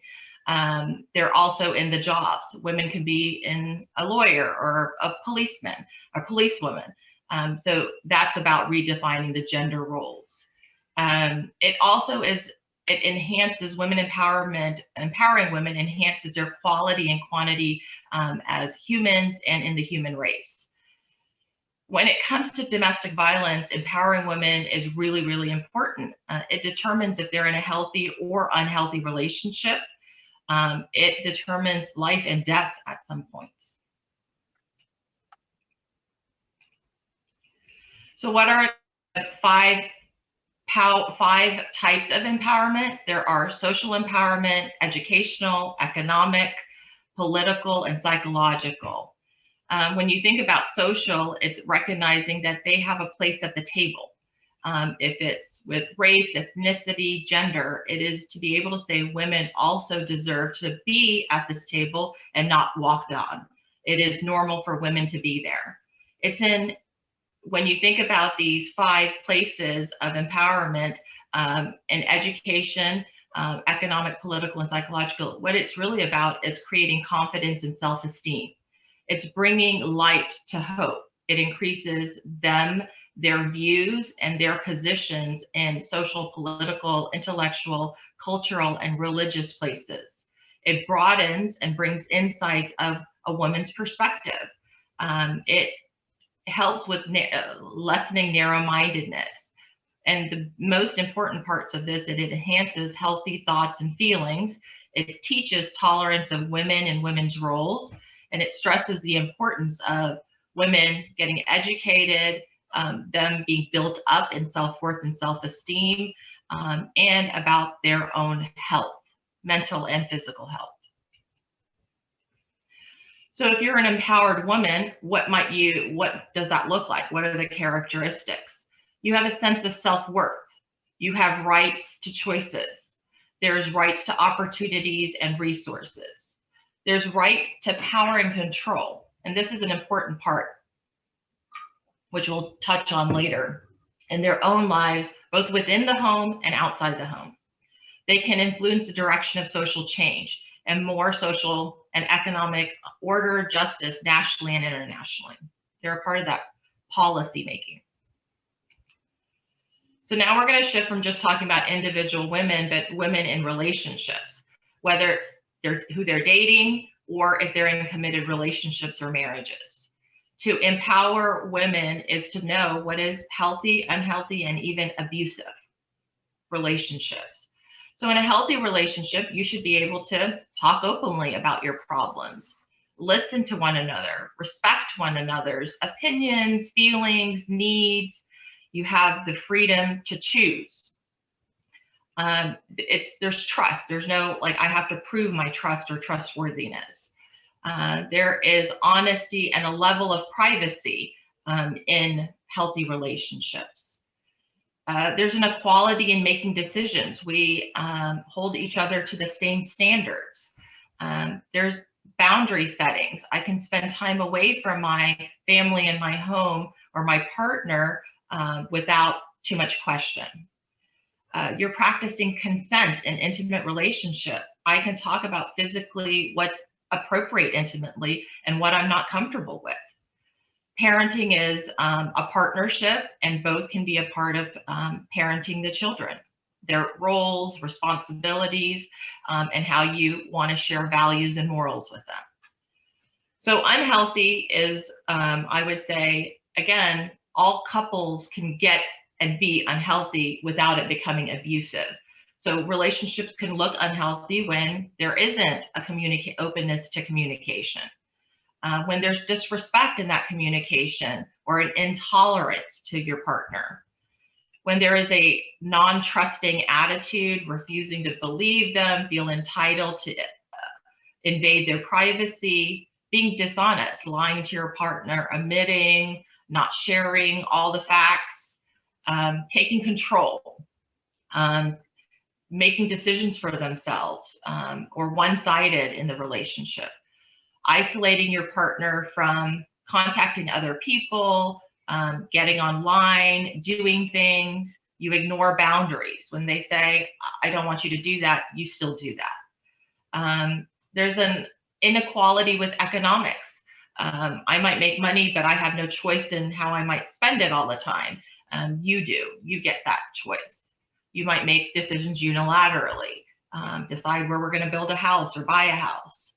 They're also in the jobs. Women can be in a lawyer or a policeman, a policewoman. So that's about redefining the gender roles. It also it enhances women empowerment. Empowering women enhances their quality and quantity as humans and in the human race. When it comes to domestic violence, empowering women is really, really important. It determines if they're in a healthy or unhealthy relationship. It determines life and death at some points. So what are the five types of empowerment? There are social empowerment, educational, economic, political, and psychological. When you think about social, it's recognizing that they have a place at the table. If it's with race, ethnicity, gender, it is to be able to say women also deserve to be at this table and not walked on. It is normal for women to be there. When you think about these 5 places of empowerment in education, economic, political, and psychological, what it's really about is creating confidence and self-esteem. It's bringing light to hope. It increases their views and their positions in social, political, intellectual, cultural, and religious places. It broadens and brings insights of a woman's perspective. It helps with lessening narrow-mindedness. And the most important parts of this, it enhances healthy thoughts and feelings. It teaches tolerance of women and women's roles. And it stresses the importance of women getting educated, them being built up in self-worth and self-esteem, and about their own health, mental and physical health. So if you're an empowered woman, what does that look like? What are the characteristics? You have a sense of self-worth. You have rights to choices. There's rights to opportunities and resources. There's right to power and control. And this is an important part, which we'll touch on later, in their own lives, both within the home and outside the home. They can influence the direction of social change and more social and economic order, justice, nationally and internationally. They're a part of that policy making. So now we're going to shift from just talking about individual women, but women in relationships, whether it's who they're dating or if they're in committed relationships or marriages. To empower women is to know what is healthy, unhealthy, and even abusive relationships. So in a healthy relationship, you should be able to talk openly about your problems, listen to one another, respect one another's opinions, feelings, needs. You have the freedom to choose. There's trust. There's no, like, I have to prove my trust or trustworthiness. There is honesty and a level of privacy in healthy relationships. There's an equality in making decisions. We hold each other to the same standards. There's boundary settings. I can spend time away from my family and my home or my partner without too much question. You're practicing consent in intimate relationship. I can talk about physically what's appropriate intimately and what I'm not comfortable with. Parenting is a partnership, and both can be a part of parenting the children. Their roles, responsibilities, and how you want to share values and morals with them. So unhealthy is, I would say, again, all couples can get and be unhealthy without it becoming abusive. So relationships can look unhealthy when there isn't a openness to communication. When there's disrespect in that communication or an intolerance to your partner. When there is a non-trusting attitude, refusing to believe them, feel entitled to invade their privacy, being dishonest, lying to your partner, omitting, not sharing all the facts, taking control, making decisions for themselves, or one-sided in the relationship. Isolating your partner from contacting other people, getting online, doing things. You ignore boundaries. When they say, I don't want you to do that, you still do that. There's an inequality with economics. I might make money, but I have no choice in how I might spend it all the time. You do. You get that choice. You might make decisions unilaterally, decide where we're going to build a house or buy a house.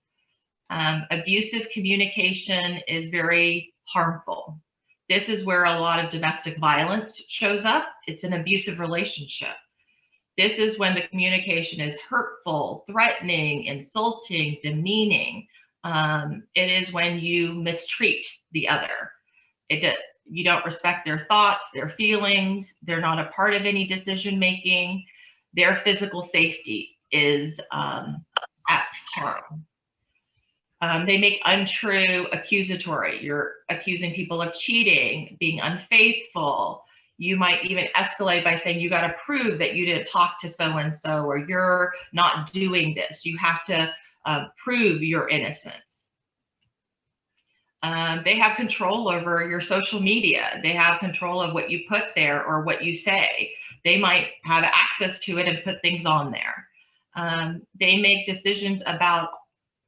Abusive communication is very harmful. This is where a lot of domestic violence shows up. It's an abusive relationship. This is when the communication is hurtful, threatening, insulting, demeaning. It is when you mistreat the other. You don't respect their thoughts, their feelings. They're not a part of any decision making. Their physical safety is at harm. They make untrue accusatory. You're accusing people of cheating, being unfaithful. You might even escalate by saying, you got to prove that you didn't talk to so-and-so, or you're not doing this. You have to prove your innocence. They have control over your social media. They have control of what you put there or what you say. They might have access to it and put things on there. They make decisions about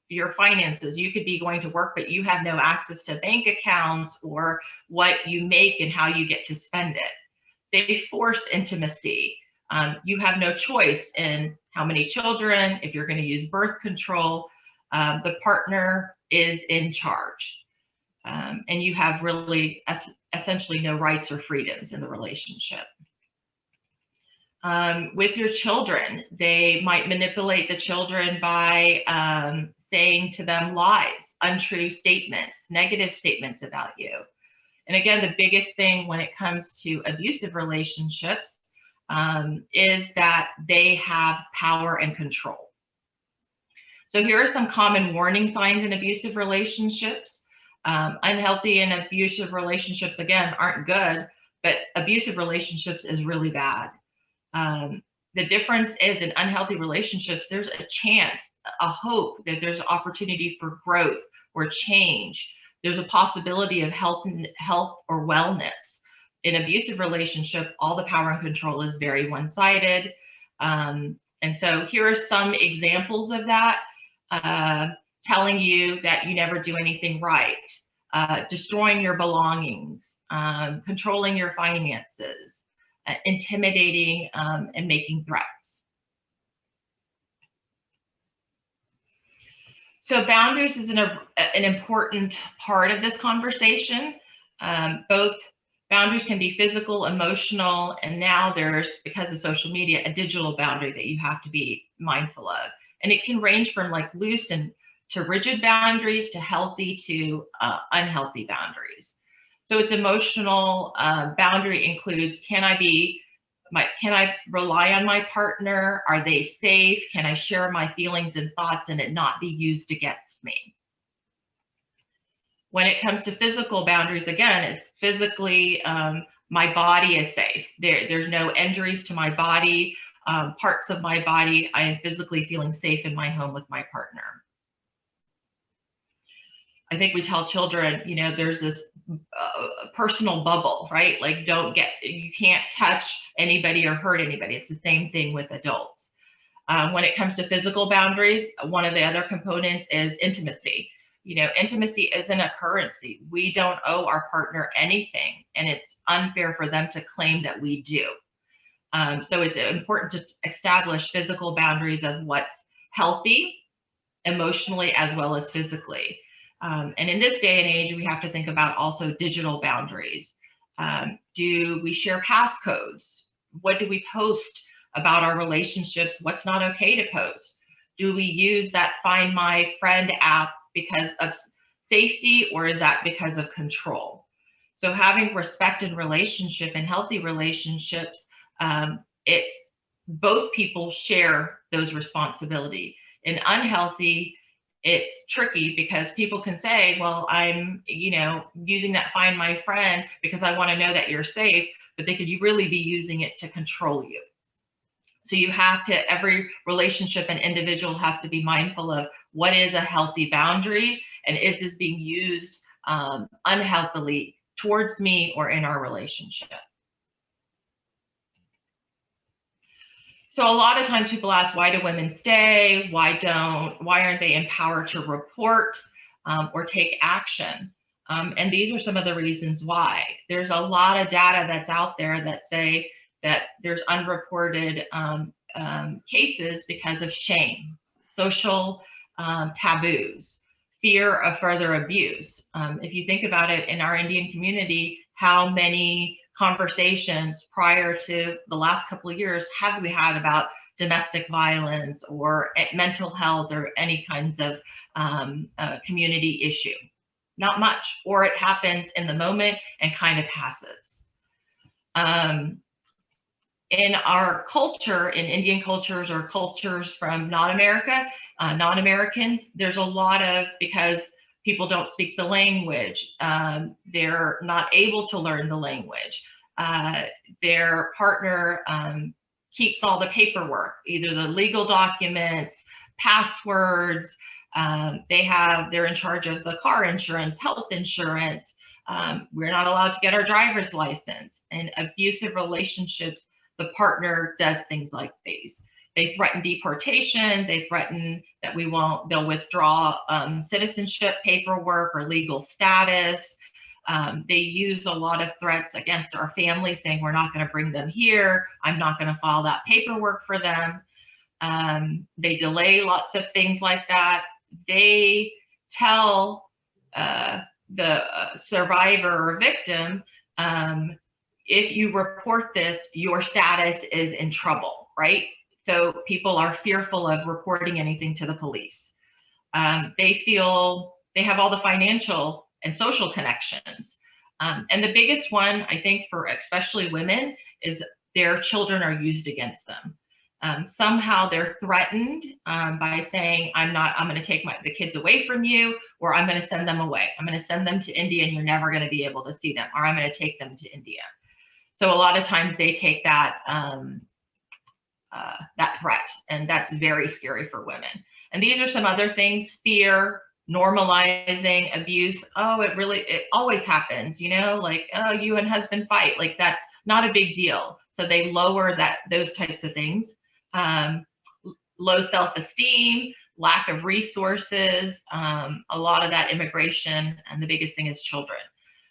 your finances. You could be going to work, but you have no access to bank accounts or what you make and how you get to spend it. They force intimacy. You have no choice in how many children, if you're going to use birth control. The partner is in charge. And you have really essentially no rights or freedoms in the relationship. With your children, they might manipulate the children by saying to them lies, untrue statements, negative statements about you. And again, the biggest thing when it comes to abusive relationships is that they have power and control. So here are some common warning signs in abusive relationships. Unhealthy and abusive relationships, again, aren't good, but abusive relationships is really bad. The difference is in unhealthy relationships, there's a chance, a hope that there's opportunity for growth or change. There's a possibility of health or wellness. In abusive relationship, all the power and control is very one-sided. And so here are some examples of that. Telling you that you never do anything right, destroying your belongings, controlling your finances, intimidating and making threats. So boundaries is an important part of this conversation. Both boundaries can be physical, emotional, and now there's, because of social media, a digital boundary that you have to be mindful of. And it can range from like loose and to rigid boundaries to healthy to unhealthy boundaries. So its emotional boundary includes, can I rely on my partner? Are they safe? Can I share my feelings and thoughts and it not be used against me? When it comes to physical boundaries, again, it's physically, my body is safe. There's no injuries to my body, parts of my body. I am physically feeling safe in my home with my partner. I think we tell children, you know, there's this personal bubble, right? Like, you can't touch anybody or hurt anybody. It's the same thing with adults. When it comes to physical boundaries, one of the other components is intimacy. You know, intimacy isn't a currency. We don't owe our partner anything, and it's unfair for them to claim that we do. So it's important to establish physical boundaries of what's healthy, emotionally as well as physically. And in this day and age, we have to think about also digital boundaries. Do we share passcodes? What do we post about our relationships? What's not okay to post? Do we use that Find My Friend app because of safety, or is that because of control? So having respect in relationship and healthy relationships, it's both people share those responsibility. In unhealthy, it's tricky because people can say, well, I'm, you know, using that Find My Friend because I want to know that you're safe, but they could really be using it to control you. So you have to, every relationship and individual has to be mindful of what is a healthy boundary, and is this being used unhealthily towards me or in our relationship. So a lot of times people ask, why do women stay? Why aren't they empowered to report or take action? And these are some of the reasons why. There's a lot of data that's out there that say that there's unreported cases because of shame, social taboos, fear of further abuse. If you think about it, in our Indian community, how many conversations prior to the last couple of years have we had about domestic violence or mental health or any kinds of community issue? Not much, or it happens in the moment and kind of passes. In our culture, in Indian cultures or cultures from non-Americans, there's a lot of, because people don't speak the language, they're not able to learn the language. Their partner keeps all the paperwork, either the legal documents, passwords, they're in charge of the car insurance, health insurance. We're not allowed to get our driver's license. In abusive relationships, the partner does things like these. They threaten deportation. They threaten that they'll withdraw citizenship paperwork or legal status. They use a lot of threats against our family, saying we're not going to bring them here. I'm not going to file that paperwork for them. They delay lots of things like that. They tell the survivor or victim, if you report this, your status is in trouble, right? So people are fearful of reporting anything to the police. They feel they have all the financial and social connections. And the biggest one, I think, for especially women, is their children are used against them. Somehow they're threatened by saying, I'm going to take the kids away from you, or I'm going to send them away. I'm going to send them to India and you're never going to be able to see them, or I'm going to take them to India. So a lot of times they take that threat, and that's very scary for women. And these are some other things: fear, normalizing abuse. Oh, it always happens, you know, like, oh, you and husband fight, like that's not a big deal. So they lower those types of things. Low self-esteem, lack of resources, a lot of that immigration, and the biggest thing is children.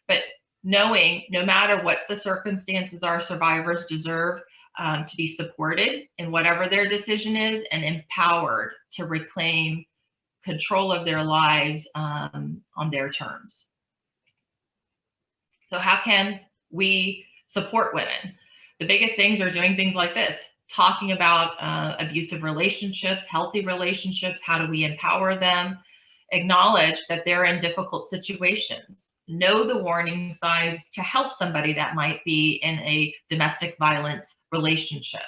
But knowing no matter what the circumstances are, survivors deserve to be supported in whatever their decision is, and empowered to reclaim control of their lives on their terms. So how can we support women? The biggest things are doing things like this, talking about abusive relationships, healthy relationships. How do we empower them? Acknowledge that they're in difficult situations. Know the warning signs to help somebody that might be in a domestic violence relationship.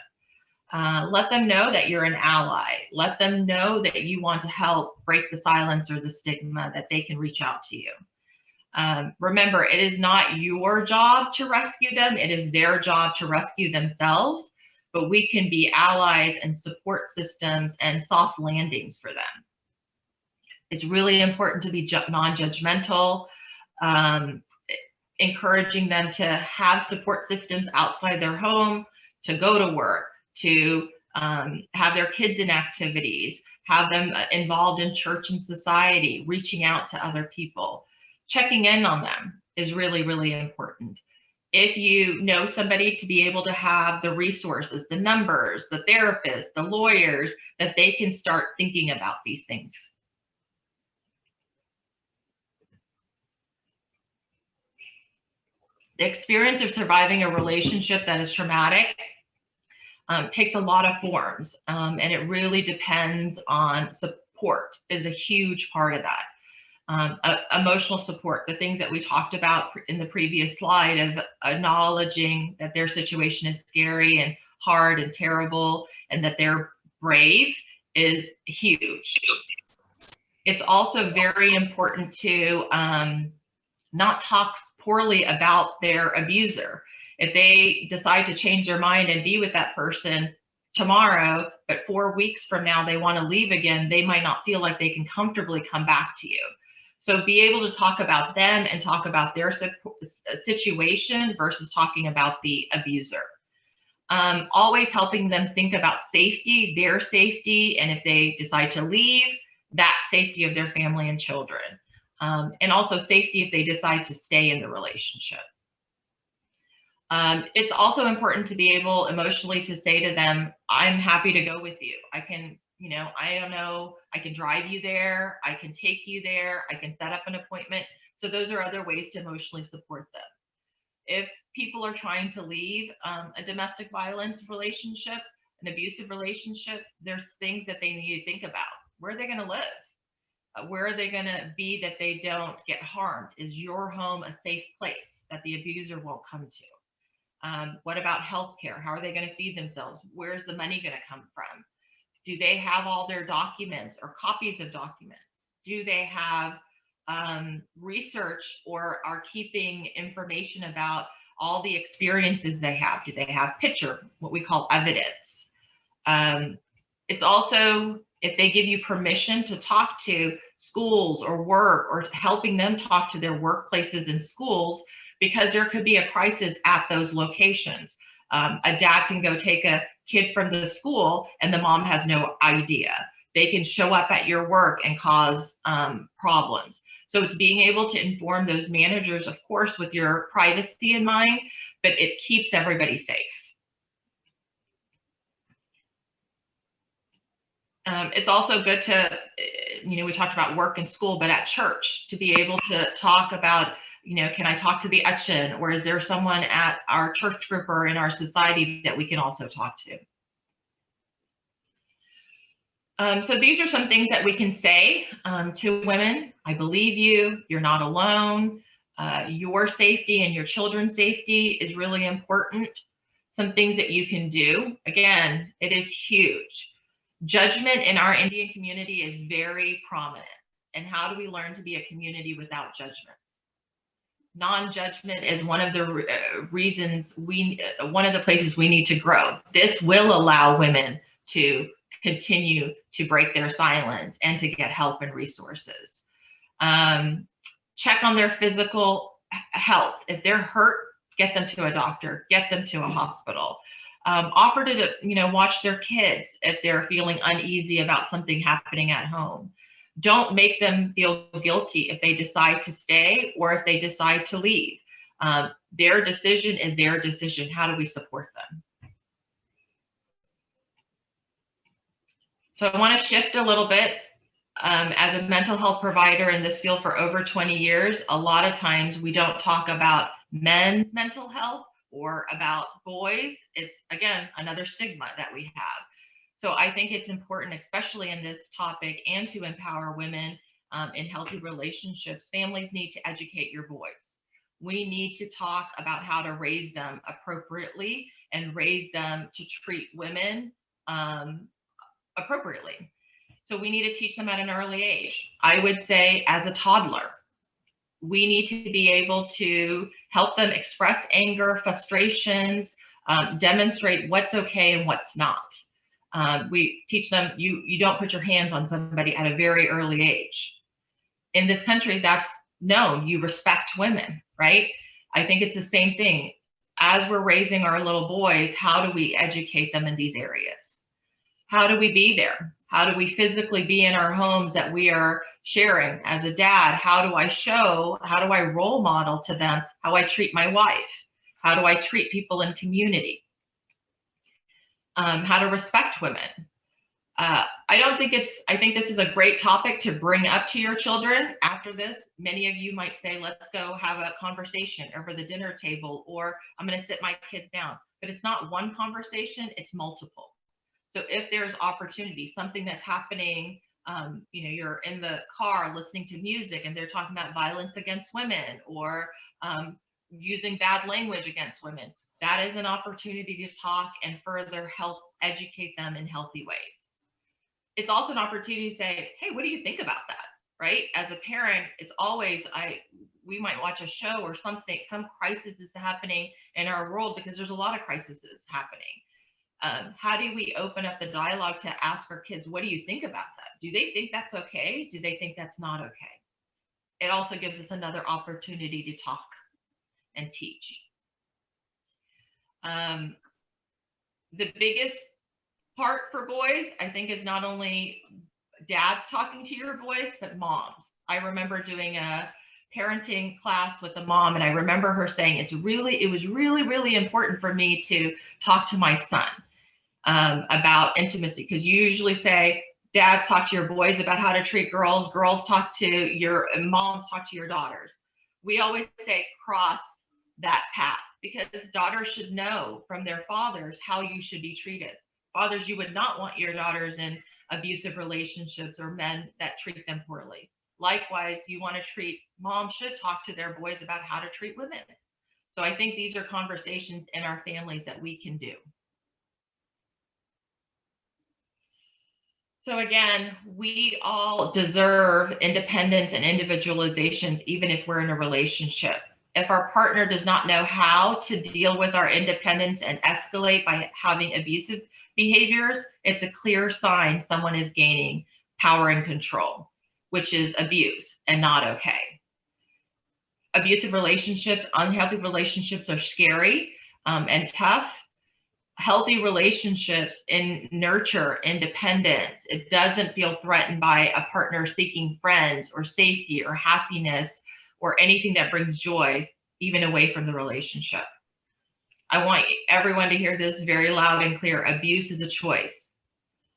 Let them know that you're an ally. Let them know that you want to help break the silence or the stigma, that they can reach out to you. Remember, it is not your job to rescue them. It is their job to rescue themselves, but we can be allies and support systems and soft landings for them. It's really important to be non-judgmental, encouraging them to have support systems outside their home, to go to work, to have their kids in activities, have them involved in church and society, reaching out to other people. Checking in on them is really, really important. If you know somebody, to be able to have the resources, the numbers, the therapists, the lawyers, that they can start thinking about these things. The experience of surviving a relationship that is traumatic takes a lot of forms, and it really depends on support is a huge part of that. Emotional support, the things that we talked about in the previous slide of acknowledging that their situation is scary and hard and terrible and that they're brave is huge. It's also very important to not talk poorly about their abuser. If they decide to change their mind and be with that person tomorrow, but 4 weeks from now they want to leave again, they might not feel like they can comfortably come back to you. So be able to talk about them and talk about their situation versus talking about the abuser. Always helping them think about safety, their safety, and if they decide to leave, that safety of their family and children. And also safety if they decide to stay in the relationship. It's also important to be able emotionally to say to them, I'm happy to go with you. I can, I don't know, I can drive you there. I can take you there. I can set up an appointment. So those are other ways to emotionally support them. If people are trying to leave a domestic violence relationship, an abusive relationship, there's things that they need to think about. Where are they going to live? Where are they going to be that they don't get harmed? Is your home a safe place that the abuser won't come to? What about healthcare? How are they going to feed themselves? Where's the money going to come from? Do they have all their documents or copies of documents? Do they have research or are keeping information about all the experiences they have? Do they have picture, what we call evidence? It's also, if they give you permission to talk to schools or work or helping them talk to their workplaces and schools, because there could be a crisis at those locations. A dad can go take a kid from the school and the mom has no idea. They can show up at your work and cause problems. So it's being able to inform those managers, of course, with your privacy in mind, but it keeps everybody safe. It's also good to, we talked about work and school, but at church, to be able to talk about, can I talk to the Etchen, or is there someone at our church group or in our society that we can also talk to? So these are some things that we can say to women. I believe you, you're not alone. Your safety and your children's safety is really important. Some things that you can do. Again, it is huge. Judgment in our Indian community is very prominent. And how do we learn to be a community without judgments? Non-judgment is one of the reasons one of the places we need to grow. This will allow women to continue to break their silence and to get help and resources. Check on their physical health. If they're hurt, get them to a doctor, get them to a hospital. Offer to, watch their kids if they're feeling uneasy about something happening at home. Don't make them feel guilty if they decide to stay or if they decide to leave. Their decision is their decision. How do we support them? So I want to shift a little bit. As a mental health provider in this field for over 20 years, a lot of times we don't talk about men's mental health or about boys. It's, again, another stigma that we have. So I think it's important, especially in this topic, and to empower women in healthy relationships. Families need to educate your boys. We need to talk about how to raise them appropriately and raise them to treat women appropriately. So we need to teach them at an early age. I would say as a toddler, We need to be able to help them express anger, frustrations, demonstrate what's okay and what's not. We teach them you don't put your hands on somebody at a very early age. In this country, that's no, you respect women, right? I think it's the same thing. As we're raising our little boys, how do we educate them in these areas? How do we be there? How do we physically be in our homes that we are sharing? As a dad, how do I role model to them how I treat my wife? How do I treat people in community? How to respect women. I think this is a great topic to bring up to your children. After this, many of you might say, let's go have a conversation over the dinner table, or I'm going to sit my kids down. But it's not one conversation, it's multiple. So if there's opportunity, something that's happening, you're in the car listening to music and they're talking about violence against women, or using bad language against women, that is an opportunity to talk and further help educate them in healthy ways. It's also an opportunity to say, hey, what do you think about that? Right? As a parent, it's always, we might watch a show or something, some crisis is happening in our world, because there's a lot of crises happening. How do we open up the dialogue to ask our kids, what do you think about that? Do they think that's okay? Do they think that's not okay? It also gives us another opportunity to talk and teach. The biggest part for boys, I think, is not only dads talking to your boys, but moms. I remember doing a parenting class with a mom, and I remember her saying, it was really important for me to talk to my son about intimacy, because you usually say, dads talk to your boys about how to treat girls, girls talk to your moms, talk to your daughters. We always say cross that path, because daughters should know from their fathers how you should be treated. Fathers, you would not want your daughters in abusive relationships or men that treat them poorly. Likewise, moms should talk to their boys about how to treat women. So I think these are conversations in our families that we can do. So again, we all deserve independence and individualizations, even if we're in a relationship. If our partner does not know how to deal with our independence and escalate by having abusive behaviors, it's a clear sign someone is gaining power and control, which is abuse and not okay. Abusive relationships, unhealthy relationships are scary and tough. Healthy relationships nurture independence. It doesn't feel threatened by a partner seeking friends or safety or happiness or anything that brings joy, even away from the relationship. I want everyone to hear this very loud and clear. Abuse is a choice.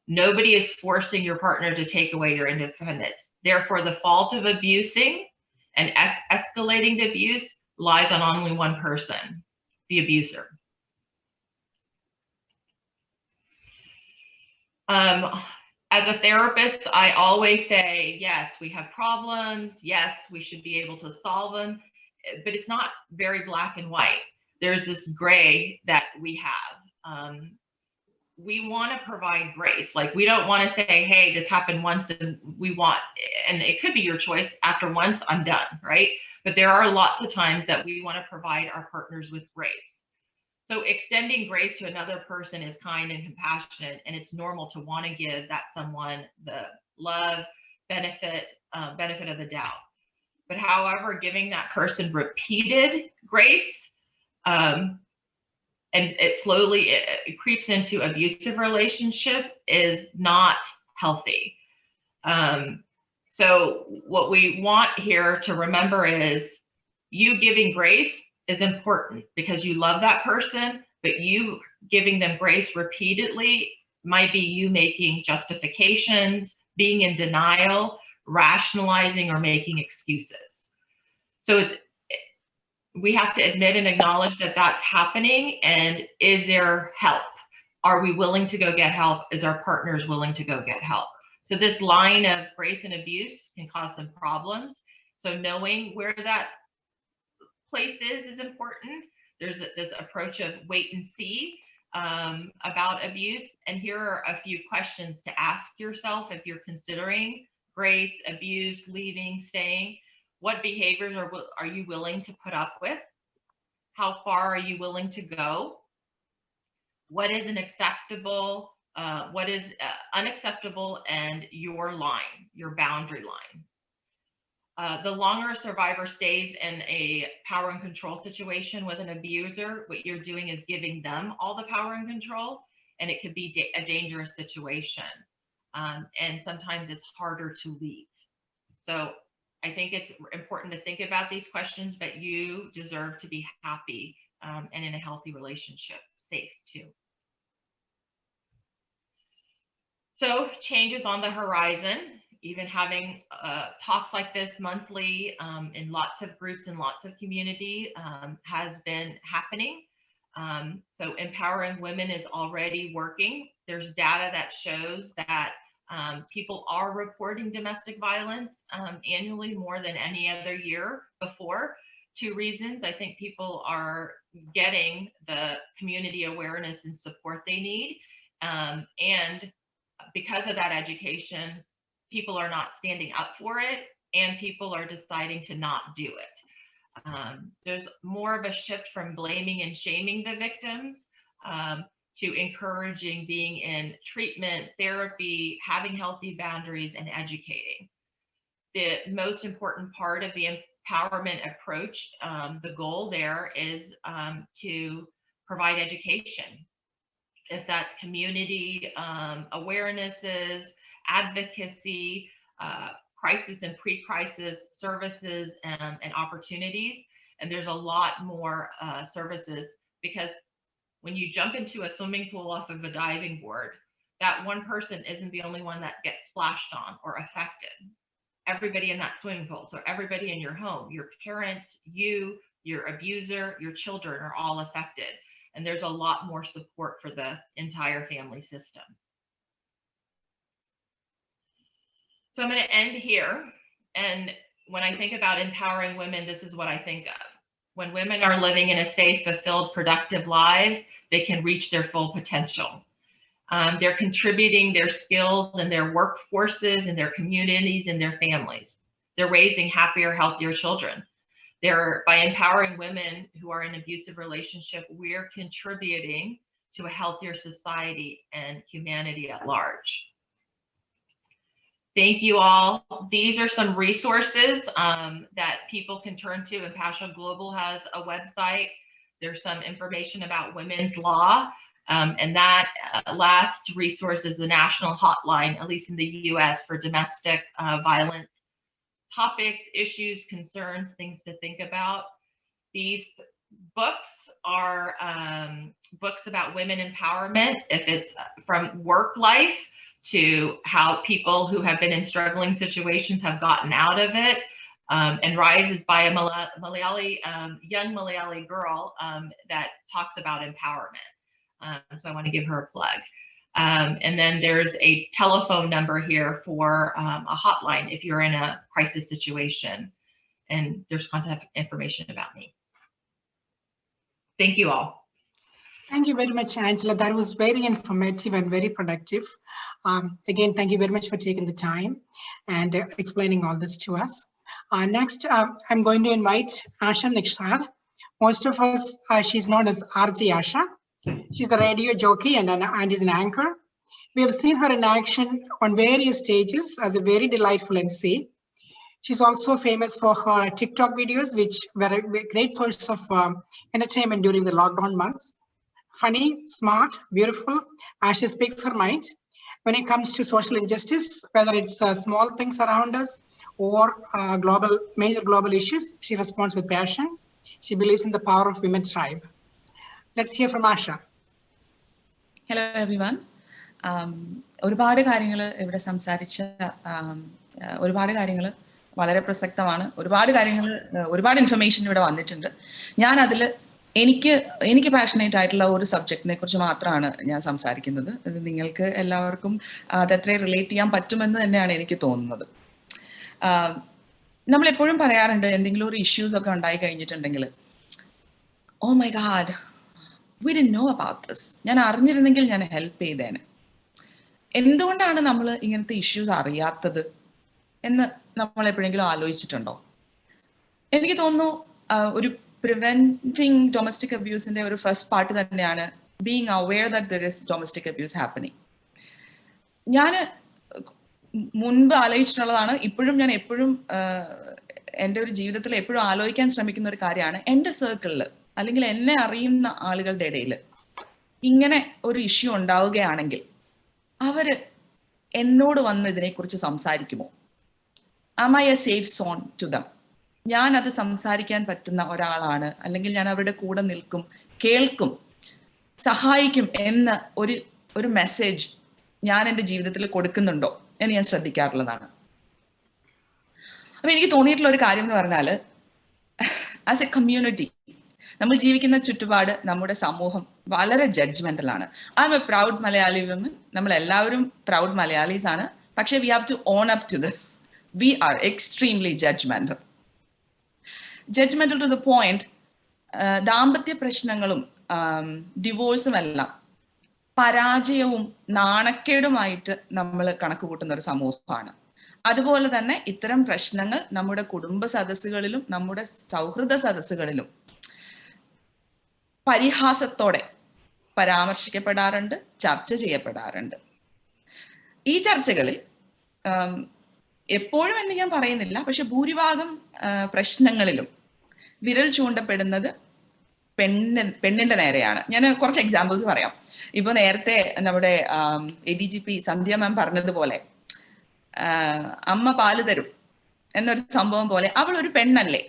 Nobody is forcing your partner to take away your independence. Therefore, the fault of abusing and escalating the abuse lies on only one person, the abuser. As a therapist, I always say, yes, we have problems. Yes, we should be able to solve them, but it's not very black and white. There's this gray that we have. We want to provide grace. Like, we don't want to say, hey, this happened once and and it could be your choice. After once, I'm done, right? But there are lots of times that we want to provide our partners with grace. So extending grace to another person is kind and compassionate, and it's normal to want to give that someone the love, benefit of the doubt. But however, giving that person repeated grace, and it slowly it creeps into abusive relationship, is not healthy. So what we want here to remember is, you giving grace is important because you love that person, but you giving them grace repeatedly might be you making justifications, being in denial, rationalizing, or making excuses. So we have to admit and acknowledge that that's happening. And is there help? Are we willing to go get help? Is our partners willing to go get help? So this line of grace and abuse can cause some problems. So knowing where that place is important. There's this approach of wait and see about abuse. And here are a few questions to ask yourself if you're considering grace, abuse, leaving, staying. What behaviors are you willing to put up with? How far are you willing to go? What is an acceptable, what is unacceptable, and your line, your boundary line. The longer a survivor stays in a power and control situation with an abuser, what you're doing is giving them all the power and control, and it could be a dangerous situation. And sometimes it's harder to leave. So I think it's important to think about these questions, but you deserve to be happy and in a healthy relationship, safe too. So change is on the horizon. Even having talks like this monthly in lots of groups and lots of community has been happening. So empowering women is already working. There's data that shows that people are reporting domestic violence annually more than any other year before. 2 reasons. I think people are getting the community awareness and support they need. And because of that education, people are not standing up for it, and people are deciding to not do it. There's more of a shift from blaming and shaming the victims to encouraging being in treatment, therapy, having healthy boundaries, and educating. The most important part of the empowerment approach, the goal there is to provide education. If that's community awarenesses, advocacy, crisis and pre-crisis services and opportunities. And there's a lot more services, because when you jump into a swimming pool off of a diving board, that one person isn't the only one that gets splashed on or affected. Everybody in that swimming pool, so everybody in your home, your parents, you, your abuser, your children are all affected. And there's a lot more support for the entire family system. So I'm going to end here. And when I think about empowering women, this is what I think of. When women are living in a safe, fulfilled, productive lives, they can reach their full potential. They're contributing their skills and their workforces and their communities and their families. They're raising happier, healthier children. By empowering women who are in an abusive relationship, we're contributing to a healthier society and humanity at large. Thank you all. These are some resources that people can turn to. Empatia Global has a website. There's some information about women's law. And that last resource is the national hotline, at least in the US, for domestic violence topics, issues, concerns, things to think about. These books are books about women empowerment, if it's from work life to how people who have been in struggling situations have gotten out of it. And Rise is by a Malayalee, young Malayalee girl that talks about empowerment. So I want to give her a plug. And then there's a telephone number here for a hotline if you're in a crisis situation. And there's contact information about me. Thank you all.
Thank you very much, Angela. That was very informative and very productive. Again, thank you very much for taking the time and explaining all this to us. Next, I'm going to invite Asha Nikshad. Most of us, she's known as RJ Asha. She's the radio jockey and is an anchor. We have seen her in action on various stages as a very delightful MC. She's also famous for her TikTok videos, which were a great source of entertainment during the lockdown months. Funny, smart, beautiful, as she speaks her mind. When it comes to social injustice, whether it's small things around us or major global issues, she responds with passion. She believes in the power of women's tribe. Let's hear from Asha.
Hello, everyone. ഒരുപാട് കാര്യങ്ങൾ ഇവിടെ സംസാരിച്ച ഒരുപാട് കാര്യങ്ങൾ വളരെ പ്രസക്തമാണ്. ഒരുപാട് information ഇവിടെ വന്നിട്ടുണ്ട്. ഞാൻ അതിൽ എനിക്ക് പാഷനേറ്റ് ആയിട്ടുള്ള ഒരു സബ്ജക്റ്റിനെ കുറിച്ച് മാത്രമാണ് ഞാൻ സംസാരിക്കുന്നത്. നിങ്ങൾക്ക് എല്ലാവർക്കും അതത്രേ റിലേറ്റ് ചെയ്യാൻ പറ്റുമെന്ന് തന്നെയാണ് എനിക്ക് തോന്നുന്നത്. നമ്മളെപ്പോഴും പറയാറുണ്ട്, എന്തെങ്കിലും ഒരു ഇഷ്യൂസ് ഒക്കെ ഉണ്ടായി കഴിഞ്ഞിട്ടുണ്ടെങ്കിൽ, oh my god, we didn't know about this. ഞാൻ അറിഞ്ഞിരുന്നെങ്കിൽ ഞാൻ ഹെൽപ്പ് ചെയ്തേനെ. എന്തുകൊണ്ടാണ് നമ്മൾ ഇങ്ങനത്തെ ഇഷ്യൂസ് അറിയാത്തത് എന്ന് നമ്മൾ എപ്പോഴെങ്കിലും ആലോചിച്ചിട്ടുണ്ടോ? എനിക്ക് തോന്നുന്നു ഒരു പ്രിവെന്റിങ് ഡൊമസ്റ്റിക് അബ്യൂസിന്റെ ഒരു ഫസ്റ്റ് പാർട്ട് തന്നെയാണ് being aware that there is domestic abuse happening. ഞാൻ മുൻപ് ആലോചിച്ചിട്ടുള്ളതാണ്, ഇപ്പോഴും ഞാൻ എപ്പോഴും എൻ്റെ ഒരു ജീവിതത്തിൽ എപ്പോഴും ആലോചിക്കാൻ ശ്രമിക്കുന്ന ഒരു കാര്യമാണ്, എൻ്റെ സർക്കിളിൽ അല്ലെങ്കിൽ എന്നെ അറിയുന്ന ആളുകളുടെ ഇടയിൽ ഇങ്ങനെ ഒരു ഇഷ്യൂ ഉണ്ടാവുകയാണെങ്കിൽ അവര് എന്നോട് വന്ന് ഇതിനെക്കുറിച്ച് സംസാരിക്കുമോ? Am I a safe zone to them? ഞാൻ അത് സംസാരിക്കാൻ പറ്റുന്ന ഒരാളാണ്, അല്ലെങ്കിൽ ഞാൻ അവരുടെ കൂടെ നിൽക്കും, കേൾക്കും, സഹായിക്കും എന്ന ഒരു മെസ്സേജ് ഞാൻ എൻ്റെ ജീവിതത്തിൽ കൊടുക്കുന്നുണ്ടോ എന്ന് ഞാൻ ശ്രദ്ധിക്കാറുള്ളതാണ്. അപ്പൊ എനിക്ക് തോന്നിയിട്ടുള്ള ഒരു കാര്യം എന്ന് പറഞ്ഞാൽ, ആസ് എ കമ്മ്യൂണിറ്റി നമ്മൾ ജീവിക്കുന്ന ചുറ്റുപാട്, നമ്മുടെ സമൂഹം വളരെ ജഡ്ജ്മെന്റൽ ആണ്. I am a proud Malayali women. നമ്മൾ എല്ലാവരും പ്രൗഡ് മലയാളീസ് ആണ്. പക്ഷെ we have to own up to this. We are extremely judgemental. Judgemental to the point, ദാമ്പത്യ പ്രശ്നങ്ങളും ഡിവോഴ്സും എല്ലാം പരാജയവും നാണക്കേടുമായിട്ട് നമ്മൾ കണക്ക് കൂട്ടുന്ന ഒരു സമൂഹമാണ്. അതുപോലെ തന്നെ ഇത്തരം പ്രശ്നങ്ങൾ നമ്മുടെ കുടുംബ സദസ്സുകളിലും നമ്മുടെ സൗഹൃദ സദസ്സുകളിലും പരിഹാസത്തോടെ പരാമർശിക്കപ്പെടാറുണ്ട്, ചർച്ച ചെയ്യപ്പെടാറുണ്ട്. ഈ ചർച്ചകളിൽ എപ്പോഴും എന്ന് ഞാൻ പറയുന്നില്ല, പക്ഷെ ഭൂരിഭാഗം പ്രശ്നങ്ങളിലും വിരൽ ചൂണ്ടപ്പെടുന്നത് പെണ്ണിന്റെ നേരെയാണ്. ഞാൻ കുറച്ച് എക്സാമ്പിൾസ് പറയാം. ഇപ്പൊ നേരത്തെ നമ്മുടെ ADGP സന്ധ്യ മാം പറഞ്ഞതുപോലെ, അമ്മ പാല് തരും എന്നൊരു സംഭവം പോലെ, അവൾ ഒരു പെണ്ണല്ലേ,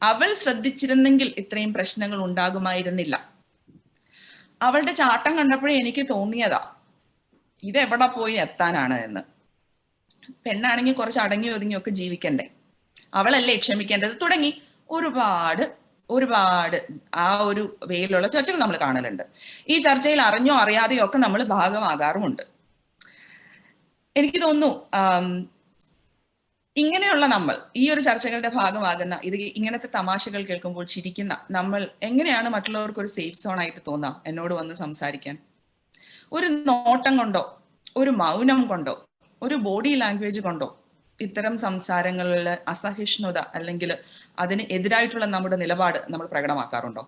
അവൾ ശ്രദ്ധിച്ചിരുന്നെങ്കിൽ ഇത്രയും പ്രശ്നങ്ങൾ ഉണ്ടാകുമായിരുന്നില്ല. അവളുടെ ചാട്ടം കണ്ടപ്പോഴേ എനിക്ക് തോന്നിയതാ ഇതെവിടെ പോയി എത്താനാണ് എന്ന്. പെണ്ണാണെങ്കിൽ കുറച്ച് അടങ്ങി ഒതുങ്ങിയൊക്കെ ജീവിക്കണ്ടേ, അവളല്ലേ ക്ഷമിക്കേണ്ടത്, തുടങ്ങി ഒരുപാട് ആ ഒരു വേയിലുള്ള ചർച്ചകൾ നമ്മൾ കാണലുണ്ട്. ഈ ചർച്ചയിൽ അറിഞ്ഞോ അറിയാതെയോ ഒക്കെ നമ്മൾ ഭാഗമാകാറുമുണ്ട്. എനിക്ക് തോന്നുന്നു ഇങ്ങനെയുള്ള നമ്മൾ, ഈ ഒരു ചർച്ചകളുടെ ഭാഗമാകുന്ന, ഇങ്ങനത്തെ തമാശകൾ കേൾക്കുമ്പോൾ ചിരിക്കുന്ന നമ്മൾ എങ്ങനെയാണ് മറ്റുള്ളവർക്ക് ഒരു സേഫ് സോൺ ആയിട്ട് തോന്നാം എന്നോട് വന്ന് സംസാരിക്കാൻ? ഒരു നോട്ടം കൊണ്ടോ, ഒരു മൗനം കൊണ്ടോ, ഒരു ബോഡി ലാംഗ്വേജ് കൊണ്ടോ ഇത്തരം സംസാരങ്ങളിൽ അസഹിഷ്ണുത അല്ലെങ്കിൽ അതിന് എതിരായിട്ടുള്ള നമ്മുടെ നിലപാട് നമ്മൾ പ്രകടമാക്കാറുണ്ടോ?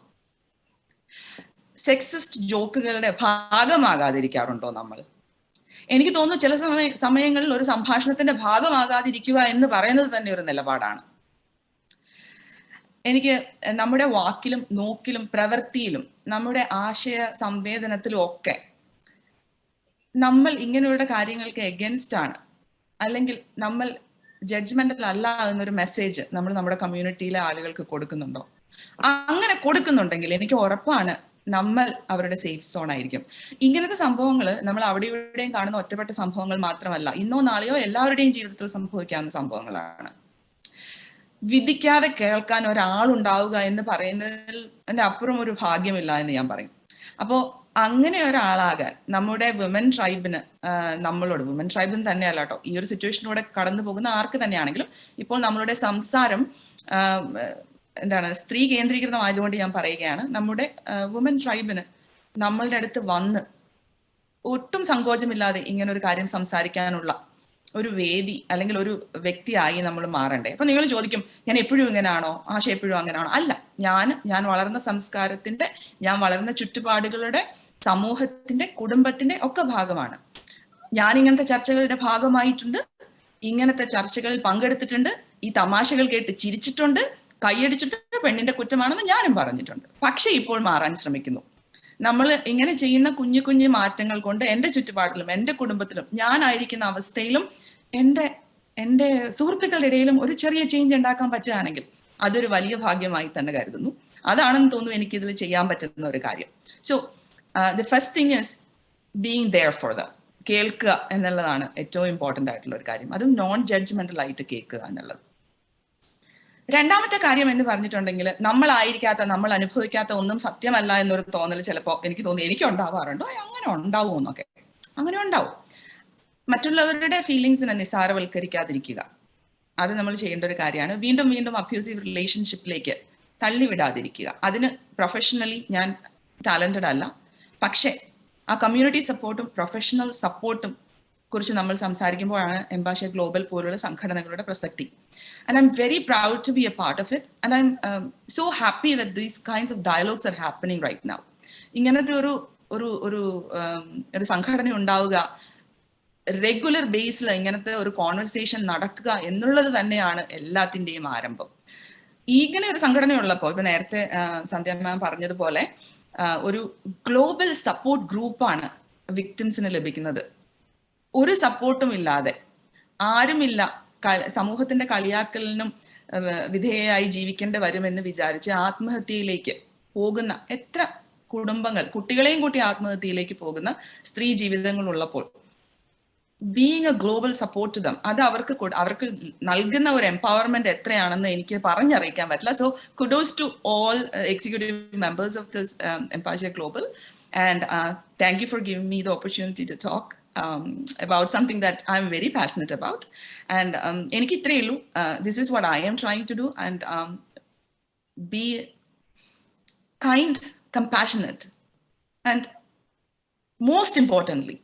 സെക്സിസ്റ്റ് ജോക്കുകളുടെ ഭാഗമാകാതിരിക്കാറുണ്ടോ നമ്മൾ? എനിക്ക് തോന്നുന്നു ചില സമയങ്ങളിൽ ഒരു സംഭാഷണത്തിന്റെ ഭാഗമാകാതിരിക്കുക എന്ന് പറയുന്നത് തന്നെ ഒരു നിലപാടാണ്. എനിക്ക് നമ്മുടെ വാക്കിലും നോക്കിലും പ്രവൃത്തിയിലും നമ്മുടെ ആശയ സംവേദനത്തിലും ഒക്കെ നമ്മൾ ഇങ്ങനെയുള്ള കാര്യങ്ങൾക്ക് എഗൻസ്റ്റ് ആണ്, അല്ലെങ്കിൽ നമ്മൾ ജഡ്ജ്മെന്റൽ അല്ല എന്നൊരു മെസ്സേജ് നമ്മൾ നമ്മുടെ കമ്മ്യൂണിറ്റിയിലെ ആളുകൾക്ക് കൊടുക്കുന്നുണ്ടോ? അങ്ങനെ കൊടുക്കുന്നുണ്ടെങ്കിൽ എനിക്ക് ഉറപ്പാണ് നമ്മൾ അവരുടെ സേഫ് സോൺ ആയിരിക്കും. ഇങ്ങനത്തെ സംഭവങ്ങൾ നമ്മൾ അവിടെ ഇവിടെയും കാണുന്ന ഒറ്റപ്പെട്ട സംഭവങ്ങൾ മാത്രമല്ല, ഇന്നോ നാളെയോ എല്ലാവരുടെയും ജീവിതത്തിൽ സംഭവിക്കാവുന്ന സംഭവങ്ങളാണ്. വിധിക്കാതെ കേൾക്കാൻ ഒരാളുണ്ടാവുക എന്ന് പറയുന്നതിൽ എൻ്റെ അപ്പുറം ഒരു ഭാഗ്യമില്ല എന്ന് ഞാൻ പറയും. അപ്പോ അങ്ങനെ ഒരാളാകാൻ നമ്മുടെ വിമൻ ട്രൈബിന്, നമ്മളോട്, വിമൻ ട്രൈബിന് തന്നെയല്ല കേട്ടോ, ഈ ഒരു സിറ്റുവേഷനിലൂടെ കടന്നു പോകുന്ന ആർക്ക് തന്നെയാണെങ്കിലും ഇപ്പോൾ നമ്മളുടെ സംസാരം എന്താണ് സ്ത്രീ കേന്ദ്രീകൃതമായതുകൊണ്ട് ഞാൻ പറയുകയാണ്, നമ്മുടെ വുമൻ ട്രൈബിന് നമ്മളുടെ അടുത്ത് വന്ന് ഒട്ടും സങ്കോചമില്ലാതെ ഇങ്ങനെ ഒരു കാര്യം സംസാരിക്കാനുള്ള ഒരു വേദി അല്ലെങ്കിൽ ഒരു വ്യക്തിയായി നമ്മൾ മാറണ്ടേ? അപ്പൊ നിങ്ങൾ ചോദിക്കും, ഞാൻ എപ്പോഴും ഇങ്ങനെയാണോ, ആശ എപ്പോഴും അങ്ങനെയാണോ? അല്ല, ഞാൻ വളർന്ന സംസ്കാരത്തിന്റെ, ഞാൻ വളർന്ന ചുറ്റുപാടുകളുടെ, സമൂഹത്തിന്റെ, കുടുംബത്തിന്റെ ഒക്കെ ഭാഗമാണ്. ഞാൻ ഇങ്ങനത്തെ ചർച്ചകളുടെ ഭാഗമായിട്ടുണ്ട്, ഇങ്ങനത്തെ ചർച്ചകളിൽ പങ്കെടുത്തിട്ടുണ്ട്, ഈ തമാശകൾ കേട്ട് ചിരിച്ചിട്ടുണ്ട്, കൈയടിച്ചിട്ട് പെണ്ണിന്റെ കുറ്റമാണെന്ന് ഞാനും പറഞ്ഞിട്ടുണ്ട്. പക്ഷെ ഇപ്പോൾ മാറാൻ ശ്രമിക്കുന്നു. നമ്മൾ ഇങ്ങനെ ചെയ്യുന്ന കുഞ്ഞു കുഞ്ഞു മാറ്റങ്ങൾ കൊണ്ട് എൻ്റെ ചുറ്റുപാടിലും എൻ്റെ കുടുംബത്തിലും ഞാനായിരിക്കുന്ന അവസ്ഥയിലും എൻ്റെ സുഹൃത്തുക്കളുടെ ഇടയിലും ഒരു ചെറിയ ചേഞ്ച് ഉണ്ടാക്കാൻ പറ്റുകയാണെങ്കിൽ അതൊരു വലിയ ഭാഗ്യമായി തന്നെ കരുതുന്നു. അതാണെന്ന് തോന്നുന്നു എനിക്കിതിൽ ചെയ്യാൻ പറ്റുന്ന ഒരു കാര്യം. So the first thing is being there for them. കേൾക്കുക എന്നുള്ളതാണ് ഏറ്റവും ഇമ്പോർട്ടൻ്റ് ആയിട്ടുള്ള ഒരു കാര്യം. അതും നോൺ ജഡ്ജ്മെന്റൽ ആയിട്ട് കേൾക്കുക എന്നുള്ളത്. രണ്ടാമത്തെ കാര്യം എന്ന് പറഞ്ഞിട്ടുണ്ടെങ്കിൽ, നമ്മളായിരിക്കാത്ത, നമ്മൾ അനുഭവിക്കാത്ത ഒന്നും സത്യമല്ല എന്നൊരു തോന്നൽ ചിലപ്പോൾ എനിക്ക് തോന്നി, എനിക്ക് ഉണ്ടാവാറുണ്ടോ, അങ്ങനെ ഉണ്ടാവും എന്നൊക്കെ. അങ്ങനെ ഉണ്ടാവും. മറ്റുള്ളവരുടെ ഫീലിങ്സിനെ നിസ്സാരവൽക്കരിക്കാതിരിക്കുക, അത് നമ്മൾ ചെയ്യേണ്ട ഒരു കാര്യമാണ്. വീണ്ടും വീണ്ടും അബ്യൂസീവ് റിലേഷൻഷിപ്പിലേക്ക് തള്ളിവിടാതിരിക്കുക. അതിന് പ്രൊഫഷണലി ഞാൻ ടാലന്റഡ് അല്ല, പക്ഷെ ആ കമ്മ്യൂണിറ്റി സപ്പോർട്ടും പ്രൊഫഷണൽ സപ്പോർട്ടും കുറിച്ച് നമ്മൾ സംസാരിക്കുമ്പോഴാണ് എംപാഷ്യ ഗ്ലോബൽ പോലുള്ള സംഘടനകളുടെ പ്രസക്തി. And I'm very proud to be a part of it. And I'm so happy that these kinds of dialogues are happening right now. ഇങ്ങനത്തെ ഒരു സംഘടന ഉണ്ടാവുക, റെഗുലർ ബേസിൽ ഇങ്ങനത്തെ ഒരു കോൺവെർസേഷൻ നടക്കുക എന്നുള്ളത് തന്നെയാണ് എല്ലാത്തിൻ്റെയും ആരംഭം. ഇങ്ങനെ ഒരു സംഘടനയുള്ളപ്പോൾ, ഇപ്പൊ നേരത്തെ സന്ധ്യ മാം പറഞ്ഞതുപോലെ ഒരു ഗ്ലോബൽ സപ്പോർട്ട് ഗ്രൂപ്പാണ് വിക്ടിംസിന് ലഭിക്കുന്നത്. ഒരു സപ്പോർട്ടും ഇല്ലാതെ, ആരുമില്ല, സമൂഹത്തിന്റെ കളിയാക്കലിനും വിധേയയായി ജീവിക്കേണ്ടി വരുമെന്ന് വിചാരിച്ച് ആത്മഹത്യയിലേക്ക് പോകുന്ന എത്ര കുടുംബങ്ങൾ, കുട്ടികളെയും കൂട്ടി ആത്മഹത്യയിലേക്ക് പോകുന്ന സ്ത്രീ ജീവിതങ്ങളുള്ളപ്പോൾ being a global support to them, അത് അവർക്ക് നൽകുന്ന ഒരു എംപവർമെന്റ് എത്രയാണെന്ന് എനിക്ക് പറഞ്ഞറിയിക്കാൻ പറ്റില്ല. So kudos to all executive members of this Empathia Global, and thank you for giving me the opportunity to talk about something that I'm very passionate about. And eniki ithreyullu, this is what I am trying to do, and be kind, compassionate, and most importantly,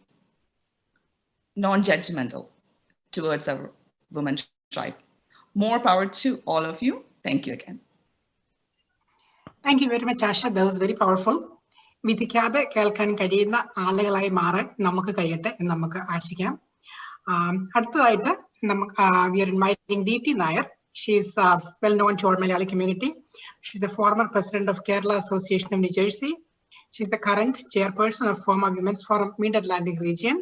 non-judgmental towards our women tribe. More power to all of you. Thank you again.
Thank you very much, Asha. That was very powerful. വിധിക്കാതെ കേൾക്കാൻ കഴിയുന്ന ആളുകളായി മാറാൻ നമുക്ക് കഴിയട്ടെ എന്ന് നമുക്ക് ആശിക്കാം. അടുത്തതായിട്ട് we are inviting DT Nair. She is well known to our Malayali community. She is the former president of Kerala Association of New Jersey. She is the current chairperson of former Women's Forum Mid-Atlantic region.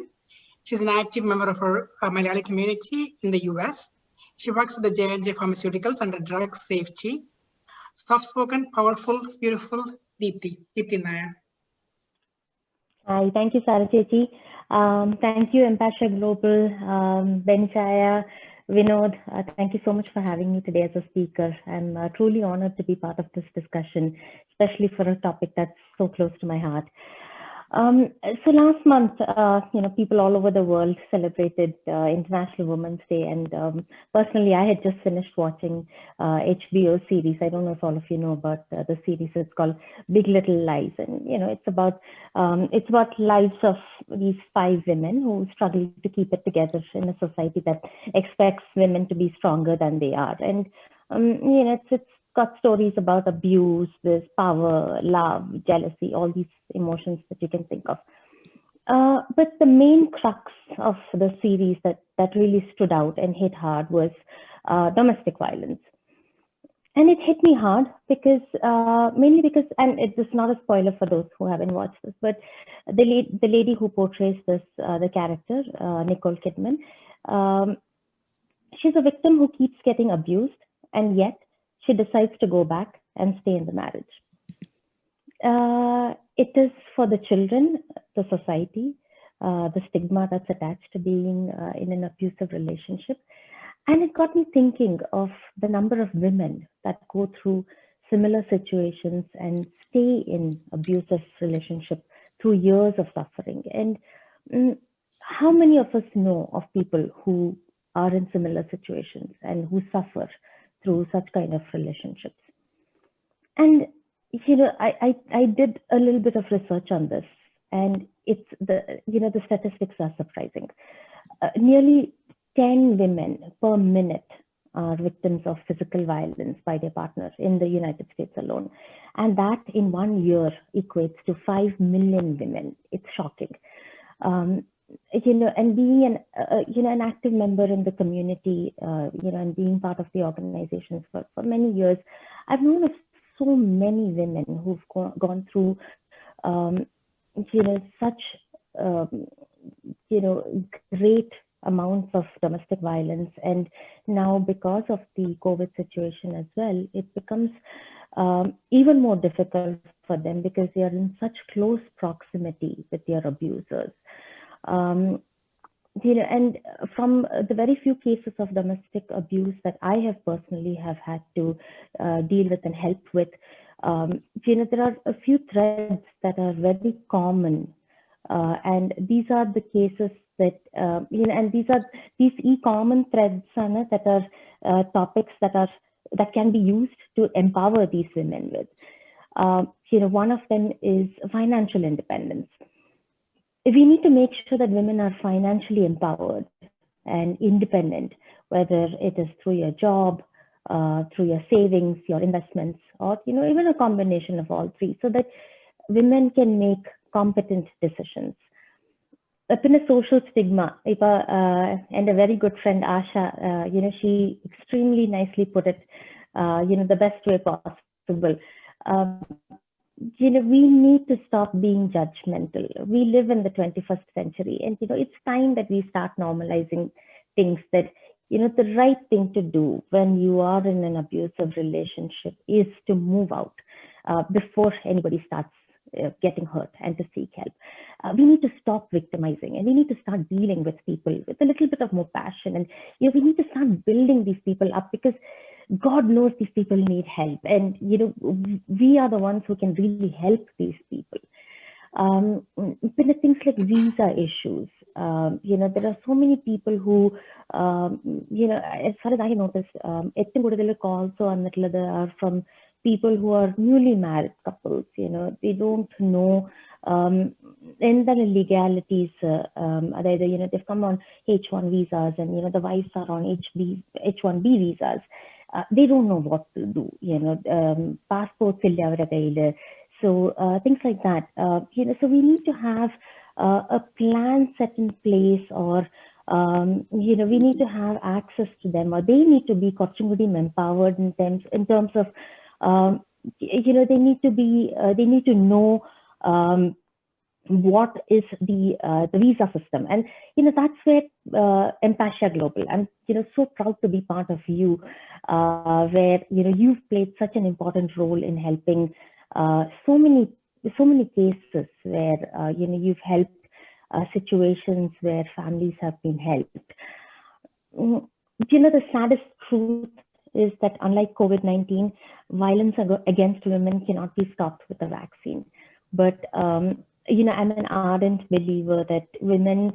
She is an active member of our Malayali community in the US. She works with the J&J Pharmaceuticals under drug safety. Soft-spoken, powerful, beautiful DT Nair.
Hi, thank you, Sarah Chechi. Thank you, Empatia Global, Benchaya, Vinod. Thank you so much for having me today as a speaker. I'm truly honored to be part of this discussion, especially for a topic that's so close to my heart. So last month, people all over the world celebrated International Women's Day, and personally, I had just finished watching HBO series. I don't know if all of you know about the series. It's called Big Little Lies, and it's about lives of these 5 women who struggle to keep it together in a society that expects women to be stronger than they are. And it's got stories about abuse, this power, love, jealousy, all these emotions that you can think of. But the main crux of the series that really stood out and hit hard was domestic violence. And it hit me hard because, mainly because, and it is not a spoiler for those who haven't watched this, but the lady who portrays this, the character, Nicole Kidman, she's a victim who keeps getting abused, and yet she decides to go back and stay in the marriage. It is for the children, the society, the stigma that's attached to being in an abusive relationship. And it got me thinking of the number of women that go through similar situations and stay in abusive relationship through years of suffering. And how many of us know of people who are in similar situations and who suffer through such kind of relationships? And I did a little bit of research on this, and it's the statistics are surprising. Nearly 10 women per minute are victims of physical violence by their partner in the United States alone, and that in 1 year equates to 5 million women. It's shocking. And being an active member in the community, and being part of the organizations for many years, I've known of so many women who've gone through, such, great amounts of domestic violence. And now, because of the COVID situation as well, it becomes even more difficult for them because they are in such close proximity with their abusers. And from the very few cases of domestic abuse that I have personally had to deal with and help with, there are a few threads that are very common, and these are the cases that and these common threads that are topics that can be used to empower these women with. One of them is financial independence. we need to make sure that women are financially empowered and independent, whether it is through your job, through your savings, your investments, or even a combination of all three, so that women can make competent decisions. In a social stigma, and a very good friend Asha, she extremely nicely put it, the best way possible. We need to stop being judgmental. We live in the 21st century, and it's time that we start normalizing things that the right thing to do when you are in an abusive relationship is to move out before anybody starts getting hurt and to seek help. We need to stop victimizing, and we need to start dealing with people with a little bit of more passion. And we need to start building these people up, because God knows these people need help, and we are the ones who can really help these people. Things like visa issues, there are so many people who, as far as I noticed, calls are from people who are newly married couples. They don't know the legalities. They've come on H1 visas, and the wives are on H1B visas. They don't know what to do. Passports illa. So things like that. So we need to have a plan set in place, or we need to have access to them, or they need to be empowered in terms of they need to know what is the visa system. And that's where Empatia Global, I'm so proud to be part of you, where you've played such an important role in helping so many cases where you've helped situations where families have been helped. The saddest truth is that unlike COVID-19, violence against women cannot be stopped with a vaccine. But I'm an ardent believer that women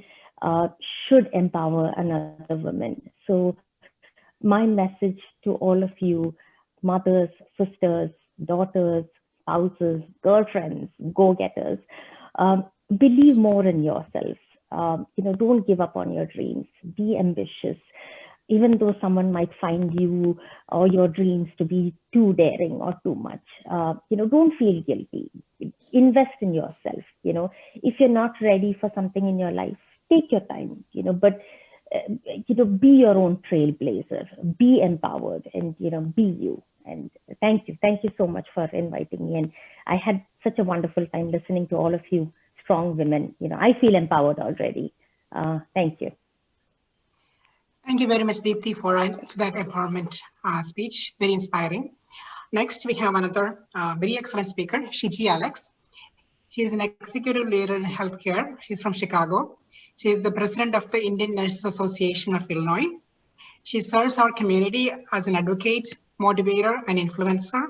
should empower another woman. So my message to all of you, mothers, sisters, daughters, spouses, girlfriends, go-getters, believe more in yourself. Don't give up on your dreams. Be ambitious. Even though someone might find you or your dreams to be too daring or too much, don't feel guilty. Invest in yourself. If you're not ready for something in your life, take your time. But be your own trailblazer. Be empowered, and be you. And thank you so much for inviting me. And I had such a wonderful time listening to all of you strong women. I feel empowered already. Thank you.
Thank you very much, Deepthi, for that empowerment speech. Very inspiring. Next, we have another very excellent speaker, Shiji Alex. She is an executive leader in healthcare. She's from Chicago. She is the president of the Indian Nurses Association of Illinois. She serves our community as an advocate, motivator, and influencer.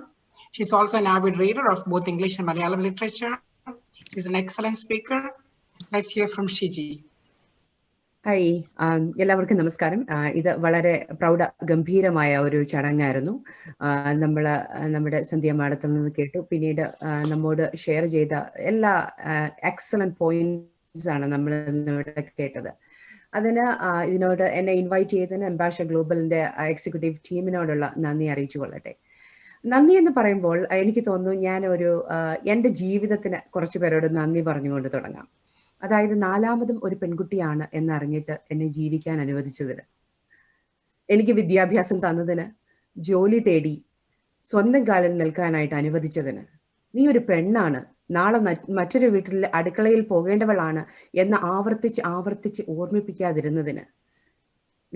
She's also an avid reader of both English and Malayalam literature. She's an excellent speaker. Let's hear from Shiji.
Hi, എല്ലാവർക്കും നമസ്കാരം. ഇത് വളരെ ഗംഭീരമായ ഒരു ചടങ്ങായിരുന്നു. നമ്മുടെ സന്ധ്യ മാഡത്തിൽ നിന്ന് കേട്ടു. പിന്നീട് നമ്മോട് ഷെയർ ചെയ്ത എല്ലാ എക്സലന്റ് പോയിന്റ്സ് ആണ് നമ്മൾ ഇവിടെ കേട്ടത്. ഇതിനോട് എന്നെ ഇൻവൈറ്റ് ചെയ്തതിന് എംപാഷ്യ ഗ്ലോബലിന്റെ എക്സിക്യൂട്ടീവ് ടീമിനോടുള്ള നന്ദി അറിയിച്ചു കൊള്ളട്ടെ. നന്ദി എന്ന് പറയുമ്പോൾ എനിക്ക് തോന്നുന്നു എൻ്റെ ജീവിതത്തിന് കുറച്ചു പേരോട് നന്ദി പറഞ്ഞുകൊണ്ട് തുടങ്ങാം. അതായത് 4മതും ഒരു പെൺകുട്ടിയാണ് എന്നറിഞ്ഞിട്ട് എന്നെ ജീവിക്കാൻ അനുവദിച്ചതിന്, എനിക്ക് വിദ്യാഭ്യാസം തന്നതിന്, ജോലി തേടി സ്വന്തം കാലിൽ നിൽക്കാനായിട്ട് അനുവദിച്ചതിന്, നീ ഒരു പെണ്ണാണ്, നാളെ മറ്റൊരു വീട്ടിൽ അടുക്കളയിൽ പോകേണ്ടവളാണ് എന്ന് ആവർത്തിച്ച് ഓർമ്മിപ്പിക്കാതിരുന്നതിന്,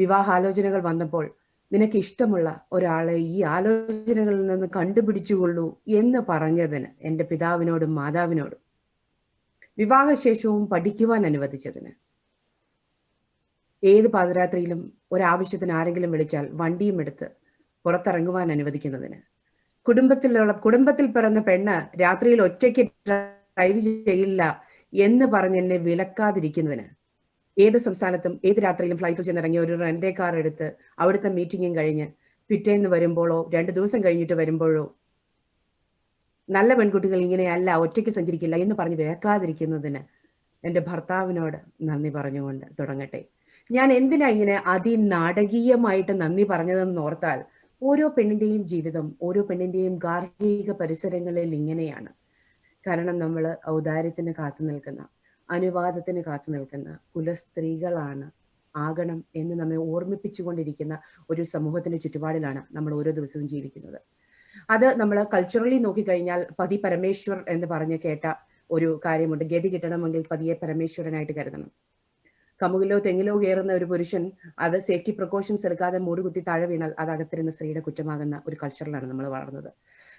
വിവാഹാലോചനകൾ വന്നപ്പോൾ നിനക്ക് ഇഷ്ടമുള്ള ഒരാളെ ഈ ആലോചനകളിൽ നിന്ന് കണ്ടുപിടിച്ചുകൊള്ളൂ എന്ന് പറഞ്ഞതിന് എൻ്റെ പിതാവിനോടും മാതാവിനോടും, വിവാഹശേഷവും പഠിക്കുവാൻ അനുവദിച്ചതിന്, ഏത് പാതിരാത്രിയിലും ഒരാവശ്യത്തിന് ആരെങ്കിലും വിളിച്ചാൽ വണ്ടിയും എടുത്ത് പുറത്തിറങ്ങുവാൻ അനുവദിക്കുന്നതിന്, കുടുംബത്തിൽ പിറന്ന പെണ്ണ് രാത്രിയിൽ ഒറ്റയ്ക്ക് ഡ്രൈവ് ചെയ്യില്ല എന്ന് പറഞ്ഞ് എന്നെ വിലക്കാതിരിക്കുന്നതിന്, ഏത് സംസ്ഥാനത്തും ഏത് രാത്രിയിലും ഫ്ലൈറ്റിൽ ചെന്നിറങ്ങി ഒരു റെന്റേ കാർ എടുത്ത് അവിടുത്തെ മീറ്റിംഗും കഴിഞ്ഞ് പിറ്റേന്ന് വരുമ്പോഴോ 2 ദിവസം കഴിഞ്ഞിട്ട് വരുമ്പോഴോ നല്ല പെൺകുട്ടികൾ ഇങ്ങനെയല്ല, ഒറ്റയ്ക്ക് സഞ്ചരിക്കില്ല എന്ന് പറഞ്ഞ് വേക്കാതിരിക്കുന്നതിന് എൻ്റെ ഭർത്താവിനോട് നന്ദി പറഞ്ഞുകൊണ്ട് തുടങ്ങട്ടെ. ഞാൻ എന്തിനാ ഇങ്ങനെ അതിനാടകീയമായിട്ട് നന്ദി പറഞ്ഞതെന്ന് ഓർത്താൽ, ഓരോ പെണ്ണിന്റെയും ജീവിതം, ഓരോ പെണ്ണിന്റെയും ഗാർഹിക പരിസരങ്ങളിൽ ഇങ്ങനെയാണ്. കാരണം നമ്മൾ ഔദാര്യത്തിന് കാത്തു നിൽക്കുന്ന, അനുവാദത്തിന് കാത്തു നിൽക്കുന്ന കുലസ്ത്രീകളാണ് ആകണം എന്ന് നമ്മെ ഓർമ്മിപ്പിച്ചുകൊണ്ടിരിക്കുന്ന ഒരു സമൂഹത്തിന്റെ ചുറ്റുപാടിലാണ് നമ്മൾ ഓരോ ദിവസവും ജീവിക്കുന്നത്. അത് നമ്മൾ കൾച്ചറലി നോക്കിക്കഴിഞ്ഞാൽ പതി പരമേശ്വർ എന്ന് പറഞ്ഞ് കേട്ട ഒരു കാര്യമുണ്ട്. ഗതി കിട്ടണമെങ്കിൽ പതിയെ പരമേശ്വരനായിട്ട് കരുതണം. കമുകിലോ തെങ്ങിലോ കയറുന്ന ഒരു പുരുഷൻ അത് സേഫ്റ്റി പ്രിക്കോഷൻസ് എടുക്കാതെ മൂടുകുത്തി താഴെ വീണാൽ അത് അകത്തിരുന്ന സ്ത്രീയുടെ കുറ്റമാകുന്ന ഒരു കൾച്ചറിലാണ് നമ്മൾ വളർന്നത്.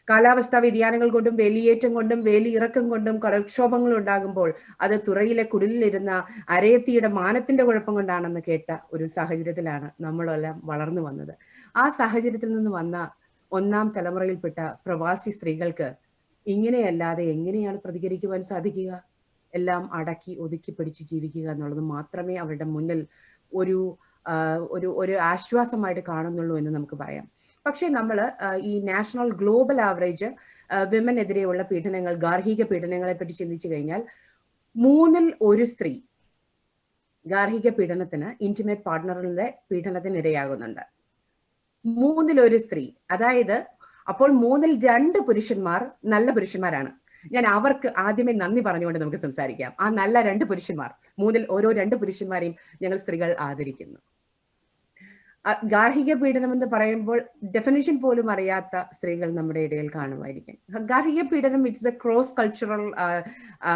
കാലാവസ്ഥാ വ്യതിയാനങ്ങൾ കൊണ്ടും വേലിയേറ്റം കൊണ്ടും വേലിയിറക്കം കൊണ്ടും കടൽക്ഷോഭങ്ങൾ ഉണ്ടാകുമ്പോൾ അത് തുറയിലെ കുടിലിലിരുന്ന അരയത്തിയുടെ മാനത്തിന്റെ കുഴപ്പം കൊണ്ടാണെന്ന് കേട്ട ഒരു സാഹചര്യത്തിലാണ് നമ്മളെല്ലാം വളർന്നു വന്നത്. ആ സാഹചര്യത്തിൽ നിന്ന് വന്ന ഒന്നാം തലമുറയിൽപ്പെട്ട പ്രവാസി സ്ത്രീകൾക്ക് ഇങ്ങനെയല്ലാതെ എങ്ങനെയാണ് പ്രതികരിക്കുവാൻ സാധിക്കുക? എല്ലാം അടക്കി ഒതുക്കി പിടിച്ച് ജീവിക്കുക എന്നുള്ളത് മാത്രമേ അവരുടെ മുന്നിൽ ഒരു ഒരു ആശ്വാസമായിട്ട് കാണുന്നുള്ളൂ എന്ന് നമുക്ക് പറയാം. പക്ഷേ നമ്മൾ ഈ നാഷണൽ ഗ്ലോബൽ ആവറേജ് വിമനെതിരെയുള്ള പീഡനങ്ങൾ, ഗാർഹിക പീഡനങ്ങളെ പറ്റി ചിന്തിച്ചു കഴിഞ്ഞാൽ 3-ൽ 1 സ്ത്രീ ഗാർഹിക പീഡനത്തിന്, ഇന്റിമേറ്റ് പാർട്ട്ണറിന്റെ പീഡനത്തിന് ഇരയാകുന്നുണ്ട്. 3-ൽ 1 സ്ത്രീ, അതായത് അപ്പോൾ 3-ൽ 2 പുരുഷന്മാർ നല്ല പുരുഷന്മാരാണ്. ഞാൻ അവർക്ക് ആദ്യമേ നന്ദി പറഞ്ഞുകൊണ്ട് നമുക്ക് സംസാരിക്കാം. ആ നല്ല 2 പുരുഷന്മാർ, 3-ൽ ഓരോ 2 പുരുഷന്മാരെയും ഞങ്ങൾ സ്ത്രീകൾ ആദരിക്കുന്നു. ഗാർഹിക പീഡനം എന്ന് പറയുമ്പോൾ ഡെഫിനിഷൻ പോലും അറിയാത്ത സ്ത്രീകൾ നമ്മുടെ ഇടയിൽ കാണുമായിരിക്കും. ഗാർഹിക പീഡനം it's a cross cultural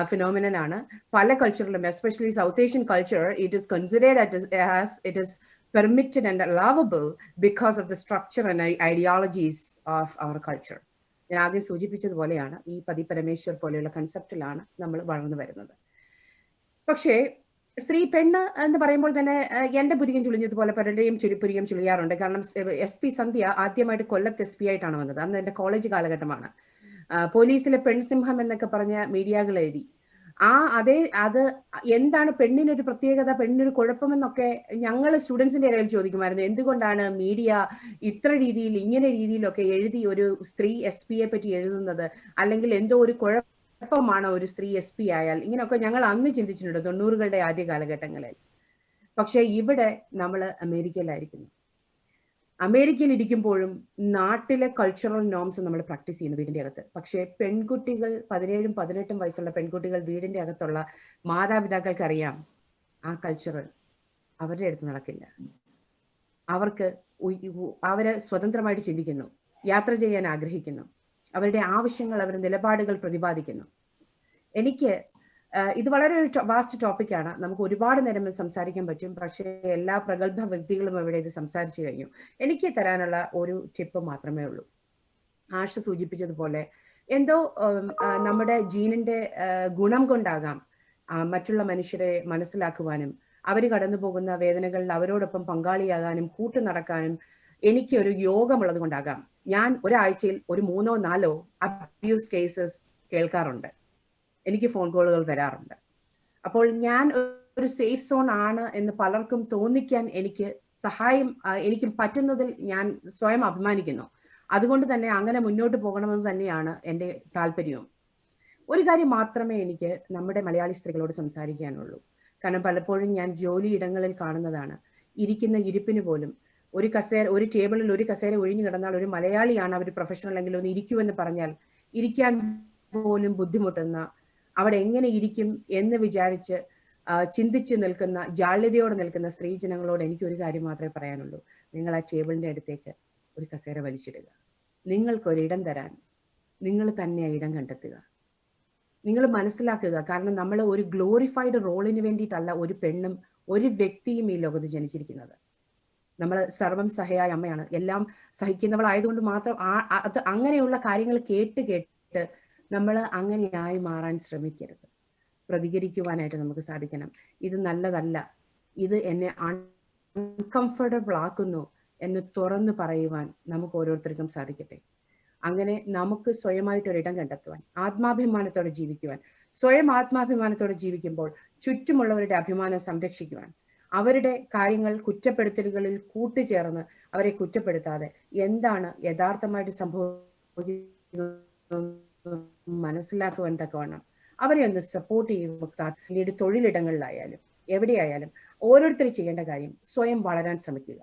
phenomenon ആണ്. പല കൾച്ചറിലും, especially South Asian culture, it is considered as it is permitted and allowable because of the structure and ideologies of our culture. ഞാൻ ആദ്യം സൂചിപ്പിച്ചതുപോലെയാണ് ഈ പതി പരമേശ്വർ പോലെയുള്ള കൺസെപ്റ്റിലാണ് നമ്മൾ വളർന്നു വരുന്നത്. പക്ഷേ സ്ത്രീ പെണ്ണ് എന്ന് പറയുമ്പോൾ തന്നെ എൻ്റെ പുരികം ചുളിഞ്ഞതുപോലെ പലരുടെയും പുരികം ചുളിയാറുണ്ട്. കാരണം SP സന്ധ്യ ആദ്യമായിട്ട് കൊല്ലത്ത് SP ആയിട്ടാണ് വന്നത്. അന്ന് എൻ്റെ കോളേജ് കാലഘട്ടമാണ്. പോലീസിലെ പെൺസിംഹം എന്നൊക്കെ പറഞ്ഞ മീഡിയകൾ എഴുതി. അത് എന്താണ് പെണ്ണിനൊരു പ്രത്യേകത, പെണ്ണിനൊരു കുഴപ്പമെന്നൊക്കെ ഞങ്ങൾ സ്റ്റുഡൻസിന്റെ ഇടയിൽ ചോദിക്കുമായിരുന്നു. എന്തുകൊണ്ടാണ് മീഡിയ ഇത്ര രീതിയിൽ, ഇങ്ങനെ രീതിയിലൊക്കെ എഴുതി ഒരു സ്ത്രീ SP യെ പറ്റി എഴുതുന്നത്? അല്ലെങ്കിൽ എന്തോ ഒരു കുഴപ്പമാണ് ഒരു സ്ത്രീ SP ആയാൽ? ഇങ്ങനെയൊക്കെ ഞങ്ങൾ അന്ന് ചിന്തിച്ചിട്ടുണ്ട് 90കളുടെ ആദ്യ കാലഘട്ടങ്ങളിൽ. പക്ഷെ ഇവിടെ നമ്മൾ അമേരിക്കയിലായിരിക്കുന്നു. അമേരിക്കയിൽ ഇരിക്കുമ്പോഴും നാട്ടിലെ കൾച്ചറൽ നോംസ് നമ്മൾ പ്രാക്ടീസ് ചെയ്യുന്നു വീടിന്റെ അകത്ത്. പക്ഷേ പെൺകുട്ടികൾ, 17ഉം 18ഉം വയസ്സുള്ള പെൺകുട്ടികൾ വീടിന്റെ അകത്തുള്ള മാതാപിതാക്കൾക്ക് അറിയാം ആ കൾച്ചറൽ അവരുടെ അടുത്ത് നടക്കില്ല. അവര് സ്വതന്ത്രമായിട്ട് ചിന്തിക്കുന്നു, യാത്ര ചെയ്യാൻ ആഗ്രഹിക്കുന്നു, അവരുടെ ആവശ്യങ്ങൾ, അവരുടെ നിലപാടുകൾ പ്രതിപാദിക്കുന്നു. എനിക്ക് ഇത് വളരെ ഒരു വാസ്റ്റ് ടോപ്പിക്കാണ്. നമുക്ക് ഒരുപാട് നേരം സംസാരിക്കാൻ പറ്റും. പക്ഷേ എല്ലാ പ്രഗത്ഭ വ്യക്തികളും ഇവിടെ ഇത് സംസാരിച്ചു കഴിഞ്ഞു. എനിക്ക് തരാനുള്ള ഒരു ടിപ്പ് മാത്രമേ ഉള്ളൂ. ആഷ സൂചിപ്പിച്ചതുപോലെ എന്തോ നമ്മുടെ ജീനിന്റെ ഗുണം കൊണ്ടാകാം മറ്റുള്ള മനുഷ്യരെ മനസ്സിലാക്കുവാനും അവർ കടന്നു പോകുന്ന വേദനകളിൽ അവരോടൊപ്പം പങ്കാളിയാകാനും കൂട്ടു നടക്കാനും എനിക്ക് ഒരു യോഗമുള്ളത് കൊണ്ടാകാം ഞാൻ ഒരാഴ്ചയിൽ ഒരു 3-ഓ 4-ഓ അബ്യൂസ് കേസസ് കേൾക്കാറുണ്ട്. എനിക്ക് ഫോൺ കോളുകൾ വരാറുണ്ട്. അപ്പോൾ ഞാൻ ഒരു സേഫ് സോൺ ആണ് എന്ന് പലർക്കും തോന്നിക്കാൻ എനിക്കും പറ്റുന്നതിൽ ഞാൻ സ്വയം അഭിമാനിക്കുന്നു. അതുകൊണ്ട് തന്നെ അങ്ങനെ മുന്നോട്ട് പോകണമെന്ന് തന്നെയാണ് എൻ്റെ താല്പര്യവും. ഒരു കാര്യം മാത്രമേ എനിക്ക് നമ്മുടെ മലയാളി സ്ത്രീകളോട് സംസാരിക്കാനുള്ളൂ. കാരണം പലപ്പോഴും ഞാൻ ജോലിയിടങ്ങളിൽ കാണുന്നതാണ്, ഇരിക്കുന്ന ഇരിപ്പിന് പോലും ഒരു ടേബിളിൽ ഒരു കസേര ഒഴിഞ്ഞു കിടന്നാൽ ഒരു മലയാളിയാണ് അവർ പ്രൊഫഷണൽ എങ്കിലും ഒന്ന് ഇരിക്കുമെന്ന് പറഞ്ഞാൽ ഇരിക്കാൻ പോലും ബുദ്ധിമുട്ടുന്ന, അവിടെ എങ്ങനെ ഇരിക്കും എന്ന് വിചാരിച്ച് ചിന്തിച്ച് നിൽക്കുന്ന, ജാള്യതയോടെ നിൽക്കുന്ന സ്ത്രീജനങ്ങളോട് എനിക്കൊരു കാര്യം മാത്രമേ പറയാനുള്ളൂ. നിങ്ങൾ ആ ടേബിളിന്റെ അടുത്തേക്ക് ഒരു കസേര വലിച്ചിടുക. നിങ്ങൾക്കൊരിടം തരാൻ നിങ്ങൾ തന്നെ ഇടം കണ്ടെത്തുക. നിങ്ങൾ മനസ്സിലാക്കുക. കാരണം നമ്മൾ ഒരു ഗ്ലോറിഫൈഡ് റോളിന് വേണ്ടിയിട്ടല്ല ഒരു പെണ്ണും ഒരു വ്യക്തിയും ഈ ലോകത്ത് ജനിച്ചിരിക്കുന്നത്. നമ്മൾ സർവം സഹയായ അമ്മയാണ്, എല്ലാം സഹിക്കുന്നവളായതുകൊണ്ട് മാത്രം അങ്ങനെയുള്ള കാര്യങ്ങൾ കേട്ട് നമ്മൾ അങ്ങനെയായി മാറാൻ ശ്രമിക്കരുത്. പ്രതികരിക്കുവാനായിട്ട് നമുക്ക് സാധിക്കണം. ഇത് നല്ലതല്ല, ഇത് എന്നെ അൺകംഫർട്ടബിൾ ആക്കുന്നു എന്ന് തുറന്നു പറയുവാൻ നമുക്ക് ഓരോരുത്തർക്കും സാധിക്കട്ടെ. അങ്ങനെ നമുക്ക് സ്വയമായിട്ടൊരിടം കണ്ടെത്തുവാൻ, ആത്മാഭിമാനത്തോടെ ജീവിക്കുവാൻ, സ്വയം ആത്മാഭിമാനത്തോടെ ജീവിക്കുമ്പോൾ ചുറ്റുമുള്ളവരുടെ അഭിമാനം സംരക്ഷിക്കുവാൻ, അവരുടെ കാര്യങ്ങൾ കുറ്റപ്പെടുത്തലുകളിൽ കൂട്ടുചേർന്ന് അവരെ കുറ്റപ്പെടുത്താതെ എന്താണ് യഥാർത്ഥമായിട്ട് സംഭവിക്കുന്നത് മനസ്സിലാക്കുവാൻ തക്കവണ്ണം അവരെ ഒന്ന് സപ്പോർട്ട് ചെയ്യുമ്പോൾ പിന്നീട് തൊഴിലിടങ്ങളിലായാലും എവിടെയായാലും ഓരോരുത്തർ ചെയ്യേണ്ട കാര്യം സ്വയം വളരാൻ ശ്രമിക്കുക.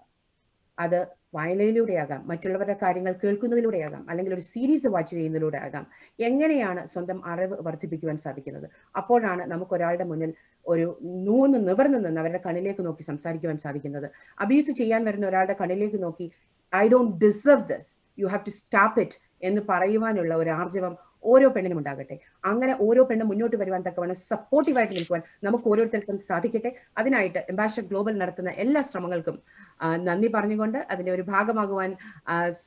അത് വായനയിലൂടെയാകാം, മറ്റുള്ളവരുടെ കാര്യങ്ങൾ കേൾക്കുന്നതിലൂടെയാകാം, അല്ലെങ്കിൽ ഒരു സീരീസ് വാച്ച് ചെയ്യുന്നതിലൂടെ ആകാം. എങ്ങനെയാണ് സ്വന്തം അറിവ് വർദ്ധിപ്പിക്കുവാൻ സാധിക്കുന്നത്? അപ്പോഴാണ് നമുക്ക് ഒരാളുടെ മുന്നിൽ ഒരു നിവർന്നു നിന്ന് അവരുടെ കണ്ണിലേക്ക് നോക്കി സംസാരിക്കുവാൻ സാധിക്കുന്നത്. അബ്യൂസ് ചെയ്യാൻ വരുന്ന ഒരാളുടെ കണ്ണിലേക്ക് നോക്കി I don't deserve this, you have to stop it എന്ന് പറയുവാനുള്ള ഒരു ആർജവം ഓരോ പെണ്ണിനും ഉണ്ടാകട്ടെ. അങ്ങനെ ഓരോ പെണ്ണും മുന്നോട്ട് വരുവാൻ തക്കവണ്ണം സപ്പോർട്ടീവായിട്ട് നിൽക്കുവാൻ നമുക്ക് ഓരോരുത്തർക്കും സാധിക്കട്ടെ. അതിനായിട്ട് എംബാസഡർ ഗ്ലോബൽ നടത്തുന്ന എല്ലാ ശ്രമങ്ങൾക്കും നന്ദി പറഞ്ഞുകൊണ്ട് അതിന്റെ ഒരു ഭാഗമാകുവാൻ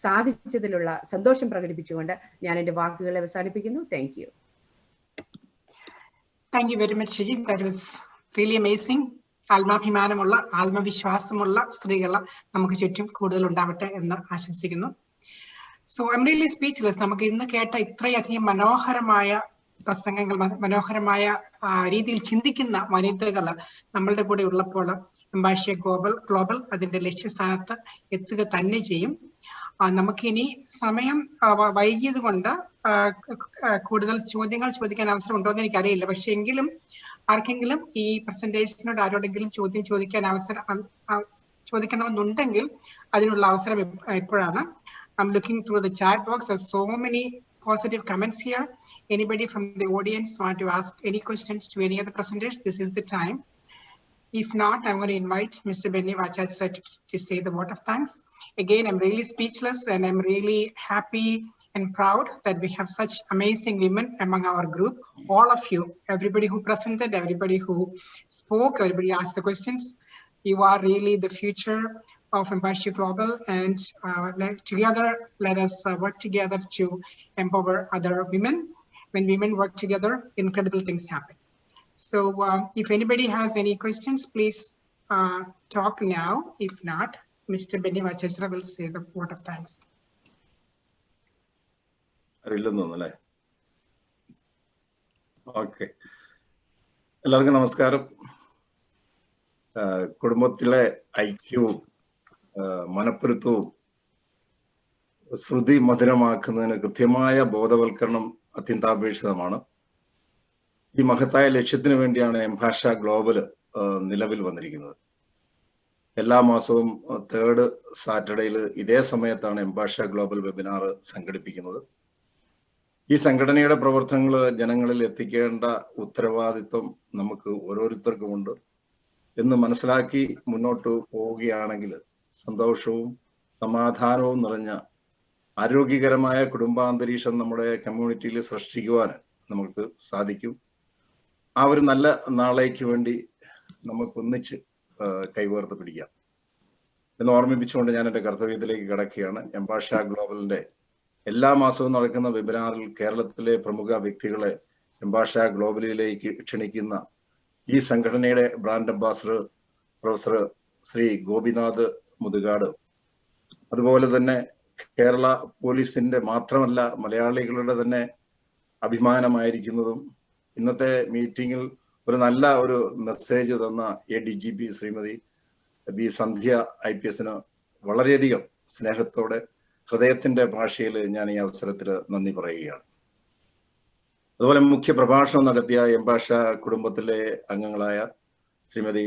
സാധിച്ചതിലുള്ള സന്തോഷം പ്രകടിപ്പിച്ചുകൊണ്ട് ഞാൻ എൻ്റെ വാക്കുകളെ അവസാനിപ്പിക്കുന്നു. Thank you.
Thank you very much Shiji. That was really amazing. ആത്മാഭിമാനമുള്ള ആത്മവിശ്വാസമുള്ള സ്ത്രീകൾ നമുക്ക് ചുറ്റും കൂടുതൽ ഉണ്ടാവട്ടെ എന്ന് ആശംസിക്കുന്നു. So I'm really speechless. നമുക്ക് ഇന്ന് കേട്ട ഇത്രയധികം മനോഹരമായ പ്രസംഗങ്ങൾ, മനോഹരമായ രീതിയിൽ ചിന്തിക്കുന്ന വനിതകൾ നമ്മളുടെ കൂടെ ഉള്ളപ്പോൾ എംപാഷ്യ ഗ്ലോബൽ അതിന്റെ ലക്ഷ്യസ്ഥാനത്ത് എത്തുക തന്നെ ചെയ്യും. നമുക്കിനി സമയം വൈകിയത് കൊണ്ട് കൂടുതൽ ചോദ്യങ്ങൾ ചോദിക്കാൻ അവസരം ഉണ്ടോ എന്ന് എനിക്കറിയില്ല. പക്ഷെ എങ്കിലും ആർക്കെങ്കിലും ഈ പ്രസന്റേഷനോട് ആരോടെങ്കിലും ചോദ്യം ചോദിക്കാൻ ചോദിക്കണമെന്നുണ്ടെങ്കിൽ അതിനുള്ള അവസരം ഇപ്പോഴാണ്. I'm looking through the chat box. There's so many positive comments here. Anybody from the audience want to ask any questions to any other presenters? This is the time. If not, I'm going to invite Mr. Benny Vachachra to say the vote of thanks. Again, I'm really speechless and I'm really happy and proud that we have such amazing women among our group. All of you, everybody who presented, everybody who spoke, everybody asked the questions. You are really the future of Empatia Global, and together let us work together to empower other women. When women work together, incredible things happen. So if anybody has any questions, please talk now. If not, Mr. Benny Vachachra will say the vote of thanks.
Okay. എല്ലാവർക്കും നമസ്കാരം. കുടുംബത്തിലെ ഐക്യവും മനപ്പൊരുത്തവും ശ്രുതി മധുരമാക്കുന്നതിന് കൃത്യമായ ബോധവൽക്കരണം അത്യന്താപേക്ഷിതമാണ്. ഈ മഹത്തായ ലക്ഷ്യത്തിന് വേണ്ടിയാണ് എംപാഷ്യ ഗ്ലോബൽ നിലവിൽ വന്നിരിക്കുന്നത്. എല്ലാ മാസവും 3rd സാറ്റർഡേയിൽ ഇതേ സമയത്താണ് എംപാഷ്യ ഗ്ലോബൽ വെബിനാർ സംഘടിപ്പിക്കുന്നത്. ഈ സംഘടനയുടെ പ്രവർത്തനങ്ങൾ ജനങ്ങളിൽ എത്തിക്കേണ്ട ഉത്തരവാദിത്വം നമുക്ക് ഓരോരുത്തർക്കുമുണ്ട് എന്ന് മനസ്സിലാക്കി മുന്നോട്ട് പോവുകയാണെങ്കിൽ സന്തോഷവും സമാധാനവും നിറഞ്ഞ ആരോഗ്യകരമായ കുടുംബാന്തരീക്ഷം നമ്മുടെ കമ്മ്യൂണിറ്റിയിൽ സൃഷ്ടിക്കുവാൻ നമുക്ക് സാധിക്കും. ആ ഒരു നല്ല നാളേക്ക് വേണ്ടി നമുക്കൊന്നിച്ച് കൈകോർത്ത് പിടിക്കാം എന്ന് ഓർമ്മിപ്പിച്ചുകൊണ്ട് ഞാൻ എൻ്റെ കർത്തവ്യത്തിലേക്ക് കടക്കുകയാണ്. എംപാഷ്യ ഗ്ലോബലിന്റെ എല്ലാ മാസവും നടക്കുന്ന വെബിനാറിൽ കേരളത്തിലെ പ്രമുഖ വ്യക്തികളെ എംപാഷ്യ ഗ്ലോബലിലേക്ക് ക്ഷണിക്കുന്ന ഈ സംഘടനയുടെ brand ambassador professor Shri Gopinath Muthukad, അതുപോലെ തന്നെ കേരള പോലീസിന്റെ മാത്രമല്ല മലയാളികളുടെ തന്നെ അഭിമാനമായിരിക്കുന്നതും ഇന്നത്തെ മീറ്റിങ്ങിൽ ഒരു നല്ല ഒരു മെസ്സേജ് തന്ന ADGP ശ്രീമതി ബി സന്ധ്യ IPSന് വളരെയധികം സ്നേഹത്തോടെ ഹൃദയത്തിന്റെ ഭാഷയിൽ ഞാൻ ഈ അവസരത്തിൽ നന്ദി പറയുകയാണ്. അതുപോലെ മുഖ്യ പ്രഭാഷണം നടത്തിയ എംപാഷ്യ കുടുംബത്തിലെ അംഗങ്ങളായ ശ്രീമതി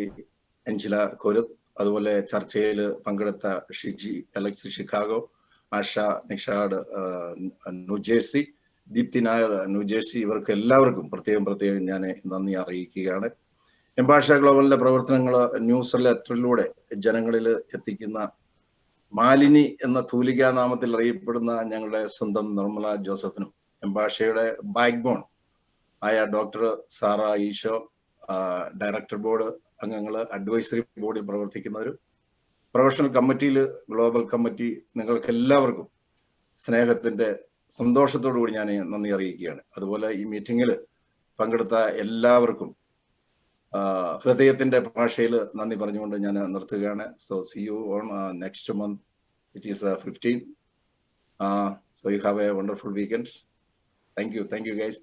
എഞ്ചില കൊരുത്ത്, അതുപോലെ ചർച്ചയിൽ പങ്കെടുത്ത Shiji Alex Chicago, Asha Nishad New Jersey, Deepthi Nair New Jersey, ഇവർക്ക് എല്ലാവർക്കും പ്രത്യേകം ഞാൻ നന്ദി അറിയിക്കുകയാണ്. എംപാഷ്യ ഗ്ലോബലിന്റെ പ്രവർത്തനങ്ങൾ ന്യൂസ് ലെറ്ററിലൂടെ ജനങ്ങളിൽ എത്തിക്കുന്ന മാലിനി എന്ന തൂലികാ നാമത്തിൽ അറിയപ്പെടുന്ന ഞങ്ങളുടെ സ്വന്തം നിർമ്മല ജോസഫിനും എംപാഷ്യയുടെ ബാക്ക് ബോൺ ആയ doctor Sara Eesho, director board അംഗങ്ങൾ, അഡ്വൈസറി ബോർഡിൽ പ്രവർത്തിക്കുന്നവരും പ്രൊഫഷണൽ കമ്മിറ്റിയിൽ ഗ്ലോബൽ കമ്മിറ്റി, നിങ്ങൾക്ക് എല്ലാവർക്കും സ്നേഹത്തിന്റെ സന്തോഷത്തോടു കൂടി ഞാൻ നന്ദി അറിയിക്കുകയാണ്. അതുപോലെ ഈ മീറ്റിങ്ങിൽ പങ്കെടുത്ത എല്ലാവർക്കും ഹൃദയത്തിന്റെ ഭാഷയിൽ നന്ദി പറഞ്ഞുകൊണ്ട് ഞാൻ നിർത്തുകയാണ്. So C you on next month, which is 15. So you have a wonderful weekend. Thank you. Thank you guys.